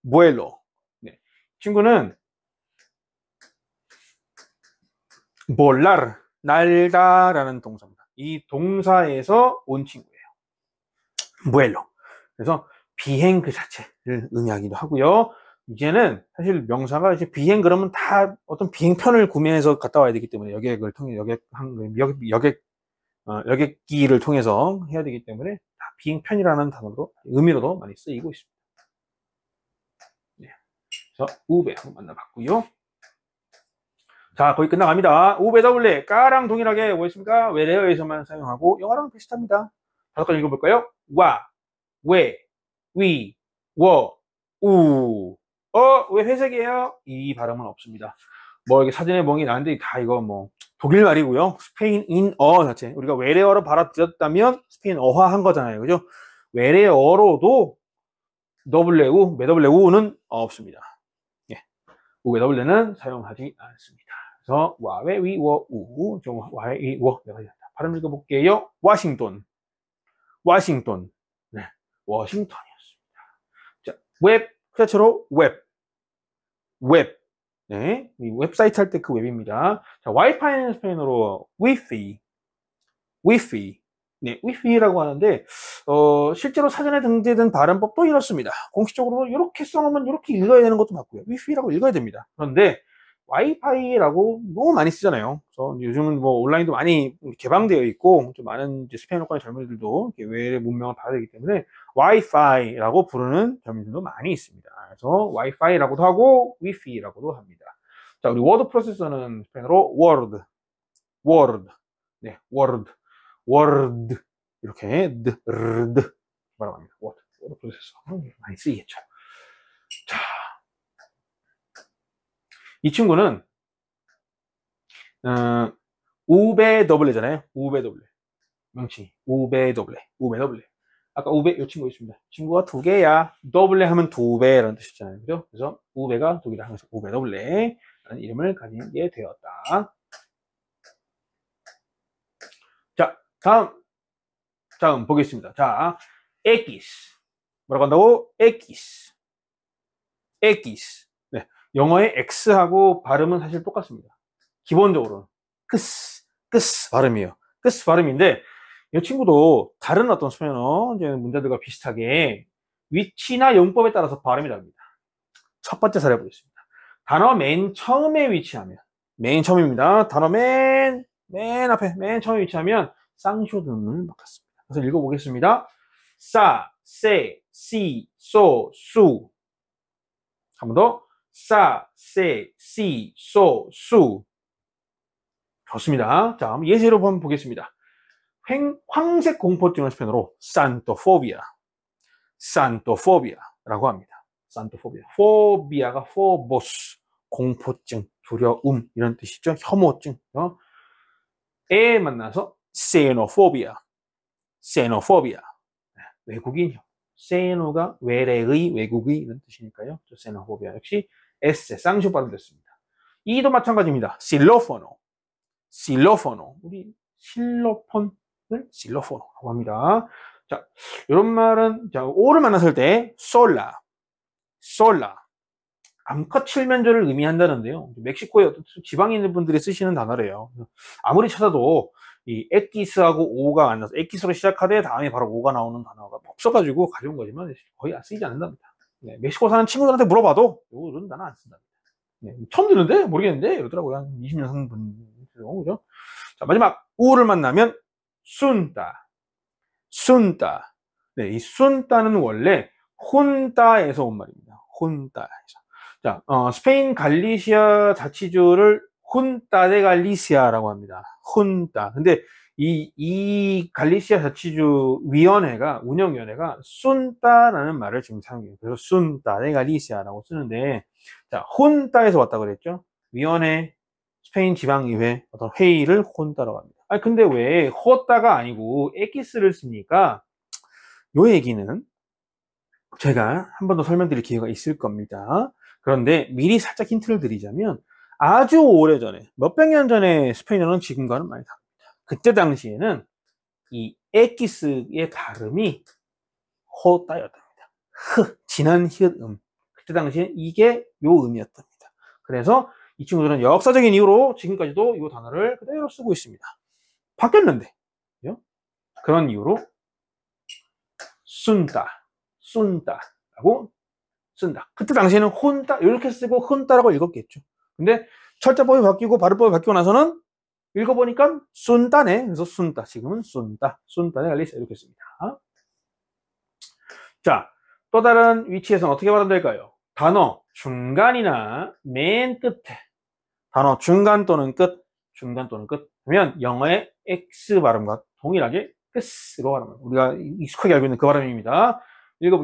vuelo. 네, 친구는 volar, 날다라는 동사입니다. 이 동사에서 온 친구예요. vuelo. 그래서 비행 그 자체를 의미하기도 하고요. 이제는 사실 명사가 이제 비행 그러면 다 어떤 비행편을 구매해서 갔다 와야 되기 때문에 여객을 통해 여객기를 통해서 해야 되기 때문에 다 비행편이라는 단어로 의미로도 많이 쓰이고 있습니다. 네. 그래서 우베 한번 만나봤고요. 자, 거의 끝나갑니다. 우베더블레 까랑 동일하게 뭐였습니까? 외래어에서만 사용하고 영어랑 비슷합니다. 다섯 가지 읽어볼까요? 와, 왜, 위, 워, 우. 왜 회색이에요? 이 발음은 없습니다. 뭐 이렇게 사전에 멍이 나는데 다 이거 뭐 독일 말이고요. 스페인어 자체. 우리가 외래어로 받아들였다면 스페인어화한 거잖아요. 그죠? 외래어로도 W, 매W는 없습니다. 예. W는 사용하지 않습니다. 그래서 와웨 위워 우, 좀 와웨 위워 발음 읽어볼게요. 워싱턴, 워싱턴, 네, 워싱턴이었습니다. 자, 웹 그 자체로 웹, 네, 이 웹사이트 할 때 그 웹입니다. 자, 와이파이는 스페인어로 위피, 네, 위피라고 하는데 실제로 사전에 등재된 발음법도 이렇습니다. 공식적으로 이렇게 써놓으면 이렇게 읽어야 되는 것도 맞고요. 위피라고 읽어야 됩니다. 그런데 와이파이라고 너무 많이 쓰잖아요. 그래서 요즘은 뭐 온라인도 많이 개방되어 있고 좀 많은 이제 스페인어권의 젊은이들도 외래 문명을 봐야 되기 때문에 와이파이라고 부르는 젊은이들도 많이 있습니다. 그래서 와이파이라고도 하고 위피라고도 합니다. 자, 우리 워드 프로세서는 스페인어로 워드, 네, 워드 이렇게 드 뭐라고 합니다. 워드 프로세서 많이 쓰이겠죠. 자, 이 친구는 우베더블레잖아요. 우베더블레 명칭 우베더블레 아까 우베 이 친구 있습니다. 친구가 두 개야. 더블레 하면 두 배라는 뜻이잖아요. 그죠? 그래서 우베가 두 개라 하면서 우베더블레라는 이름을 가지게 되었다. 자, 다음 보겠습니다. 자, X 뭐라고 한다고? X. 네, 영어의 X하고 발음은 사실 똑같습니다. 기본적으로는 끄스 발음이에요. 끄스 발음인데 이 친구도 다른 어떤 스페인어 문자들과 비슷하게 위치나 용법에 따라서 발음이 다릅니다. 첫 번째 사례 보겠습니다. 단어 맨 처음에 위치하면 맨 처음입니다. 단어 맨 앞에 맨 처음에 위치하면 쌍쇼등을 맡았습니다. 그래서 읽어보겠습니다. 싸, 세, 시, 소, 수. 한 번 더. 싸, 세, 시, 소, 수. 좋습니다. 자, 예시로 한번 보겠습니다. 황색 공포증을 스페인어로 산토포비아라고 합니다. 산토포비아. 포비아가 포보스, 공포증, 두려움 이런 뜻이죠. 혐오증. 에 만나서 세노포비아. 외국인 혐오. 세노가 외래의, 외국의 이런 뜻이니까요. 세노포비아 역시 에세 쌍쇼 발음됐습니다. 이도 마찬가지입니다. 실로포노. 우리 실로폰을 실로포노라고 합니다. 자, 이런 말은 자, 오를 만났을 때 솔라 암컷 칠면조를 의미한다는데요. 멕시코의 어떤 지방에 있는 분들이 쓰시는 단어래요. 아무리 찾아도 이 엑기스하고 오가 만나서 엑기스로 시작하되 다음에 바로 오가 나오는 단어가 없어가지고 가져온 거지만 거의 쓰이지 않는답니다. 네, 멕시코 사는 친구들한테 물어봐도 이런 단어 안 쓴답니다. 네, 처음 듣는데 모르겠는데 이러더라고요. 한 20년 사는 분. 그죠? 자, 마지막 우를 만나면 순따. 네, 이 순따는 원래 혼따에서 온 말입니다. 혼따에서. 자, 스페인 갈리시아 자치주를 혼따 데 갈리시아라고 합니다. 혼따. 근데 이 갈리시아 자치주 위원회가 운영위원회가 순따라는 말을 지금 사용해요. 그래서 순따 데 갈리시아라고 쓰는데, 자, 혼따에서 왔다 그랬죠. 위원회, 스페인 지방의회 어떤 회의를 혼따라고 합니다. 아니 근데 왜 호따가 아니고 에키스를 씁니까? 요 얘기는 제가 한 번 더 설명드릴 기회가 있을 겁니다. 그런데 미리 살짝 힌트를 드리자면 아주 오래전에 몇백 년 전에 스페인어는 지금과는 많이 다릅니다. 그때 당시에는 이 에키스의 발음이 호따였답니다. 진한 히읗음. 그때 당시에 이게 요 음이었답니다. 그래서 이 친구들은 역사적인 이유로 지금까지도 이 단어를 그대로 쓰고 있습니다. 바뀌었는데 그런 이유로 순따라고 쓴다. 그때 당시에는 혼따 이렇게 쓰고 혼따라고 읽었겠죠. 근데 철자법이 바뀌고 발음법이 바뀌고 나서는 읽어보니까 순따네. 그래서 순따. 지금은 순따네 갈리시아 이렇게 씁니다. 자, 또 다른 위치에서는 어떻게 발음될까요? 단어 중간이나 맨 끝에 단어 중간 또는 끝 하면 영어의 X 발음과 동일하게 끝으로 발음합니다. 우리가 익숙하게 알고 있는 그 발음입니다.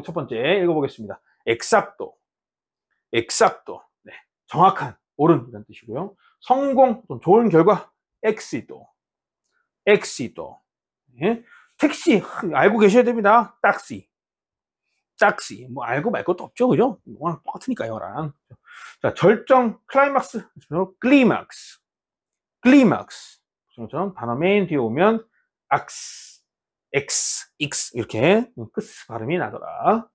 첫 번째 읽어보겠습니다. 엑삭도. 네, 정확한, 옳은 이런 뜻이고요. 성공, 좋은 결과, 엑시도. 네, 택시 알고 계셔야 됩니다. 딱시. 짝시. 뭐 알고 말 것도 없죠, 그죠? 워낙 똑같으니까 영어랑. 자, 절정, 클라이막스, 클리막스, 클리막스. 저처럼 단어 맨 뒤에 오면 악스, 엑스, 익스 이렇게 끝 발음이 나더라.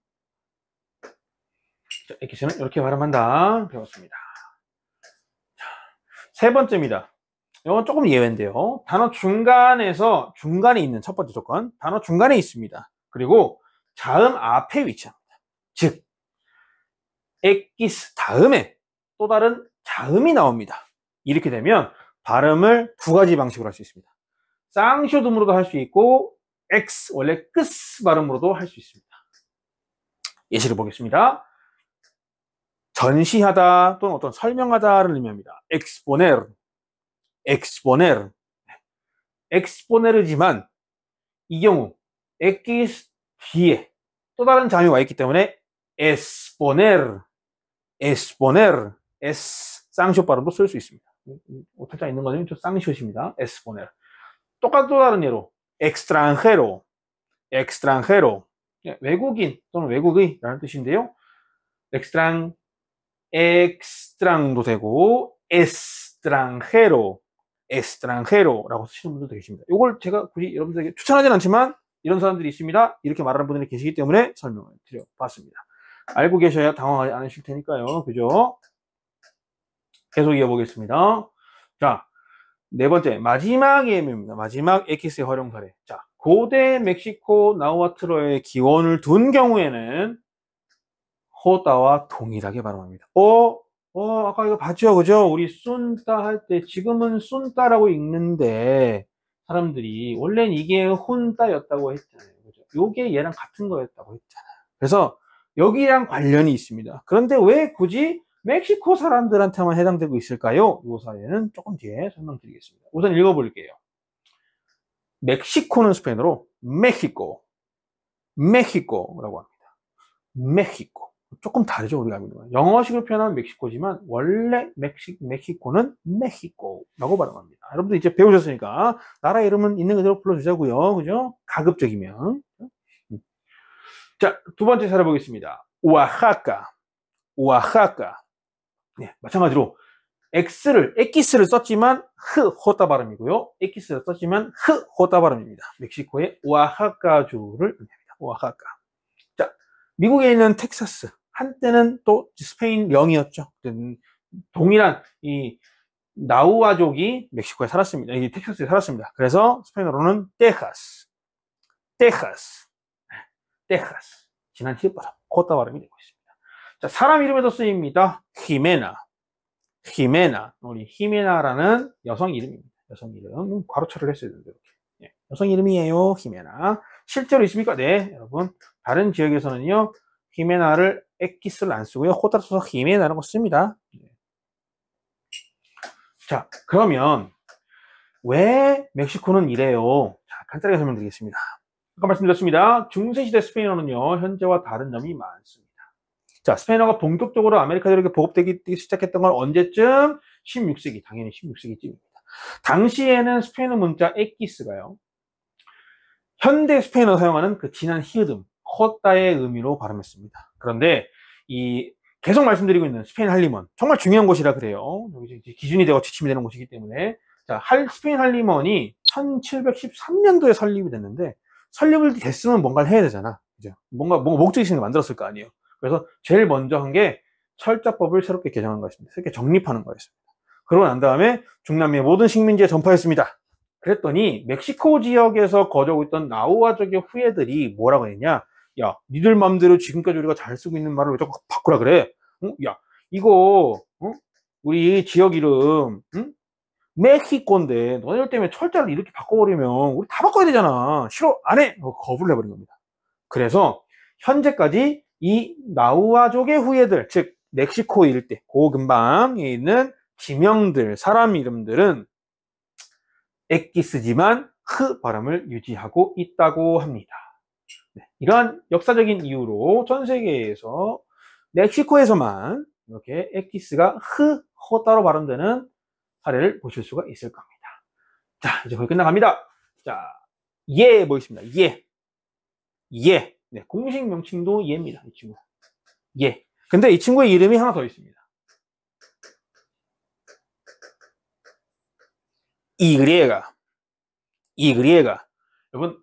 자, 액기스는 이렇게 발음한다. 배웠습니다. 자, 세 번째입니다. 이건 조금 예외인데요. 단어 중간에 있는 첫 번째 조건, 단어 중간에 있습니다. 그리고 자음 앞에 위치합니다. 즉, 액기스 다음에 또 다른 자음이 나옵니다. 이렇게 되면 발음을 두 가지 방식으로 할 수 있습니다. 쌍쇼듬으로도 할 수 있고, X, 원래 끝 발음으로도 할 수 있습니다. 예시를 보겠습니다. 전시하다 또는 어떤 설명하다를 의미합니다. exponer, exponer, exponer지만 이 경우 X 뒤에 또 다른 자음이 와 있기 때문에 exponer, exponer, S 쌍쇼 발음도 쓸 수 있습니다. 오탈자 있는 거는 좀 쌍쇼입니다. exponer. 똑같은 또 다른 예로 extranjero, extranjero, 외국인 또는 외국의라는 뜻인데요. extran도 되고 extranjero, extranjero라고 쓰시는 분들도 계십니다. 이걸 제가 굳이 여러분들에게 추천하진 않지만 이런 사람들이 있습니다. 이렇게 말하는 분들이 계시기 때문에 설명을 드려봤습니다. 알고 계셔야 당황하지 않으실 테니까요. 그죠? 계속 이어보겠습니다. 자, 네 번째, 마지막 예입니다. 마지막 엑기스의 활용 사례. 자, 고대 멕시코 나우아틀어의 기원을 둔 경우에는 호따와 동일하게 발음합니다. 아까 이거 봤죠? 그죠? 우리 순따 할 때 지금은 순따라고 읽는데 사람들이 원래는 이게 훈따였다고 했잖아요. 그죠? 요게 얘랑 같은 거였다고 했잖아요. 그래서 여기랑 관련이 있습니다. 그런데 왜 굳이 멕시코 사람들한테만 해당되고 있을까요? 이 사례는 조금 뒤에 설명드리겠습니다. 우선 읽어볼게요. 멕시코는 스페인어로 메히코, 메히코라고 합니다. 메히코. 조금 다르죠, 우리가 알고 있는 거. 영어식으로 표현하면 멕시코지만 원래 멕시코는 메히코라고 발음합니다. 여러분들 이제 배우셨으니까 나라 이름은 있는 그대로 불러주자고요, 그죠? 가급적이면. 자, 두 번째 살아보겠습니다. 오아하카, 오아하카. 네, 마찬가지로 엑기스를 썼지만 호따 발음이고요. 엑기스를 썼지만 호따 발음입니다. 멕시코의 오아하카주를 의미합니다. 오아하카. 자, 미국에 있는 텍사스. 한때는 또 스페인 영이었죠. 동일한 이 나우아족이 멕시코에 살았습니다. 이 텍사스에 살았습니다. 그래서 스페인어로는 테카스, 테카스, 테카스. 지난 히읗 발음, 호따 발음이 되고 있습니다. 자, 사람 이름에도 쓰입니다. 히메나, 히메나. 우리 히메나라는 여성 이름입니다. 여성 이름. 괄호처를 했어야 되는데 이렇게. 네, 여성 이름이에요. 히메나. 실제로 있습니까? 네, 여러분. 다른 지역에서는요, 히메나를 엑기스를 안 쓰고요. 호따를 써서 히메나라고 씁니다. 자, 그러면 왜 멕시코는 이래요? 자, 간단하게 설명드리겠습니다. 아까 말씀드렸습니다. 중세시대 스페인어는요, 현재와 다른 점이 많습니다. 자, 스페인어가 본격적으로 아메리카들에게 보급되기 시작했던 건 언제쯤? 16세기, 당연히 16세기쯤입니다. 당시에는 스페인어 문자 엑기스가요, 현대 스페인어 사용하는 그 진한 히읗음, 호따의 의미로 발음했습니다. 그런데 계속 말씀드리고 있는 스페인 할리먼, 정말 중요한 곳이라 그래요. 여기 기준이 되고 지침이 되는 곳이기 때문에. 자, 스페인 할리먼이 1713년도에 설립이 됐는데, 설립을 됐으면 뭔가를 해야 되잖아. 그죠? 뭔가 목적이 있으니까 만들었을 거 아니에요. 그래서 제일 먼저 한 게 철자법을 새롭게 개정한 것입니다. 새롭게 정립하는 거였습니다. 그러고 난 다음에 중남미의 모든 식민지에 전파했습니다. 그랬더니 멕시코 지역에서 거주하고 있던 나우아족의 후예들이 뭐라고 했냐? 야, 니들 맘대로 지금까지 우리가 잘 쓰고 있는 말을 왜 자꾸 바꾸라 그래? 야, 이거 우리 지역 이름 멕시코인데 너네들 때문에 철자를 이렇게 바꿔버리면 우리 다 바꿔야 되잖아. 싫어, 안 해. 거부를 해버린 겁니다. 그래서 현재까지 이 나우아족의 후예들, 즉 멕시코 일대 그 근방에 있는 지명들, 사람 이름들은 엑기스지만 발음을 유지하고 있다고 합니다. 네, 이러한 역사적인 이유로 전 세계에서 멕시코에서만 이렇게 엑기스가 호따로 발음되는 사례를 보실 수가 있을 겁니다. 자, 이제 거의 끝나갑니다. 자, 예 보이십니다. 예. 네, 공식 명칭도 얘입니다. 이 친구. 예. 근데 이 친구의 이름이 하나 더 있습니다. 이그리에가. 이그리에가. 여러분,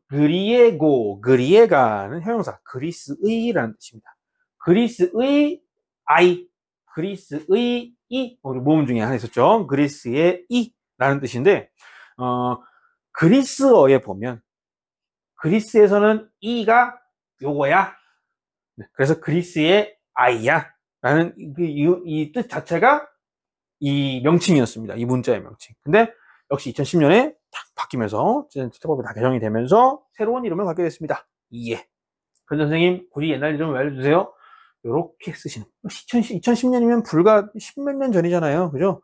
그리에가는 형용사, 그리스의라는 뜻입니다. 그리스의 I, 그리스의 이, 우리 모음 중에 하나 있었죠. 그리스의 이라는 뜻인데, 그리스어에 보면, 그리스에서는 이가 요거야. 그래서 그리스의 I야. 라는 이 뜻 자체가 이 명칭이었습니다. 이 문자의 명칭. 근데 역시 2010년에 딱 바뀌면서 채택법이 다 개정이 되면서 새로운 이름을 갖게 됐습니다. 예. 근 선생님 굳이 옛날 이름 왜 알려주세요? 요렇게 쓰시는 2010년이면 불과 10몇 년 전이잖아요. 그죠?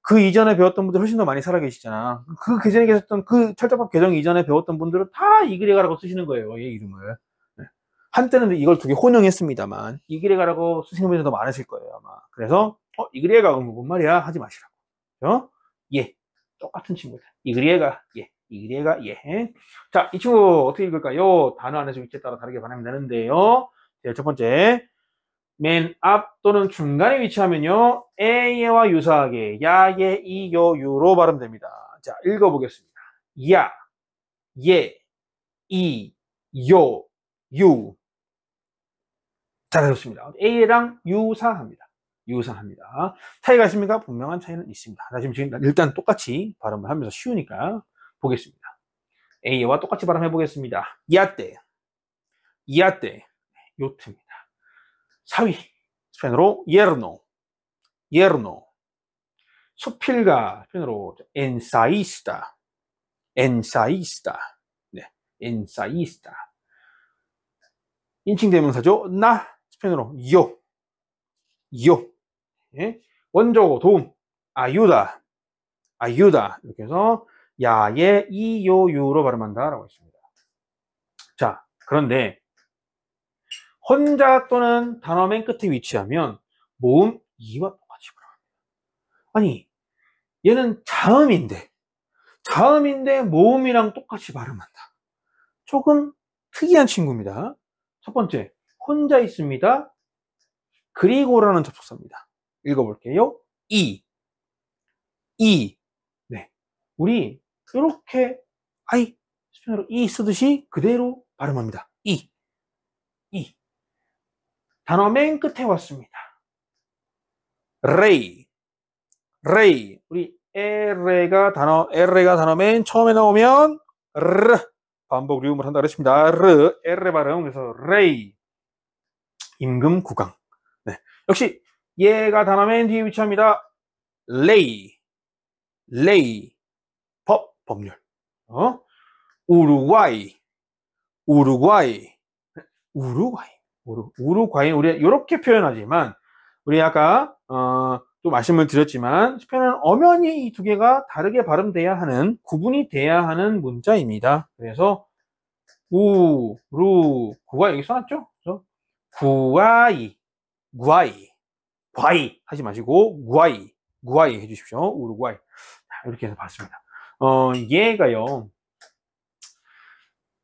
그 이전에 배웠던 분들 훨씬 더 많이 살아계시잖아. 그 예전에 계셨던 그 철자법 개정 이전에 배웠던 분들은 다 이그레가라고 쓰시는 거예요. 얘 이름을. 네. 한때는 이걸 두 개 혼용했습니다만 이그레가라고 쓰시는 분들이 더 많으실 거예요 아마. 그래서 이그레가가 뭔 말이야 하지 마시라고. 그죠? 예. 똑같은 친구들. 이그리에가, 예. 이그리에가, 예. 자, 이 친구 어떻게 읽을까요? 단어 안에서 위치에 따라 다르게 반영이 되는데요. 자, 첫 번째. 맨 앞 또는 중간에 위치하면요. 에예와 유사하게 야, 예, 이, 요, 유로 발음됩니다. 자, 읽어보겠습니다. 야, 예, 이, 요, 유. 잘하셨습니다. A랑 유사합니다. 유사합니다. 차이가 있습니까? 분명한 차이는 있습니다. 자, 지금 일단 똑같이 발음을 하면서 쉬우니까 보겠습니다. A와 똑같이 발음해 보겠습니다. 야떼, 야떼, 요트입니다. 4위, 스페인어로 예르노, 예르노. 수필가, 스페인어로 엔사이스타, 엔사이스타, 네, 엔사이스타. 인칭 대명사죠. 나, 스페인어로 요, 요. 예? 원조 도움 아유다 아유다 이렇게 해서 야의 이요유로 발음한다라고 했습니다. 자, 그런데 혼자 또는 단어 맨 끝에 위치하면 모음 이와 똑같이 발음합니다. 아니 얘는 자음인데 모음이랑 똑같이 발음한다. 조금 특이한 친구입니다. 첫 번째 혼자 있습니다. 그리고라는 접속사입니다. 읽어볼게요. 이 네. 우리 이렇게 아이 스페인어로 이 쓰듯이 그대로 발음합니다. 이. 단어 맨 끝에 왔습니다. 레이. 우리 에레가 단어 맨 처음에 나오면 르 반복 리음을 한다 그랬습니다. 에레 발음. 그래서 레이. 임금 구강. 네. 역시 얘가 단어 맨 뒤에 위치합니다. 레이. 법률. 우루과이. 우리 이렇게 표현하지만 우리 아까 또 말씀을 드렸지만 스페인어는 엄연히 이 두 개가 다르게 발음돼야 하는 구분이 돼야 하는 문자입니다. 그래서 구가 여기 써놨죠? 그래서 과이 하지 마시고 구아이 해주십시오. 우루과이. 이렇게 해서 봤습니다. 얘가요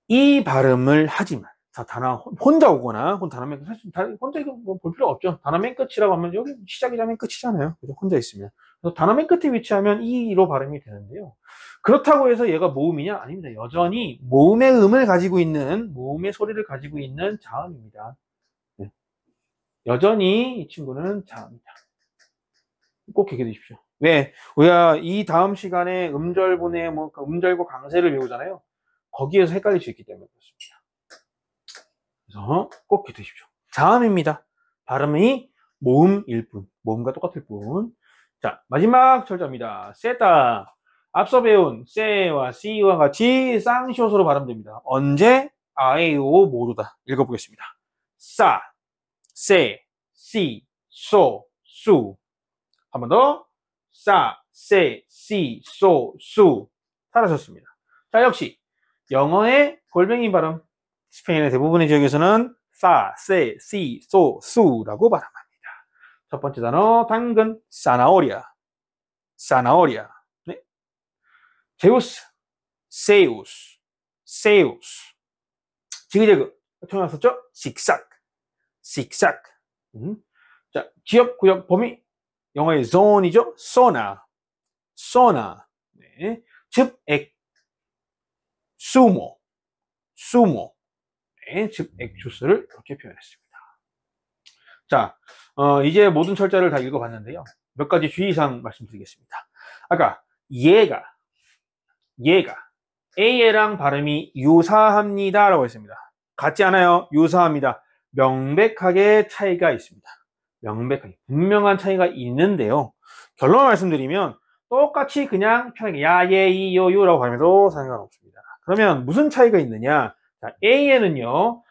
이 발음을 하지만 단어 혼자 오거나 단어 맨 사실 혼자 이거 뭐 볼 필요 없죠. 단어 맨 끝이라고 하면 여기 시작이라면 끝이잖아요. 그죠? 혼자 있으면. 그래서 단어 맨 끝에 위치하면 이로 발음이 되는데요. 그렇다고 해서 얘가 모음이냐? 아닙니다. 여전히 모음의 음을 가지고 있는 모음의 소리를 가지고 있는 자음입니다. 네. 여전히 이 친구는 자음이다. 꼭 기억해 두십시오. 왜? 우리가 이 다음 시간에 음절분의 음절과 강세를 배우잖아요. 거기에서 헷갈릴 수 있기 때문에 그렇습니다. 그래서 꼭 기억해 두십시오. 자음입니다. 발음이 모음일 뿐. 모음과 똑같을 뿐. 자, 마지막 철자입니다. 세타. 앞서 배운 세와 시와 같이 쌍시옷으로 발음됩니다. 언제? 아에오 모두다. 읽어보겠습니다. 싸, 세, 시, 소, 수. 한 번 더. 싸, 세, 시, 소, 수. 잘하셨습니다. 자, 역시 영어의 골뱅이 발음. 스페인의 대부분의 지역에서는 싸, 세, 시, 소, 수라고 발음합니다. 첫 번째 단어 당근, 사나오리아. 네. 제우스, 세우스. 지그재그. 처음에 왔었죠? zigzag, zigzag. 자, 지역, 구역, 범위. 영어의 zone이죠? sauna, sauna. 네. 즙액, sumo, sumo. 네. 즙액 주스를 이렇게 표현했습니다. 자, 이제 모든 철자를 다 읽어봤는데요. 몇 가지 주의사항 말씀드리겠습니다. 아까 얘가 A랑 발음이 유사합니다 라고 했습니다. 같지 않아요. 유사합니다. 명백하게 차이가 있습니다. 명백하게 분명한 차이가 있는데요. 결론을 말씀드리면 똑같이 그냥 편하게 야, 예, 이, 요, 유라고 발음해도 상관없습니다. 그러면 무슨 차이가 있느냐? 자, A에는요.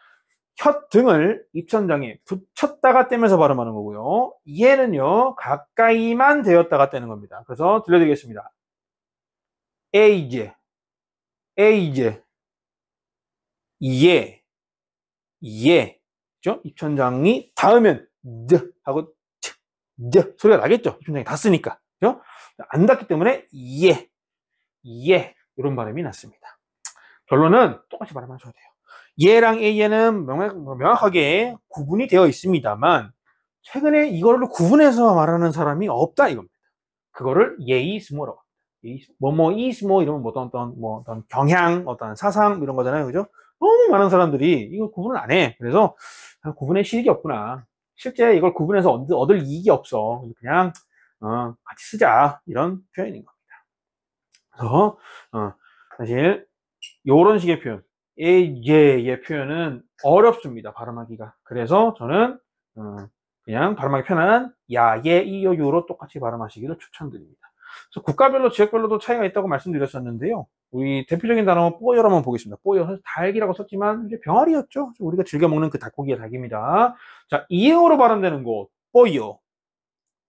혀 등을 입천장에 붙였다가 떼면서 발음하는 거고요. 얘는요. 가까이만 되었다가 떼는 겁니다. 그래서 들려드리겠습니다. 에이제, 예. 그죠? 입천장이 닿으면 드 하고 드 소리가 나겠죠? 입천장이 닿으니까. 그죠? 안 닿기 때문에 예. 이런 발음이 났습니다. 결론은 똑같이 발음하셔도 돼요. 얘랑 A에는 명확하게 구분이 되어 있습니다만 최근에 이거를 구분해서 말하는 사람이 없다 이겁니다. 그거를 예이스모라고 합니다. 뭐이스모 이러면 어떤 경향, 어떤 사상 이런 거잖아요. 그죠? 너무 많은 사람들이 이걸 구분을 안 해. 그래서 구분의 실익이 없구나. 실제 이걸 구분해서 얻을 이익이 없어. 그냥 같이 쓰자 이런 표현인 겁니다. 그래서 사실 이런 식의 표현 의 표현은 어렵습니다. 발음하기가. 그래서 저는 그냥 발음하기 편한 야, 예, 이, 요, 유로 똑같이 발음하시기를 추천드립니다. 그래서 국가별로, 지역별로도 차이가 있다고 말씀드렸었는데요. 우리 대표적인 단어 뽀요를 한번 보겠습니다. 뽀요, 닭이라고 썼지만 이제 병아리였죠. 우리가 즐겨 먹는 그 닭고기의 닭입니다. 자, 이응으로 발음되는 곳 뽀요.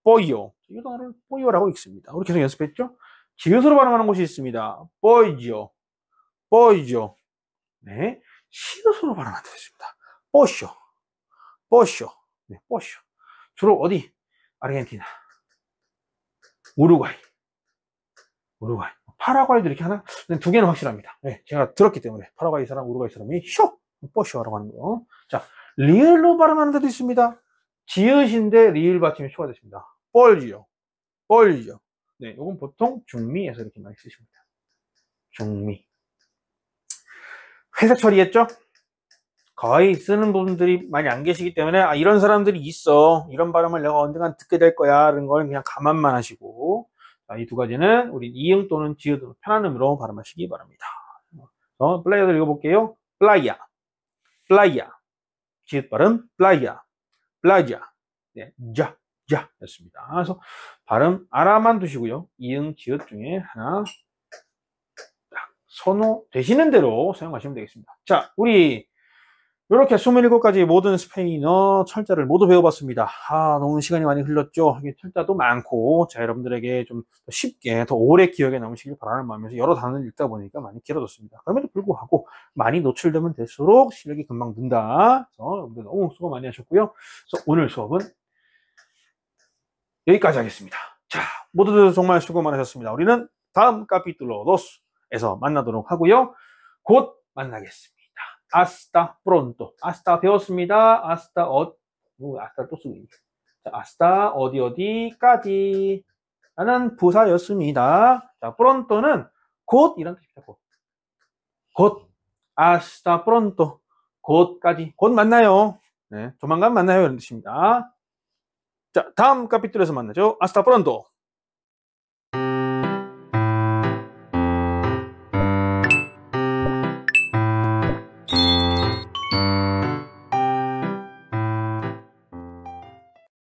이 단어를 뽀요라고 읽습니다. 우리 계속 연습했죠? 지읒으로 발음하는 곳이 있습니다. 뽀이죠. 네, 시옷으로 발음하면 되겠습니다. 뽀쇼. 네, 뽀쇼. 주로 어디? 아르헨티나, 우루과이. 파라과이도 이렇게 하나? 두 개는 확실합니다. 네, 제가 들었기 때문에 파라과이 사람, 우루과이 사람이 뽀쇼라고 하는 거. 자, 리을로 발음하는 데도 있습니다. 지읒인데 리을 받침이 추가됐습니다. 뻘지요. 네, 이건 보통 중미에서 이렇게 많이 쓰십니다. 중미. 회색 처리했죠? 거의 쓰는 분들이 많이 안 계시기 때문에 이런 사람들이 있어. 이런 발음을 내가 언젠간 듣게 될 거야. 라는 걸 그냥 감안만 하시고 이 두 가지는 우리 이응 또는 지읒으로 편한 음으로 발음하시기 바랍니다. 플라이어도 읽어볼게요. 플라이야. 지읒 발음 플라이야. 네, 자 였습니다. 그래서 발음 알아만 두시고요. 이응 지읒 중에 하나 선호되시는 대로 사용하시면 되겠습니다. 자, 우리 이렇게 27가지 모든 스페인어 철자를 모두 배워봤습니다. 너무 시간이 많이 흘렀죠. 철자도 많고, 자, 여러분들에게 좀 쉽게, 더 오래 기억에 남으시길 바라는 마음에서 여러 단어를 읽다 보니까 많이 길어졌습니다. 그럼에도 불구하고, 많이 노출되면 될수록 실력이 금방 는다. 그래서 여러분들 너무 수고 많이 하셨고요. 그래서 오늘 수업은 여기까지 하겠습니다. 자, 모두들 정말 수고 많으셨습니다. 우리는 다음 카피툴로 2에서 만나도록 하고요. 곧 만나겠습니다. 아스타 프론토. 아스타 배웠습니다. 아스타 또 쓰고 있네. 자, 아스타 어디까지 라는 부사였습니다. 자, 프론토는 곧이란 뜻입니다. 곧. 아스타 프론토. 곧까지. 곧 만나요. 네, 조만간 만나요. 이런 뜻입니다. 자, 다음 카피툴에서 만나죠. 아스타 프론토.